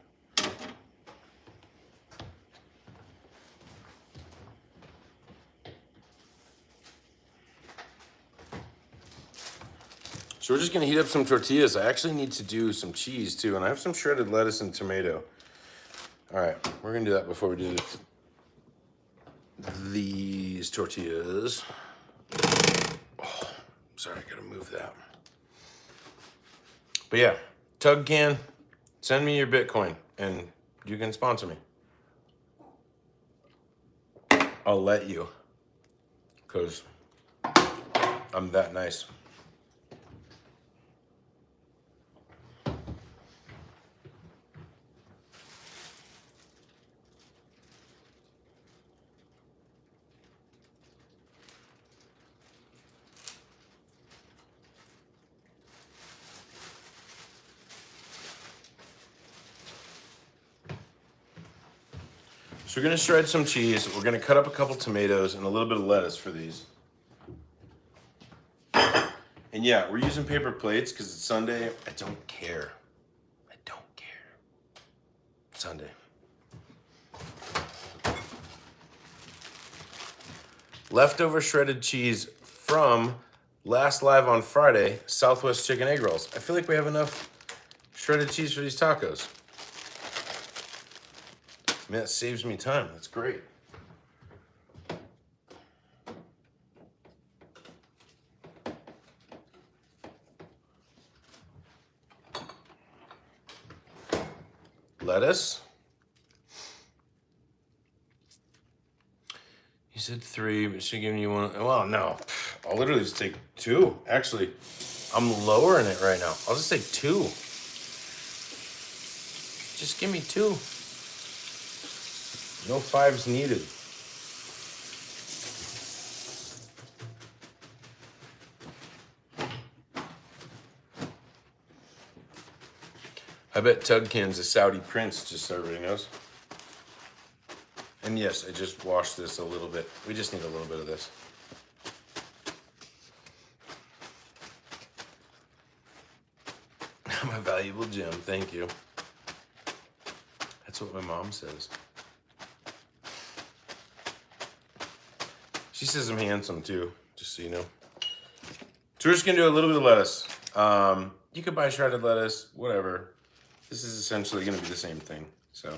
So we're just gonna heat up some tortillas. I actually need to do some cheese too, and I have some shredded lettuce and tomato. All right, we're gonna do that before we do these tortillas. Oh, sorry, I gotta move that. But yeah, Tug Can, send me your Bitcoin and you can sponsor me. I'll let you, because I'm that nice. So we're gonna shred some cheese. We're gonna cut up a couple tomatoes and a little bit of lettuce for these. And yeah, we're using paper plates because it's Sunday. I don't care. I don't care. Sunday. Leftover shredded cheese from last live on Friday, Southwest Chicken Egg Rolls. I feel like we have enough shredded cheese for these tacos. Man, that saves me time. That's great. Lettuce. You said 3, but she giving you 1. Well, no. I'll literally just take 2. Actually, I'm lowering it right now. I'll just take 2. Just give me 2. No 5s needed. I bet Tugcan's a Saudi prince, just so everybody knows. And yes, I just washed this a little bit. We just need a little bit of this. I'm a valuable gem, thank you. That's what my mom says. She says I'm handsome too, just so you know. So we're just gonna do a little bit of lettuce. You could buy shredded lettuce, whatever. This is essentially gonna be the same thing, so.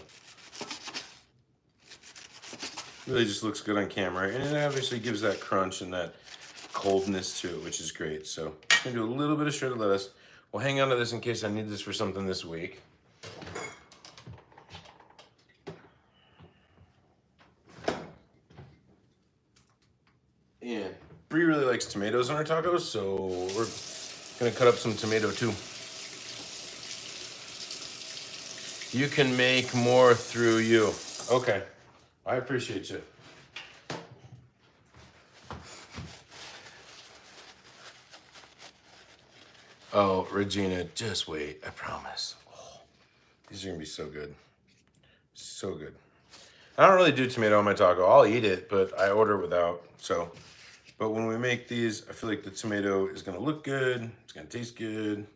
Really just looks good on camera, and it obviously gives that crunch and that coldness to it, which is great. So just gonna do a little bit of shredded lettuce. We'll hang on to this in case I need this for something this week. And Bree really likes tomatoes on her tacos, so we're gonna cut up some tomato too. You can make more through you. Okay, I appreciate you. Oh, Regina, just wait, I promise. Oh, these are gonna be so good. So good. I don't really do tomato on my taco. I'll eat it, but I order without, so. But when we make these, I feel like the tomato is gonna look good, it's gonna taste good.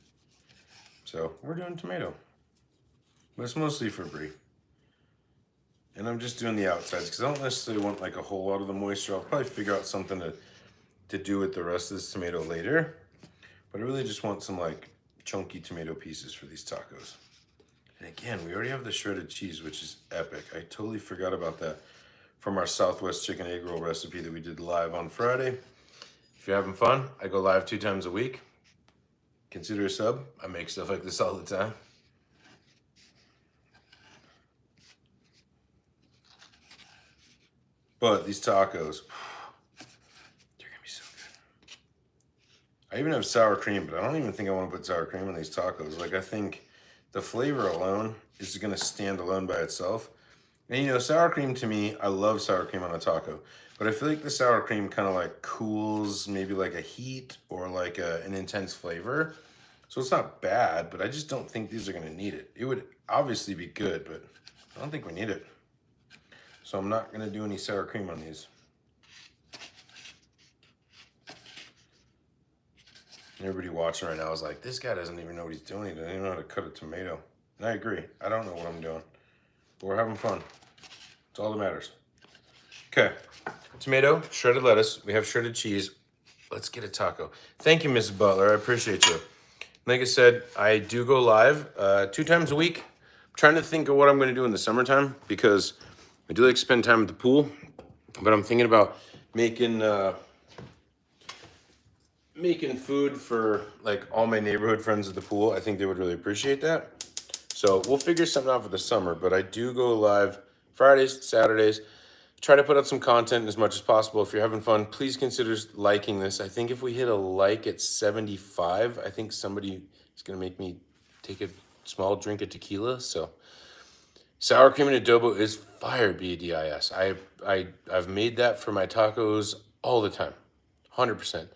So we're doing tomato. But it's mostly for Brie. And I'm just doing the outsides because I don't necessarily want like a whole lot of the moisture. I'll probably figure out something to do with the rest of this tomato later. But I really just want some like chunky tomato pieces for these tacos. And again, we already have the shredded cheese, which is epic. I totally forgot about that from our Southwest chicken egg roll recipe that we did live on Friday. If you're having fun, I go live 2 times a week. Consider a sub. I make stuff like this all the time. But these tacos, they're gonna be so good. I even have sour cream, but I don't even think I want to put sour cream on these tacos. Like, I think the flavor alone is gonna stand alone by itself. And you know, sour cream to me, I love sour cream on a taco, but I feel like the sour cream kind of like cools maybe like a heat or like an intense flavor. So it's not bad, but I just don't think these are gonna need it. It would obviously be good, but I don't think we need it. So I'm not gonna do any sour cream on these. Everybody watching right now is like, this guy doesn't even know what he's doing. He doesn't even know how to cut a tomato. And I agree, I don't know what I'm doing. But we're having fun. That's all that matters. Okay, tomato, shredded lettuce. We have shredded cheese. Let's get a taco. Thank you, Mrs. Butler, I appreciate you. Like I said, I do go live 2 times a week. I'm trying to think of what I'm gonna do in the summertime because I do like to spend time at the pool, but I'm thinking about making food for like all my neighborhood friends at the pool. I think they would really appreciate that. So we'll figure something out for the summer, but I do go live Fridays, Saturdays. Try to put out some content as much as possible. If you're having fun, please consider liking this. I think if we hit a like at 75, I think somebody is gonna make me take a small drink of tequila, so. Sour cream and adobo is fire, BDIS. I've made that for my tacos all the time, 100%.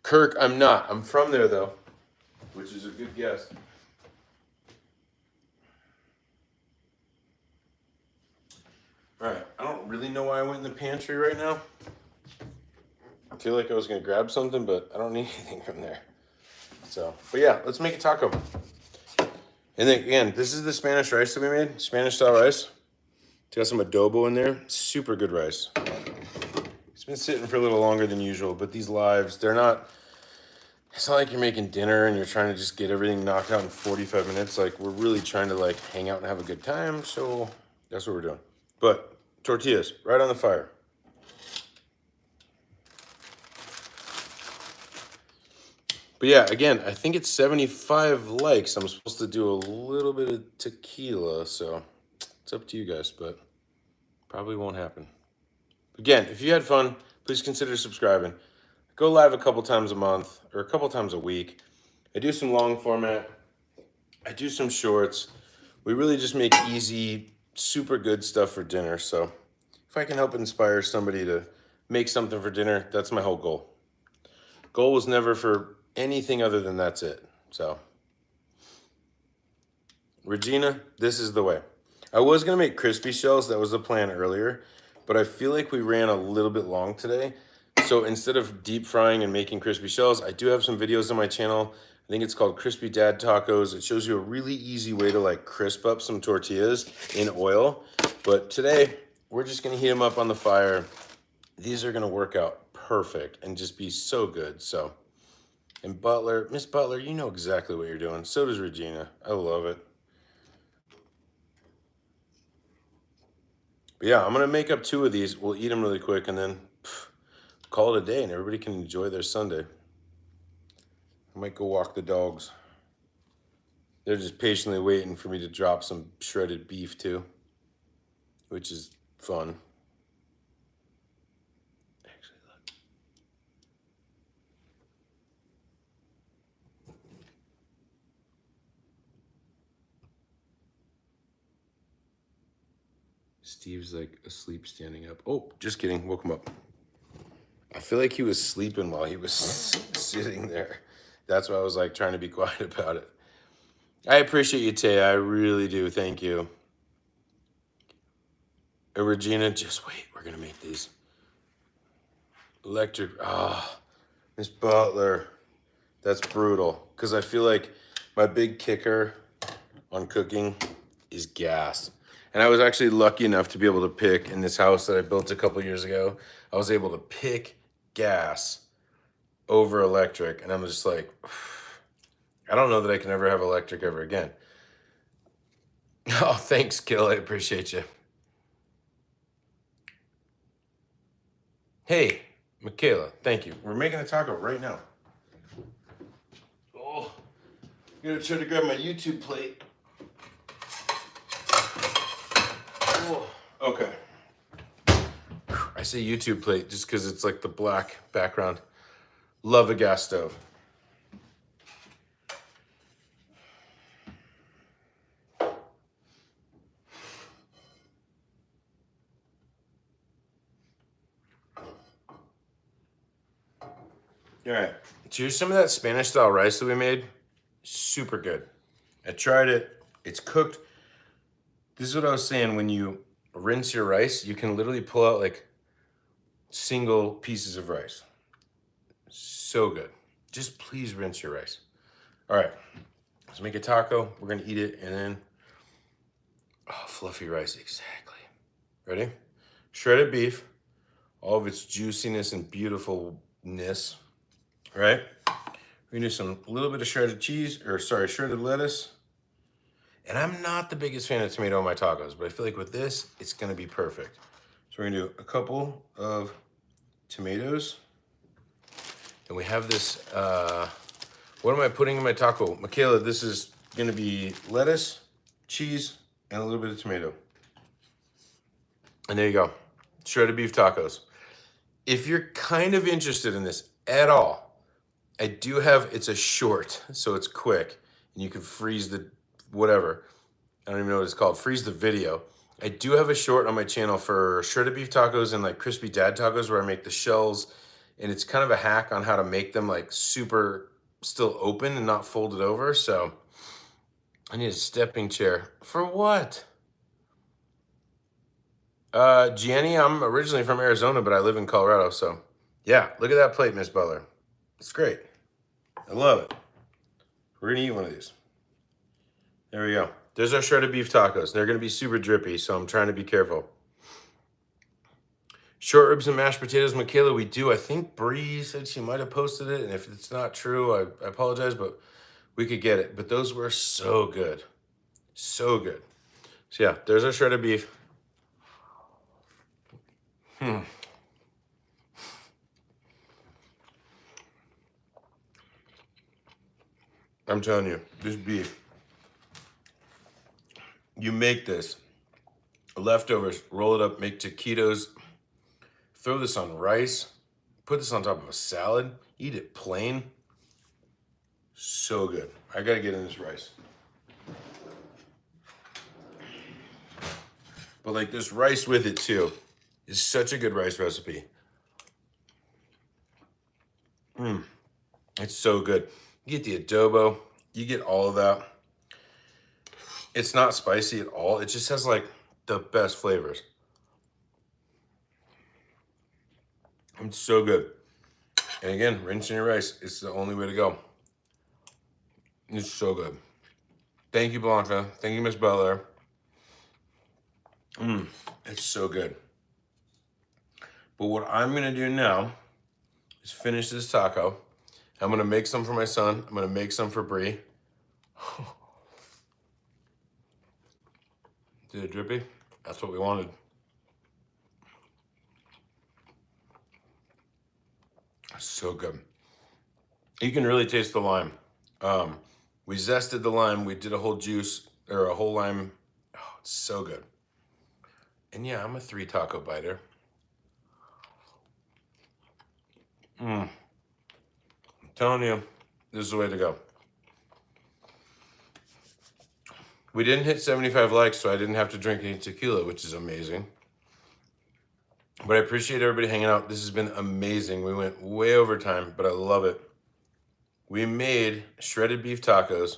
Kirk, I'm not. I'm from there though, which is a good guess. All right, I don't really know why I went in the pantry right now. I feel like I was gonna grab something, but I don't need anything from there. So, but yeah, let's make a taco. And then again, this is the Spanish rice that we made, Spanish style rice. It's got some adobo in there, super good rice. It's been sitting for a little longer than usual, but these lives, it's not like you're making dinner and you're trying to just get everything knocked out in 45 minutes. Like, we're really trying to like hang out and have a good time, so that's what we're doing. But tortillas, right on the fire. But yeah, again, I think it's 75 likes. I'm supposed to do a little bit of tequila, so it's up to you guys, but probably won't happen. Again, if you had fun, please consider subscribing. I go live a couple times a month or a couple times a week. I do some long format. I do some shorts. We really just make easy, super good stuff for dinner. So if I can help inspire somebody to make something for dinner, that's my whole goal. Goal was never for anything other than that's it. So Regina, this is the way. I was gonna make crispy shells, that was the plan earlier, but I feel like we ran a little bit long today. So instead of deep frying and making crispy shells, I do have some videos on my channel. I think it's called Crispy Dad Tacos. It shows you a really easy way to like crisp up some tortillas in oil. But today, we're just gonna heat them up on the fire. These are gonna work out perfect and just be so good, so. And Butler, Miss Butler, you know exactly what you're doing. So does Regina. I love it. But yeah, I'm gonna make up 2 of these. We'll eat them really quick and then call it a day and everybody can enjoy their Sunday. I might go walk the dogs. They're just patiently waiting for me to drop some shredded beef too, which is fun. Actually, look. Steve's like asleep standing up. Oh, just kidding. Woke him up. I feel like he was sleeping while he was sitting there. That's why I was like trying to be quiet about it. I appreciate you, Tay. I really do. Thank you. And Regina, just wait. We're going to make these. Electric. Miss Butler. That's brutal. Because I feel like my big kicker on cooking is gas. And I was actually lucky enough to be able to pick in this house that I built a couple years ago. I was able to pick gas over electric. And I'm just like, I don't know that I can ever have electric ever again. Oh, thanks, Gil. I appreciate you. Hey, Michaela, thank you. We're making a taco right now. Oh, I'm gonna try to grab my YouTube plate. Oh, okay. I say YouTube plate just because it's like the black background. Love a gas stove. All right, so here's some of that Spanish style rice that we made. Super good. I tried it. It's cooked. This is what I was saying. When you rinse your rice, you can literally pull out like single pieces of rice. So good. Just please rinse your rice. All right, let's make a taco. We're gonna eat it and then, oh, fluffy rice, exactly. Ready? Shredded beef, all of its juiciness and beautifulness, right? We're gonna do a little bit of shredded cheese, or sorry, shredded lettuce. And I'm not the biggest fan of tomato on my tacos, but I feel like with this, it's gonna be perfect. So we're gonna do a couple of tomatoes. And we have this, what am I putting in my taco? Michaela, this is gonna be lettuce, cheese, and a little bit of tomato. And there you go, shredded beef tacos. If you're kind of interested in this at all, I do have, it's a short, so it's quick, and you can freeze the, whatever. I don't even know what it's called, freeze the video. I do have a short on my channel for shredded beef tacos and like crispy dad tacos where I make the shells, and it's kind of a hack on how to make them like super still open and not folded over. So I need a stepping chair. For what? Gianni, I'm originally from Arizona, but I live in Colorado, so yeah, look at that plate, Miss Butler. It's great. I love it. We're gonna eat one of these. There we go. There's our shredded beef tacos. They're gonna be super drippy, so I'm trying to be careful. Short ribs and mashed potatoes, Michaela, we do. I think Bree said she might have posted it, and if it's not true, I apologize, but we could get it. But those were so good. So good. So yeah, there's our shredded beef. I'm telling you, this beef, you make this, leftovers, roll it up, make taquitos, throw this on rice, put this on top of a salad, eat it plain. So good. I gotta get in this rice. But like this rice with it too is such a good rice recipe. It's so good. You get the adobo, you get all of that. It's not spicy at all. It just has like the best flavors. It's so good. And again, rinsing your rice is the only way to go. It's so good. Thank you, Blanca. Thank you, Miss Butler. It's so good. But what I'm gonna do now is finish this taco. I'm gonna make some for my son. I'm gonna make some for Bree. Did it drippy? That's what we wanted. So good. You can really taste the lime. We zested the lime. We did a whole juice or a whole lime. Oh, it's so good. And yeah, I'm a 3 taco biter. I'm telling you, this is the way to go. We didn't hit 75 likes, so I didn't have to drink any tequila, which is amazing. But I appreciate everybody hanging out. This has been amazing. We went way over time, but I love it. We made shredded beef tacos,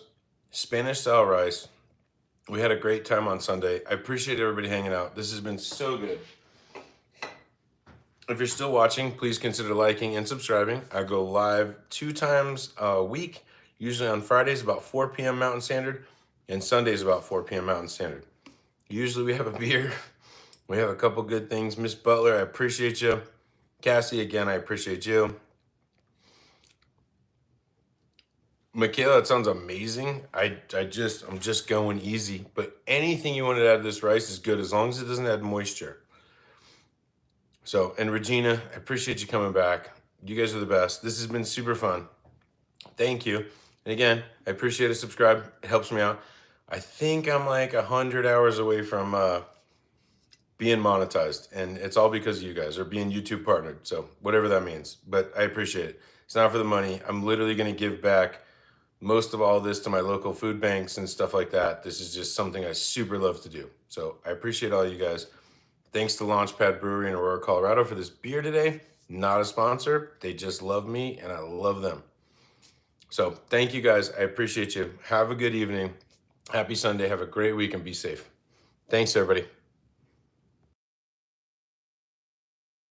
Spanish style rice. We had a great time on Sunday. I appreciate everybody hanging out. This has been so good. If you're still watching, please consider liking and subscribing. I go live 2 times a week, usually on Fridays about 4 p.m. Mountain Standard and Sundays about 4 p.m. Mountain Standard. Usually we have a beer. We have a couple good things. Miss Butler, I appreciate you. Cassie, again, I appreciate you. Michaela, it sounds amazing. I'm just going easy. But anything you want to add to this rice is good as long as it doesn't add moisture. So, and Regina, I appreciate you coming back. You guys are the best. This has been super fun. Thank you. And again, I appreciate a subscribe. It helps me out. I think I'm like 100 hours away from being monetized. And it's all because of you guys, or being YouTube partnered. So whatever that means. But I appreciate it. It's not for the money. I'm literally going to give back most of all this to my local food banks and stuff like that. This is just something I super love to do. So I appreciate all you guys. Thanks to Launchpad Brewery in Aurora, Colorado for this beer today. Not a sponsor. They just love me and I love them. So thank you guys. I appreciate you. Have a good evening. Happy Sunday. Have a great week and be safe. Thanks, everybody.